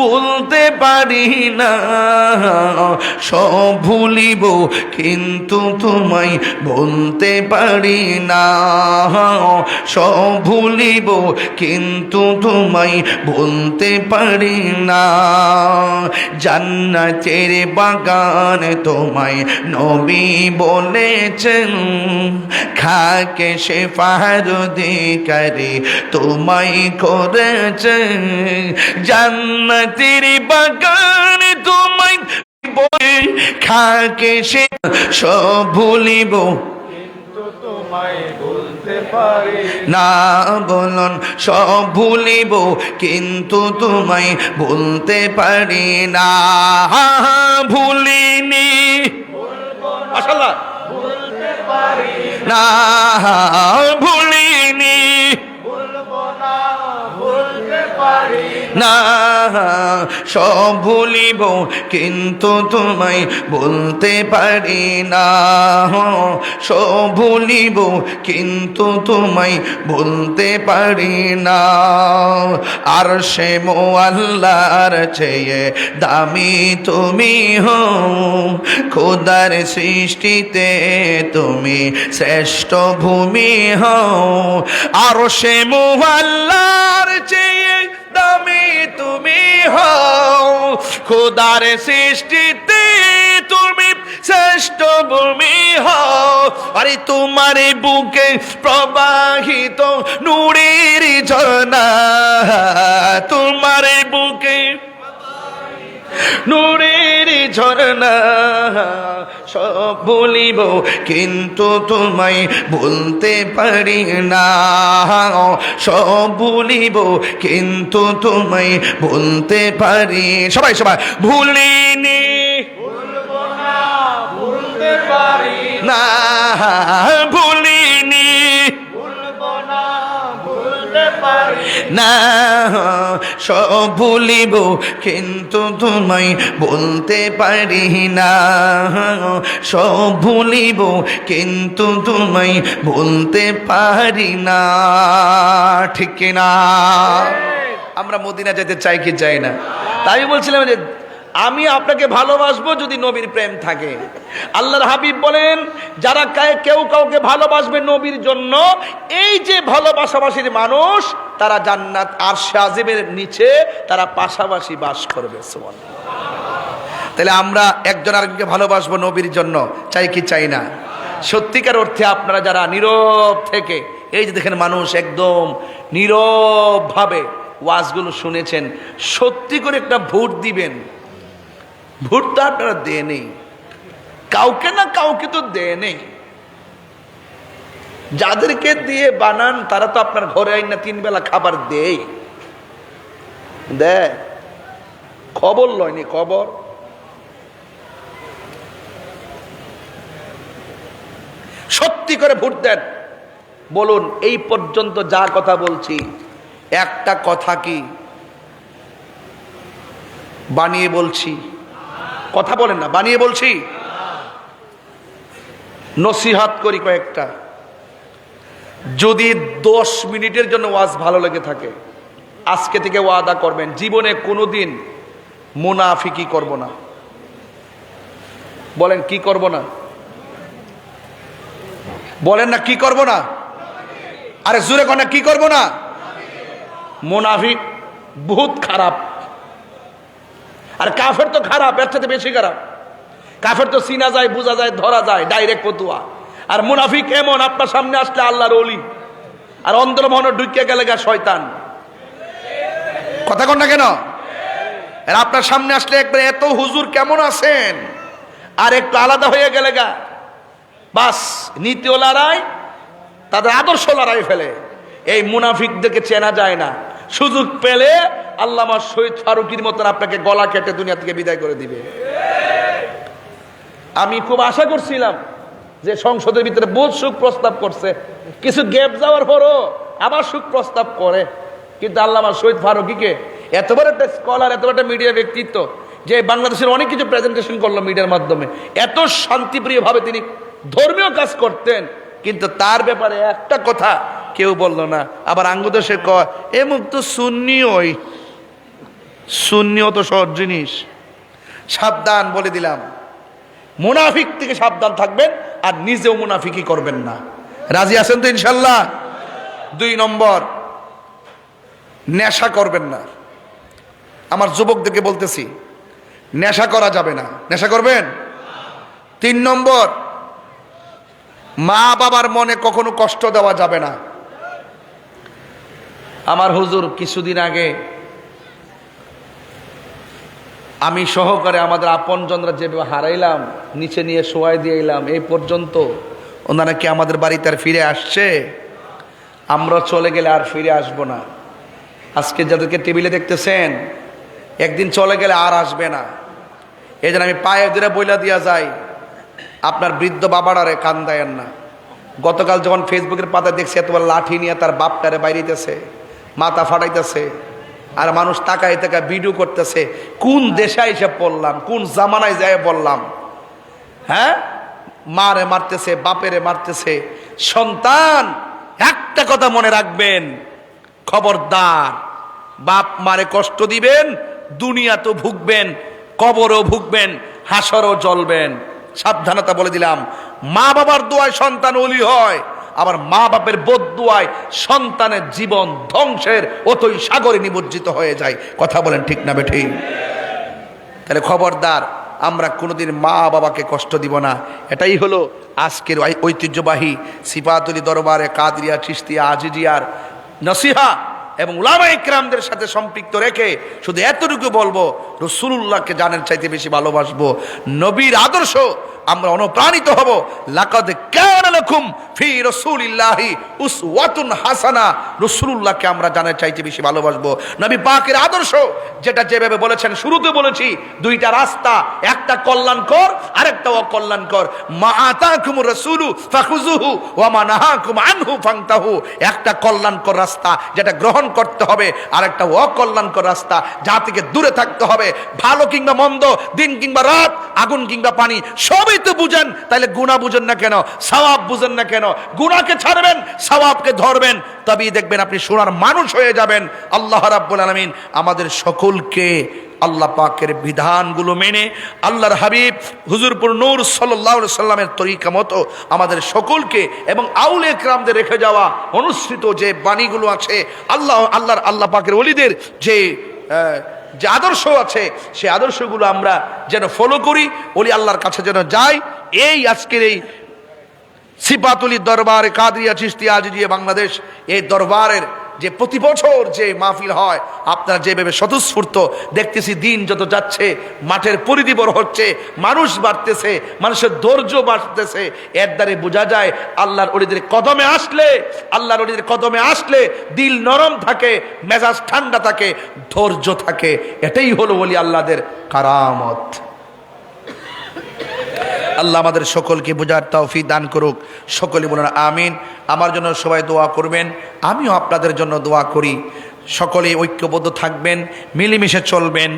বলতে পারি না। সব ভুলিব কিন্তু তোমায় বলতে পারি না। সব ভুলিব কিন্তু তোমায় বলতে পারি না। জান্নাতের বাগান তোমায় নবী বলেছেন, খাকে সে ফারুদিকারে তোমায় করেছে। জান্নাতের বাগান তোমায় বলে, খাকে সে সব ভুলিব কিন্তু তোমায় বলতে পারি না। বলুন সব ভুলিব কিন্তু তোমায় বলতে পারি না। ভুলিনি মাশাআল্লাহ বলতে পারি না, ভুলিনি বলবো না, বলতে পারি না। সব ভুলিব কিন্তু তোমায় বলতে পারি না। সব ভুলিব কিন্তু তোমায় বলতে পারি না। আর সে মোয়াল্লার চেয়ে দামি তুমি হও, খোদার সৃষ্টিতে তুমি শ্রেষ্ঠ ভূমি হও। আর সে মোয়াল্লার চেয়ে দামি তুমি হও, খোদার সৃষ্টিতে তুমি শ্রেষ্ঠ ভূমি হও। আরে তোমার বুকে প্রবাহিত নূরের ঝর্ণা, তোমার বুকে নূরের ঝর্ণা। সব ভুলিব কিন্তু তোমায় বলতে পারি না। সব ভুলিব কিন্তু তোমায় বলতে পারি। সবাই সবাই ভুলিনি বলবো না, বলতে পারি না, ভুলিনি বলবো না, বলতে পারি না। সব ভুলিব কিন্তু তোমায় বলতে পারি না। সব ভুলিব কিন্তু তোমায় বলতে পারি না। ঠিক কিনা? আমরা মদিনা যেতে চাই কি চাই না? তাই বলছিলাম যে আমি আপনাকে ভালোবাসবো যদি নবীর প্রেম থাকে। আল্লাহর হাবিব বলেন, যারা কেউ কাউকে ভালোবাসবে নবীর জন্য, এই যে ভালোবাসাবাসীর মানুষ, তারা জান্নাত আরশে আজিমের নিচে তারা পাশাপাশি বাস করবে। সুবহানাল্লাহ। তাহলে আমরা একজন আরেকজনকে ভালোবাসবো নবীর জন্য, চাই কি চাই না? সত্যিকার অর্থে আপনারা যারা নীরব থেকে, এই যে দেখেন মানুষ একদম নীরব ভাবে ওয়াজগুলো শুনেছেন, সত্যি করে একটা ভোট দিবেন। ভোটটা আপনারা দেনই, কাউকে না কাউকে তো দেনই। যাদেরকে দিয়ে বানান তারা তো আপনার ঘরে আইন না 3 বেলা খাবার দেয়, দেয়, খবর লয়নি খবর। সত্যি করে ভোট দেন। বলুন এই পর্যন্ত যা কথা বলছি, একটা কথা কি বানিয়ে বলছি? কথা বলেন না, বানিয়ে বলছি? নসিহত করি কয়েকটা। যদি 10 মিনিটের জন্য ওয়াজ ভালো লেগে থাকে, আজকে থেকে ওয়াদা করবেন জীবনে কোনোদিন মুনাফিকি করব না। বলেন কি করব না? বলেন না কি করব না? আরে জোরে কোন কি করব না? মুনাফিক বহুত খারাপ। আর কাফের তো খারাপ, এর সাথে বেশি খারাপ। কাফের তো চিনা যায়, বোঝা যায়, ধরা যায়, ডাইরেক্ট ফতুয়া। আর মুনাফিক এমন, আপনার সামনে আসলে আল্লাহর ওলি, আর অন্তর মনে ঢুকে গেলে গা শয়তান। কথা কন না কেন? আর আপনার সামনে আসলে একবার এত হুজুর কেমন আছেন, আর একটু আলাদা হয়ে গেলে গা বাস নীতিও লড়াই, তাদের আদর্শ লড়াই ফেলে। এই মুনাফিকদেরকে চেনা যায় না। সুযোগ পেলে আল্লামা শহীদ ফারুকীর মতন আপনাকে গলা কেটে দুনিয়া থেকে বিদায় করে দিবে। আমি খুব আশা করছিলাম যে সংসদের ভিতরে বহুত সুখ প্রস্তাব করছে, কিছু গ্যাপ যাওয়ার পরও আবার সুখ প্রস্তাব করে, কিন্তু আল্লামা শহীদ ফারুকীকে এত বড় একটা স্কলার, এত বড় একটা মিডিয়া ব্যক্তিত্ব, যে বাংলাদেশের অনেক কিছু প্রেজেন্টেশন করলো মিডিয়ার মাধ্যমে, এত শান্তিপ্রিয়ভাবে তিনি ধর্মীয় কাজ করতেন, কিন্তু তার ব্যাপারে একটা কথা কেউ বললো না। আবার আঙ্গুদেশে কয় এ মুখ তো সুন্নিওই, সুন্নিও তো সহজ জিনিস। সাবধান বলে দিলাম, মুনাফিক থেকে সাবধান থাকবেন আর নিজেও মুনাফিকই করবেন না। রাজি আছেন তো ইনশাল্লাহ? 2 নম্বর, নেশা করবেন না। আমার যুবকদেরকে বলতেছি, নেশা করা যাবে না। নেশা করবেন? 3 নম্বর, মা বাবার মনে কখনো কষ্ট দেওয়া যাবে না। আমার হুজুর কিছুদিন আগে আমি সহকারে আমাদের আপনজনরা যেভাবে হারাইলাম, নিচে নিয়ে শোয়াই দিয়ে এলাম, এই পর্যন্ত ওনারা কি আমাদের বাড়িতে আর ফিরে আসছে? আমরা চলে গেলে আর ফিরে আসবো না। আজকে যাদেরকে টেবিলে দেখতেছেন, একদিন চলে গেলে আর আসবে না। এই জন্য আমি পায়ে ধরে বইলা দিয়া যাই, আপনার বৃদ্ধ বাবাটারে কান্দায়েন না। গতকাল যখন ফেসবুকের পাতা দেখছি এতবার লাঠি নিয়ে তার বাপটারে বাইরেতেছে, মাথা ফাটাইতেছে, আর মানুষ তাকায় তাকায় ভিডিও করতেছে। কোন দেশে এসে পড়লাম, কোন জামানায় যায় বললাম? হ্যাঁ, মারে মারতেছে, বাপেরে মারতেছে। সন্তান একটা কথা মনে রাখবেন, খবরদার, বাপ মারে কষ্ট দিবেন, দুনিয়াতেও ভুগবেন, কবরও ভুগবেন, হাসরও জ্বলবেন। সাবধানতা বলে দিলাম। মা বাবার দোয়ায় সন্তান ওলি হয়, আবার মা বাপের বদদুয়ায় সন্তানের জীবন ধ্বংসের অতই সাগরে নিমজ্জিত হয়ে যায়। কথা বলেন ঠিক না বেঠিক? তাহলে খবরদার, আমরা কোনোদিন মা বাবাকে কষ্ট দিব না। এটাই হলো আজকের ঐতিহ্যবাহী সিফাতুলি দরবারে কাদরিয়া চিশতিয়া আজিজিয়ার নসিহা, এবং উলামায়ে ইকরামদের সাথে সম্পৃক্ত রেখে শুধু এতটুকু বলবো, রাসূলুল্লাহকে জানের চাইতে বেশি ভালোবাসবো। নবীর আদর্শ আমরা অনুপ্রাণিত হব। লাকাদ কানা লাকুম ফি রাসূলিল্লাহি উসওয়াতুন হাসানা। রাসূলুল্লাহকে আমরা জানের চাইতে বেশি ভালোবাসবো। নবী পাকের আদর্শ যেটা যেভাবে বলেছেন, শুরুতে বলেছি, 2টা রাস্তা, একটা কল্যাণকর আরেকটা অকল্যাণকর। মা আতাকুমুর রাসূলু ফাখুযুহু ওয়া মা নাহাকুম আনহু ফান্তাহু। একটা কল্যাণকর রাস্তা যেটা গ্রহণ করতে হবে, আরেকটা অকল্যাণকর রাস্তা যা থেকে দূরে থাকতে হবে। ভালো কিংবা মন্দ, দিন কিংবা রাত, আগুন কিংবা পানি, সবই তো বুঝেন, তাইলে গুনাহ বুঝেন না কেন? সওয়াব বুঝেন না কেন? গুনাহকে ছাড়বেন, সওয়াবকে ধরবেন, তবেই দেখবেন আপনি সোনার মানুষ হয়ে যাবেন। আল্লাহ রাব্বুল আলামিন আমাদের সকলকে আল্লাহ পাকের বিধানগুলো মেনে আল্লাহর হাবিব হুজুরপুর নূর সাল্লাল্লাহু আলাইহি সাল্লামের তরিকা মতো আমাদের সকলকে এবং আউলিয়া কিরামদের রেখে যাওয়া অনুসৃত যে বাণীগুলো আছে, আল্লাহ পাকের ওলিদের যে আদর্শ আছে, সেই আদর্শগুলো আমরা যেন ফলো করি, ওলি আল্লাহর কাছে যেন যাই। এই আজকের এই সিফাতুলি দরবারে কাদরিয়া চিশতিয়া আজিজিয়া বাংলাদেশ, এই দরবারের যে প্রতি বছর যে মাহফিল হয়, আপনারা যেভাবে স্বতঃস্ফূর্ত দেখতেছি, দিন যত যাচ্ছে মাঠের পরিধি বড় হচ্ছে, মানুষ বাড়তেছে, মানুষের ধৈর্য বাড়তেছে। এর দ্বারে বোঝা যায় আল্লাহর ওলিদের কদমে আসলে, আল্লাহর ওলিদের কদমে আসলে দিল নরম থাকে, মেজাজ ঠান্ডা থাকে, ধৈর্য থাকে। এটাই হলো ওলি আল্লাহদের কারামত। আল্লাহ আমাদের সকলকে বোঝার তৌফিক দান করুক। সকলে বলুন আমিন। আমার জন্য সবাই দোয়া করবেন, আমিও আপনাদের জন্য দোয়া করি। সকলে ঐক্যবদ্ধ থাকবেন, মিলেমিশে চলবেন,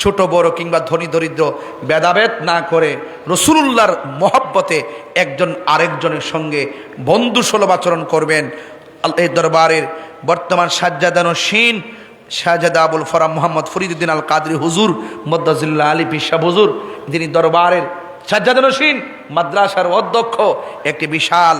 ছোট বড় কিংবা ধনী দরিদ্র ভেদাভেদ না করে রাসূলুল্লাহর মহব্বতে একজন আরেকজনের সঙ্গে বন্ধুসুলভ আচরণ করবেন। এই দরবারের বর্তমান সাজ্জাদানশীন শাহজাদা আবুল ফরাম মোহাম্মদ ফরিদুদ্দিন আল কাদরি হুজুর মদ্দাজিল্লাহ আলী পিসা হুজুর, যিনি দরবারের সাজ্জাদানশীন মাদ্রাসার অধ্যক্ষ, একটি বিশাল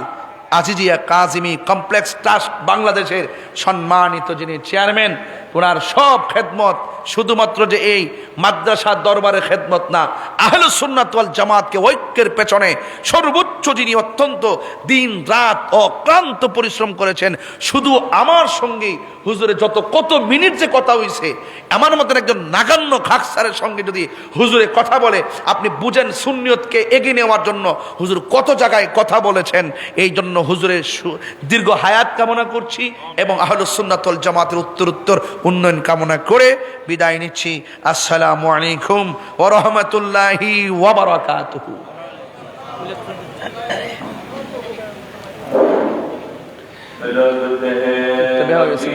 আজিজিয়া কাজিমি কমপ্লেক্স ট্রাস্ট বাংলাদেশের সম্মানিত যিনি চেয়ারম্যান, ওনার সব খেদমত শুধুমাত্র যে এই মাদ্রাসার দরবারের খেদমত না, আহলুস সুন্নাত ওয়াল জামাতকে ঐক্যের পেছনে সর্বোচ্চ যিনি অত্যন্ত দিন রাত অক্লান্ত পরিশ্রম করেছেন। শুধু আমার সঙ্গে হুজুরের কত মিনিট যে কথা হইছে, আমার মতন একজন নাগান্য খাকসারের সঙ্গে যদি হুজুরে কথা বলে, আপনি বুঝেন সুন্নিয়তকে এগিয়ে নেওয়ার জন্য হুজুর কত জায়গায় কথা বলেছেন। এই জন্য হুজুরের দীর্ঘ হায়াত কামনা করছি এবং আহলুস সুন্নাত ওয়াল জামাতের উত্তর উন্নয়ন কামনা করে বিদায় নিচ্ছি। আসসালামু আলাইকুম ওয়া রাহমাতুল্লাহি ওয়া বারাকাতুহু। तबे हो गया ঠিক আছে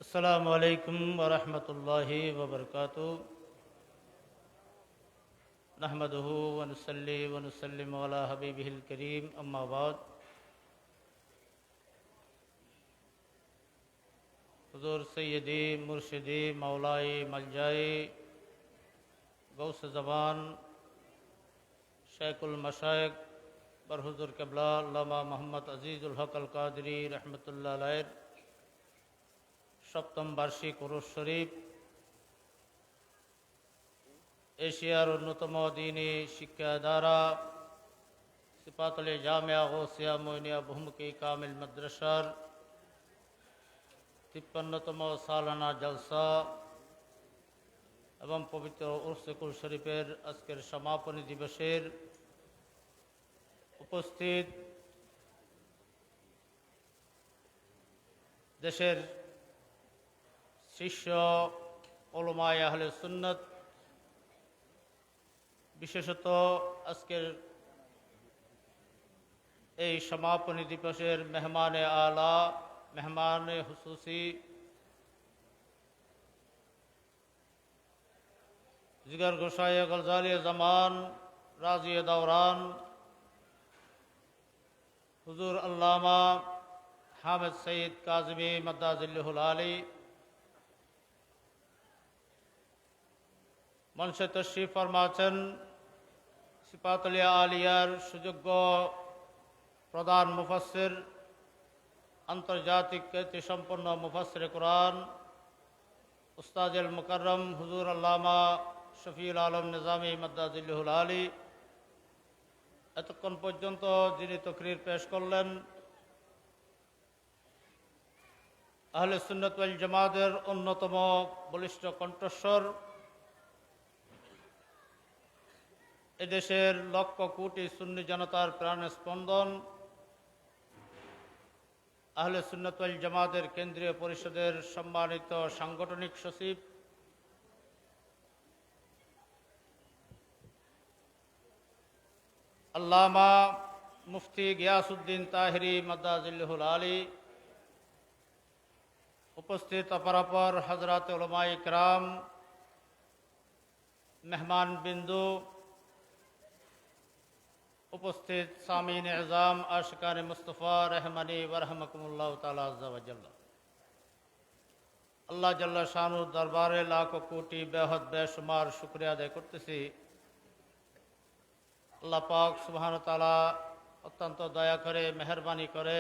अस्सलामु अलैकुम वरहमतुल्लाहि वबरकातुहू नहमदुहु व नुसल्ली व नुसल्लिमु अला हबीबिहिल करीम अम्मा बाद। हुज़ूर सय्यदी मुर्शिदी मौलाई मलजाई गौस ज़बान शेखुल मशाइख बरहुज़ुर क़िबला अल्लामा मोहम्मद अज़ीज़ुल हक़ अल क़ादरी रहमतुल्लाह अलैह सप्तम বার্ষিক উরুস শরীফ এশিয়ার অন্যতম দ্বীনী শিক্ষা দ্বারা সিপাতলে জামিয়া গৌসিয়া মইনিয়া বহুমুখী কামিল মাদ্রাসার 53তম সালানা জলসা এবং পবিত্র উরসে কুল শরীফের আজকের সমাপনী দিবসের উপস্থিত দেশের শীর্ষ উলামায়ে আহলে সুন্নাত, বিশেষত আজকের এই সমাপনী দিবসের মেহমানে আলা, মেহমানে হুসুসি, জিগর গোসায়ে গলজালি জামান, রাজিয়ে দৌরান, হুজুর আল্লামা হামিদ সঈদ কাজমি মাদ্দাজিল্লাহুল আলী, মঞ্চে তশরিফ ফরমাছেন সিপাতলিয়া আলিয়ার সুযোগ্য প্রধান মুফাসসির, আন্তর্জাতিক খ্যাতিসম্পন্ন মুফাসসিরে কুরআন উস্তাদুল মুকাররম হুজুর আল্লামা শফিউল আলম নিজামী মাদ্দাজিল্লাহুল আলী, এতক্ষণ পর্যন্ত যিনি তকরির পেশ করলেন আহলে সুন্নাত ওয়াল জামাতের অন্যতম বলিষ্ঠ কণ্ঠস্বর, এদেশের লক্ষ কোটি সুন্নি জনতার প্রাণ স্পন্দন, আহলে সুন্নাত ওয়াল জামাতের কেন্দ্রীয় পরিষদের সম্মানিত সাংগঠনিক সচিব, আল্লামা মুফতি গিয়াসউদ্দিন তাহেরি মাদ্দাজিল্লাহুল আলী, উপস্থিত অপরাপর হযরত উলামায়ে ইকরাম, মেহমান বিন্দু, উপস্থিত সামিন এজাম, আশিকান মুস্তফা রহমানি ওয়ারহমাকুমুল্লাহ তাআলা আযজা ওয়া জাল্লা। আল্লাহ জাল্লা শানুর দরবারে লাখ কোটি বেহদ বেশুমার শুকরিয়া আদায় করতেছি। আল্লাহ পাক সুবহানাহু ওয়া তাআলা অত্যন্ত দয়া করে, মেহেরবানি করে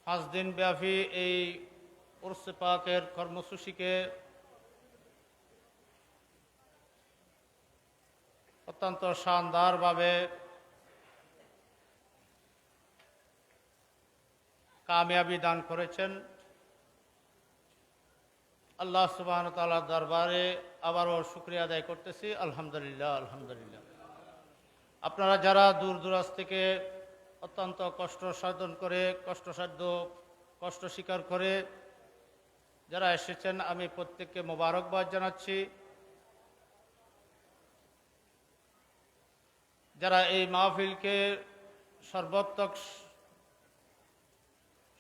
5 দিন ব্যাপী এই উরসে পাকের কর্মসূচিকে অত্যন্ত শানদারভাবে কামিয়াবি দান করেছেন। আল্লাহ সুবহানাহু ওয়া তাআলার দরবারে আবারও শুকরিয়া আদায় করতেছি। আলহামদুলিল্লাহ, আলহামদুলিল্লাহ। আপনারা যারা দূর দূরাজ থেকে অত্যন্ত কষ্ট সাধন করে, কষ্ট স্বীকার করে যারা এসেছেন, আমি প্রত্যেককে মোবারকবাদ জানাচ্ছি। যারা এই মাহফিলকে সর্বাত্মক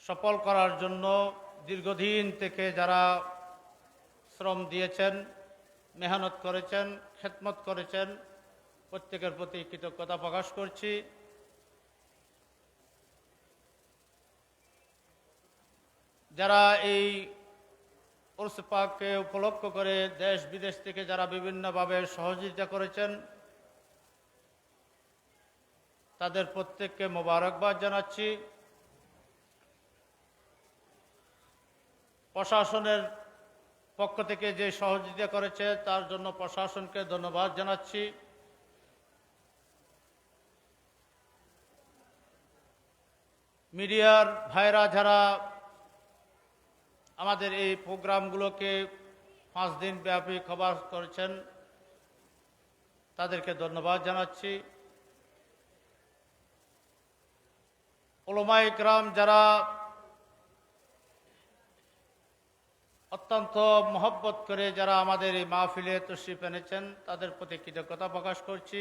সফল করার জন্য দীর্ঘদিন থেকে যারা শ্রম দিয়েছেন, মেহনত করেছেন, খেদমত করেছেন, প্রত্যেকের প্রতি কৃতজ্ঞতা প্রকাশ করছি। যারা এই উরস পাককে উপলক্ষ করে দেশ বিদেশ থেকে যারা বিভিন্নভাবে সহযোগিতা করেছেন, তাদের প্রত্যেককে মোবারকবাদ জানাচ্ছি। প্রশাসনের পক্ষ থেকে যে সহযোগিতা করেছে তার জন্য প্রশাসনকে ধন্যবাদ জানাচ্ছি। মিডিয়ার ভাইরা যারা আমাদের এই প্রোগ্রামগুলোকে 5 দিন ব্যাপী কভার করেছেন, তাদেরকে ধন্যবাদ জানাচ্ছি। উলামায়ে ইকরাম যারা অত্যন্ত মহব্বত করে যারা আমাদের এই মাহফিলে তশরিফ এনেছেন, তাদের প্রতি কৃতজ্ঞতা প্রকাশ করছি।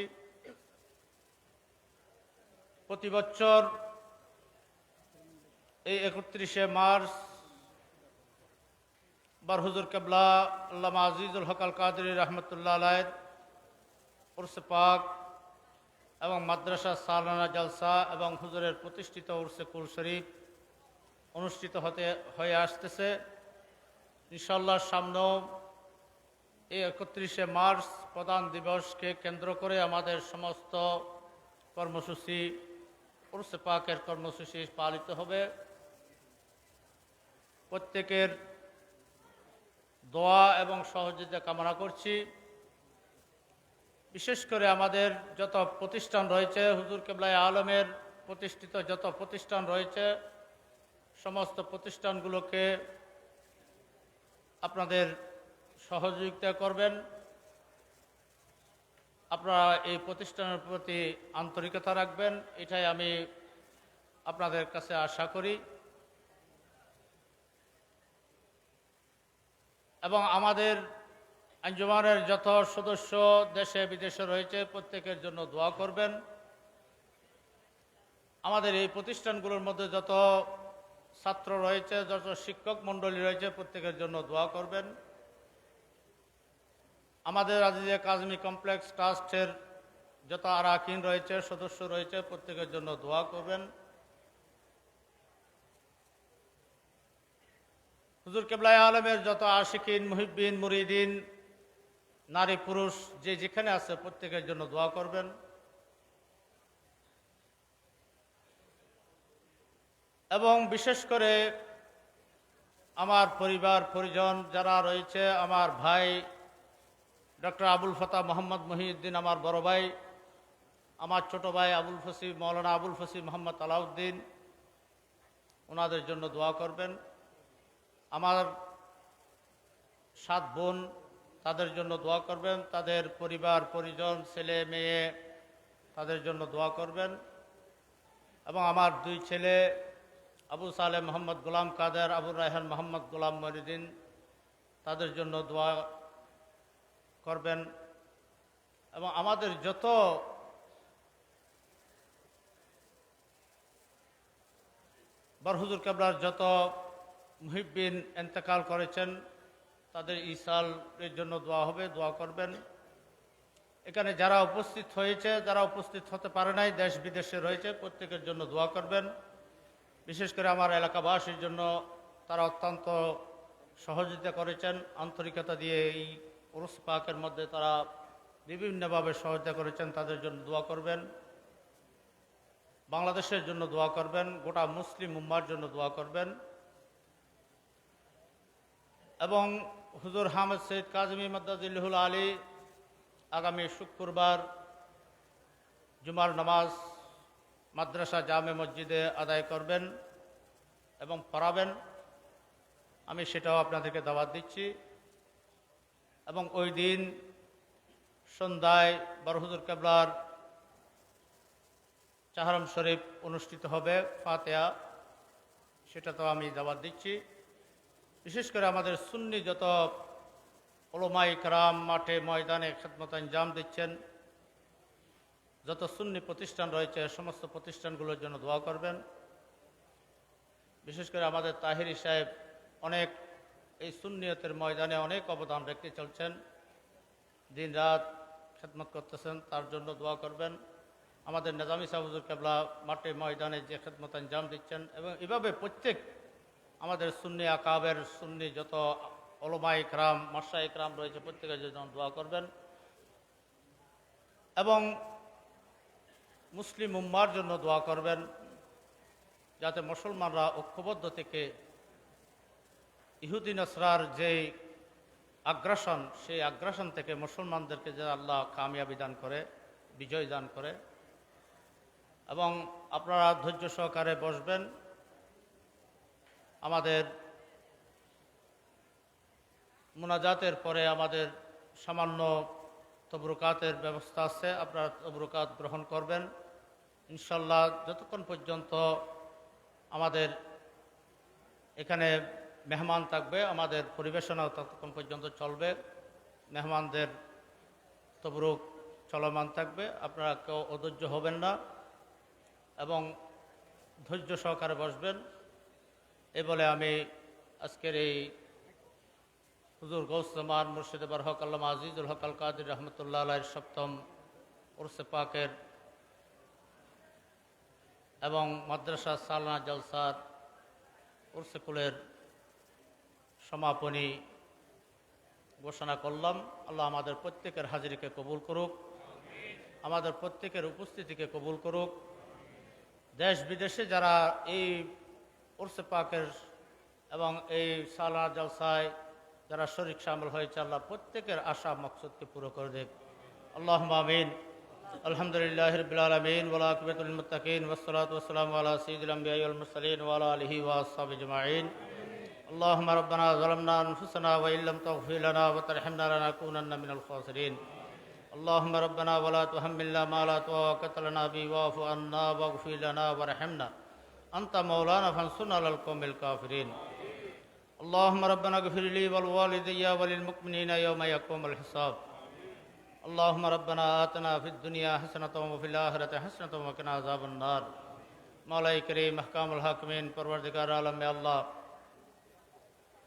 প্রতি বছর এই 31শে মার্চ বারহুজুর কেবলা আল্লামা আজিজুল হক আল কাদরি রহমতুল্লাহ আলাইহির উরসে পাক এবং মাদ্রাসা সালানা জলসা এবং হুজুরের প্রতিষ্ঠিত উরসে কুল শরীফ অনুষ্ঠিত হয়ে আসতেছে। ইনশাআল্লাহ সামনেও এই 31শে মার্চ প্রধান দিবসকে কেন্দ্র করে আমাদের সমস্ত কর্মসূচি, উরসে পাকের কর্মসূচি পালিত হবে। প্রত্যেকের দোয়া এবং সহযোগিতা কামনা করছি। বিশেষ করে আমাদের যত প্রতিষ্ঠান রয়েছে, হুজুর কেবলায়ে আলমের প্রতিষ্ঠিত যত প্রতিষ্ঠান রয়েছে, সমস্ত প্রতিষ্ঠানগুলোকে আপনাদের সহযোগিতা করবেন। আপনারা এই প্রতিষ্ঠানের প্রতি আন্তরিকতা রাখবেন, এটাই আমি আপনাদের কাছে আশা করি। এবং আমাদের আঞ্জুমানের যত সদস্য দেশে বিদেশে রয়েছে প্রত্যেকের জন্য দোয়া করবেন। আমাদের এই প্রতিষ্ঠানগুলোর মধ্যে যত ছাত্র রয়েছে, যত শিক্ষক মণ্ডলী রয়েছে প্রত্যেকের জন্য দোয়া করবেন। আমাদের আজিজে কাজমি কমপ্লেক্স ট্রাস্টের যত আরাকিন রয়েছে, সদস্য রয়েছে প্রত্যেকের জন্য দোয়া করবেন। হুজুর কেবলায়ে আলমের যত আশিকিন, মুহিব্বিন, মুরিদিন, নারী পুরুষ যে যেখানে আছে প্রত্যেকের জন্য দোয়া করবেন। এবং বিশেষ করে আমার পরিবার পরিজন যারা রয়েছে, আমার ভাই ডক্টর আবুল ফতা মোহাম্মদ মহিউদ্দিন, আমার বড় ভাই, আমার ছোট ভাই আবুল ফসি, মৌলানা আবুল ফসি মোহাম্মদ আলাউদ্দিন, ওনাদের জন্য দোয়া করবেন। আমার 7 বোন, তাদের জন্য দোয়া করবেন। তাদের পরিবার পরিজন, ছেলে মেয়ে, তাদের জন্য দোয়া করবেন। এবং আমার 2 ছেলে আবু সালেহ মোহাম্মদ গোলাম কাদের, আবুর রায়হান মোহাম্মদ গোলাম মরিউদ্দিন, তাদের জন্য দোয়া করবেন। এবং আমাদের যত বরহুজুর কেবলার যত মুহিব্বিন ইন্তেকাল করেছেন তাদের ইসালের জন্য দোয়া হবে, দোয়া করবেন। এখানে যারা উপস্থিত হয়েছে, যারা উপস্থিত হতে পারে নাই, দেশ বিদেশে রয়েছে, প্রত্যেকের জন্য দোয়া করবেন। বিশেষ করে আমার এলাকাবাসীর জন্য তারা অত্যন্ত সহযোগিতা করেছেন, আন্তরিকতা দিয়ে এই উরুস পাকের মধ্যে তারা বিভিন্নভাবে সহযোগিতা করেছেন, তাদের জন্য দোয়া করবেন। বাংলাদেশের জন্য দোয়া করবেন, গোটা মুসলিম উম্মার জন্য দোয়া করবেন। এবং হুজুর হামিদ সৈয়দ কাজী মাদ্দাজিল্লাহুল আলী আগামী শুক্রবার জুমার নামাজ মাদ্রাসা জামে মসজিদে আদায় করবেন এবং পড়াবেন। আমি সেটাও আপনাদেরকে দাওয়াত দিচ্ছি। এবং ওই দিন সন্ধ্যায় বরহুজুর কেবলার চাহারম শরীফ অনুষ্ঠিত হবে, ফাতিহা, সেটা তো আমি দাওয়াত দিচ্ছি। বিশেষ করে আমাদের সুন্নি যত উলামায়ে কেরাম মাঠে ময়দানে খিদমত আঞ্জাম দিচ্ছেন, যত সুন্নি প্রতিষ্ঠান রয়েছে সমস্ত প্রতিষ্ঠানগুলোর জন্য দোয়া করবেন। বিশেষ করে আমাদের তাহিরি সাহেব অনেক এই সুন্নিয়তের ময়দানে অনেক অবদান রেখে চলছেন, দিন রাত খিদমত করতেছেন, তার জন্য দোয়া করবেন। আমাদের নিজামী সাহেব হুজুর কেবলা মাঠে ময়দানে যে খিদমত আঞ্জাম দিচ্ছেন, এবং এভাবে প্রত্যেক আমাদের সুন্নি আকাবের সুন্নি যত উলামায়ে কেরাম মাশায়েখ কেরাম রয়েছে প্রত্যেকের জন্য দোয়া করবেন। এবং মুসলিম উম্মার জন্য দোয়া করবেন, যাতে মুসলমানরা ঐক্যবদ্ধ থেকে ইহুদি নসরার যে আগ্রাসন, সেই আগ্রাসন থেকে মুসলমানদেরকে যে আল্লাহ কামিয়াবি দান করে, বিজয় দান করে। এবং আপনারা ধৈর্য সহকারে বসবেন। আমাদের মুনাজাতের পরে আমাদের সামান্য তবরুকাতের ব্যবস্থা আছে, আপনারা তবরুকাত গ্রহণ করবেন ইনশাল্লাহ। যতক্ষণ পর্যন্ত আমাদের এখানে মেহমান থাকবে, আমাদের পরিবেশনাও ততক্ষণ পর্যন্ত চলবে। মেহমানদের তবরুক চলমান থাকবে, আপনারা কেউ অধৈর্য হবেন না এবং ধৈর্য সহকারে বসবেন। এই বলে আমি আজকের এই হুজুর গৌস জামান মুর্শিদ বরহক আল্লামা আজিজুল হক আল কাদির রহমতুল্লাহ আলাইহির 7ম উরসে পাকের এবং মাদ্রাসা সালানা জলসার উরসে কুলের সমাপনী ঘোষণা করলাম। আল্লাহ আমাদের প্রত্যেকের হাজিরিকে কবুল করুক, আমাদের প্রত্যেকের উপস্থিতিকে কবুল করুক। দেশ বিদেশে যারা এই উরসে পাকের এবং এই সালানা জলসায় যারা শরীক শামিল হয়েছে, আল্লাহ প্রত্যেকের আশা মকসদকে পুরো করে দেখ। اللهم آمين. الحمد لله رب العالمين والعاقبة للمتقين والصلاة والسلام على سيد الأنبياء والمرسلين وعلى آله وأصحابه أجمعين. اللهم ربنا ظلمنا أنفسنا وإن لم تغفر لنا وترحمنا لنكونن من الخاسرين. اللهم ربنا ولا تحملنا ما لا طاقة لنا به واعف عنا واغفر لنا وارحمنا أنت مولانا فانصرنا على القوم الكافرين. اللهم ربنا اغفر لي ولوالدي وللمؤمنين يوم يقوم الحساب. اللهم ربنا آتنا في الدنيا حسنة وفي الآخرة حسنة وقنا عذاب النار. मौला करीम अहकाम हाकिमीन परवरदिगार आलम में अल्लाह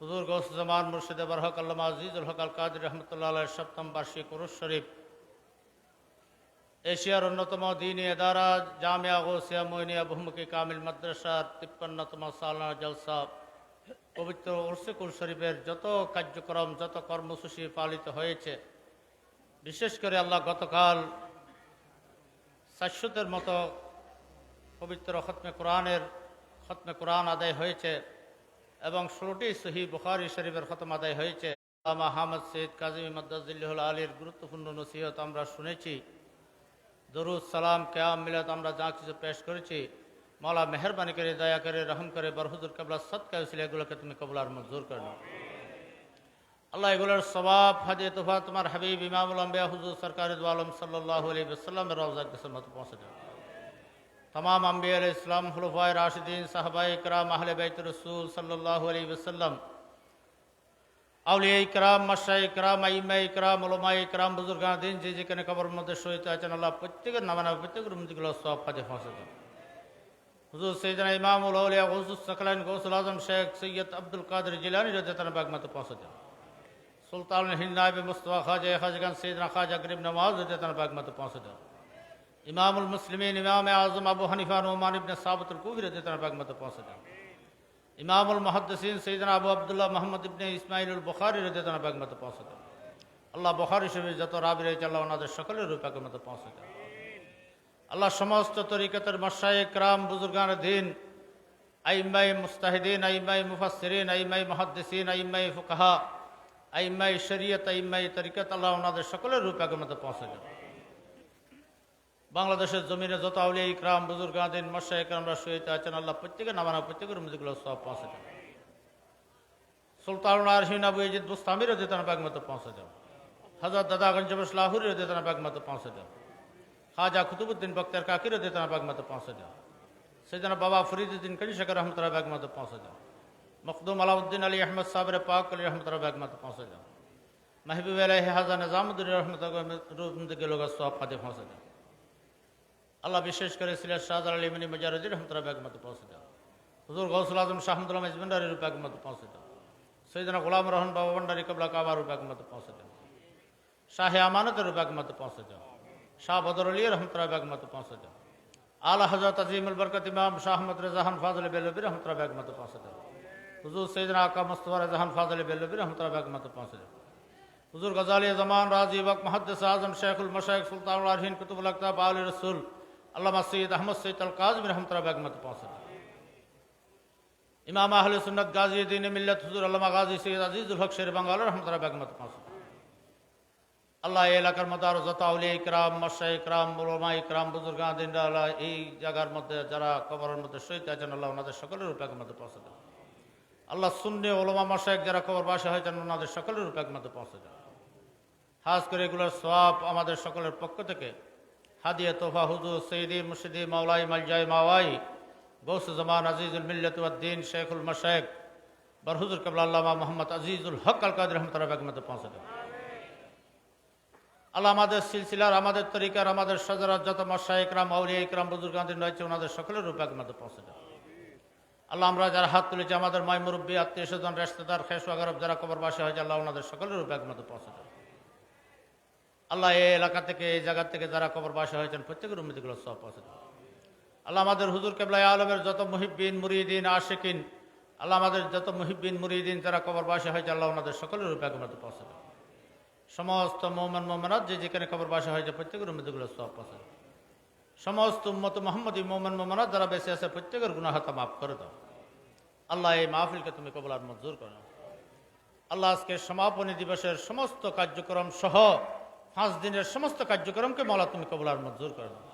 हुजूर गौस ज़मान मुर्शिद बरहक अल्लामा अज़ीज़ुल हक अल कादिर रहमतुल्लाह अलैह सप्तम वार्षिक उरुस शरीफ एशियार अन्यतम दीनी अदारा जामिया गौसिया मोइनिया बहुमुखी कामिल मदरसा 53तम सालाना जलसा पवित्र उर्से कुल शरीफेर যত কার্যক্রম যত কর্মসূচি পালিত হয়েছে, বিশেষ করে আল্লাহ গতকাল 400-এর মতো পবিত্র খতমে কোরআন আদায় হয়েছে এবং 16টি সহিহ বুখারী শরীফের খতম আদায় হয়েছে। আল্লামা হামদ সৈয়দ কাজিম মাদ্দাজিল্লাহুল আলীর গুরুত্বপূর্ণ নসিহত আমরা শুনেছি। দরুদ সালাম কিয়াম মিলাদ আমরা যা কিছু পেশ করেছি, মৌলা মেহরবানি করে দয়া করে রহম করে বরহুজুর কিবলা সদকা উসিলা এগুলোকে তুমি কবুল আর মঞ্জুর করে নাও। আল্লাহ এগুলোর সওয়াব হাদিয়া তোফা তোমার হাবিব ইমামুল আম্বিয়া হুজুর সরকার দু আলম সাল্লাল্লাহু আলাইহি ওয়াসাল্লামের রওজা কিসমত পৌঁছে দাও। तमाम अम्बिया अलैहिस्सलाम खुलफाए राशिदीन साहबाए इकराम अहले बैत रसूल सल्लल्लाहु अलैहि वसल्लम আউলিয়া ইকরাম মাশায়ে ইকরাম আইম্মায়ে ইকরাম উলামায়ে ইকরাম বুজুর্গান দিন যে যেখানে কবরের মধ্যে শহীদ আছেন, আল্লাহ প্রত্যেকের নামে প্রত্যেকের উম্মতগুলো সওয়াব ফাতে পৌঁছে দাও। হুজুর সাইয়েদনা ইমামুল আউলিয়া গৌসুস সাকলাইন গৌসুল আজম শেখ সৈয়দ আব্দুল কাদের জিলানী রাদিয়াল্লাহু তাআলা বাগমত পৌঁছে দাও। সুলতানুল হিন্দ নায়েব মুস্তাফা খাজা খাজগান সৈয়দনা খাজা গরিব নওয়াজ রাদিয়াল্লাহু তাআলা বাগমত পৌঁছে দাও। इमामुल मुस्लिमीन इमाम आज़म अबू हनीफा नुमान इब्न साबितुल कूफी रज़ियल्लाहु अन्हु बाग पहुँचे जाओ। इमामुल मुहद्दिसीन सैयदना अबू अब्दुल्लाह मोहम्मद इब्न इस्माइल बुखारी रज़ियल्लाहु अन्हु बाग पहुँचे जाओ। अल्लाह बुखारी शरीफ যত রাবি রয়েছে আল্লাহ ওনাদের সকলের রূপে মতো পৌঁছে যাও। আল্লাহ সমস্ত তরিকতের মাশায়েখ کرام বুজুর্গান দ্বীন আইম্মায়ে মুস্তাহিদিন আইম্মায়ে মুফাসসিরিন আইম্মায়ে মুহাদ্দিসিন আইম্মায়ে ফুকাহা আইম্মায়ে শরীয়ত আইম্মায়ে তরিকত আল্লাহ ওনাদের সকলের রূপে মতো পৌঁছে যাও। বাংলাদেশের জমিনে যত আউলিয়া ইকরাম বুজুর্গান দিন মাশায়েখ کرامরা শহীদ আছেন, আল্লাহ প্রত্যেকের নামানা প্রত্যেকের উম্মতগুলো সওয়াব পৌঁছে দাও। সুলতানুল আরশিন আবু ইয়াজিদ বুস্তামি রাদিয়াল্লাহু তাআলা বাগ পৌঁছে দাও। হযরত দাদাগঞ্জ জবশ লাহোরি রাদিয়াল্লাহু তাআলা বাগ পৌঁছে দাও। খাজা কুতুবউদ্দিন বখতিয়ার কাকি রাদিয়াল্লাহু তাআলা বাগ পৌঁছে দাও। সৈয়দনা বাবা ফরিদউদ্দিন কলিশাকার রহমাতুল্লাহ বাগ পৌঁছে দাও। মখদুম আলাউদ্দিন আলী আহমদ সাবর পাক আলী রহমাতুল্লাহ বাগ পৌঁছে দাও। महबूब अलैहि हाजा निजामुद्दीन रहमতুল্লাহ लोग सवाब फाते पहुँचे दाओ। अल्लाह विशेष करे सिलेट शाहजाल अली मनी मजारजी रहमतुल्लाह बैग मत पहुँचे दाओ। हुजूर गौसुल आजम शाह अहमदुल्लाह मजबंडारी बैग मत पहुँचे दाओ। सैयदना गुलाम रहमान बाबा भंडारी कबला काबार बैग मत पहुँचे दाओ। शाह अमानत बैग मत पहुँचे दाओ। शाह बदर अली रहमतुल्लाह बैग मत पहुँचे दाओ। आला हजरत अजीमुल बरकत इमाम शाह अहमद रज़ान फाज़िल बेलवी रहमतुल्लाह बैग मत पहुँचे दाओ। हुजूर सैयदना आका मुस्तफा रज़ान फाज़िल बेलवी रहमतुल्लाह बैग मत पहुँचे दाओ। हुजूर गजाली ज़मान राजी वक्त मुहद्दिस आज़म शेखुल मशाइख सुल्तानुल आरिफीन कुतुबुल अक़ताब आले रसूल अल्लामा सैयद अहमद सैयद अल काज़िम रहमतुल्लाह बैग मत पहुँचे दाओ। इमाम अहले सुन्नत गाज़ी दीन मिल्लत हुजूर अल्लामा गाज़ी सैयद अज़ीज़ुल हक शेर बंगाल रहमतुल्लाह बैग मत पहुँचे दाओ। আল্লাহ এই এলাকার মধ্যে আরো যত আউলিয়া ইকরাম মাশায়েখ ইকরাম উলামা ইকরাম বুজুর্গান দিন আল্লাহ এই জায়গার মধ্যে যারা কবরের মধ্যে শহীদ আছেন, আল্লাহ ওনাদের সকলের রূপে মধ্যে পৌঁছে দেন। আল্লাহ সুন্নি উলামা মাশায়েখ যারা কবরবাসী হয়েছেন ওনাদের সকলের রূপে মধ্যে পৌঁছে দেন। খাস করে এগুলোর সওয়াব আমাদের সকলের পক্ষ থেকে হাদিয়া তোফা হুজুর সৈয়দি মুর্শিদি মাওলাই মালজাই মাওয়াই গৌস জামান আজিজুল মিল্লাত ওয়াদ দ্বীন শেখুল মাশায়েখ বরহুজুর কিবলা আল্লামা মোহাম্মদ আজিজুল হক আল কাদের রহমাতুল্লাহ বেগম পৌঁছে দেন। আল্লাহ আমাদের সিলসিলার আমাদের তরিকার আমাদের সাজারাত যত মাশায়েখ ইকরাম আউলিয়া ইকরাম বুজুর্গান দিন রয়েছে ওনাদের সকলের রূপে মধ্যে পৌঁছে দেন। আল্লাহ আমরা যারা হাত তুলেছি আমাদের মাই মুরব্বী আত্মীয় স্বজন রেশতেদার খেসু আগারব যারা কবরবাসী হয়েছে আল্লাহ ওনাদের সকলের রূপে মধ্যে পৌঁছে দেন। আল্লাহ এই এলাকা থেকে এই জায়গা থেকে যারা কবরবাসী হয়েছেন প্রত্যেকের উম্মতগুলো সব পৌঁছে দেন। আল্লাহ আমাদের হুজুর কিবলা আলমের যত মুহিব্বিন মুরিদিন আশিকিন আল্লাহ আমাদের যত মুহিব্বিন মুরিদিন যারা কবরবাসী হয়েছে আল্লাহ ওনাদের সকলের রূপে মধ্যে পৌঁছে দেন। সমস্ত মোমেন মোমেনাত যে যেখানে কবরবাসী হয়েছে প্রত্যেকের উম্মতগুলো সব পৌঁছে দেন। সমস্ত উম্মত মুহাম্মদী মোমেন মোমেনাত যারা বেঁচে আছে প্রত্যেকের গুনাহ খাতা মাফ করে দাও। আল্লাহ এই মাহফিলকে তুমি কবুল আর মঞ্জুর করো। আল্লাহ আজকে সমাপনী দিবসের সমস্ত কার্যক্রম সহ 5 দিনের সমস্ত কার্যক্রমকে মৌলা তুমি কবুল আর মঞ্জুর করে দাও।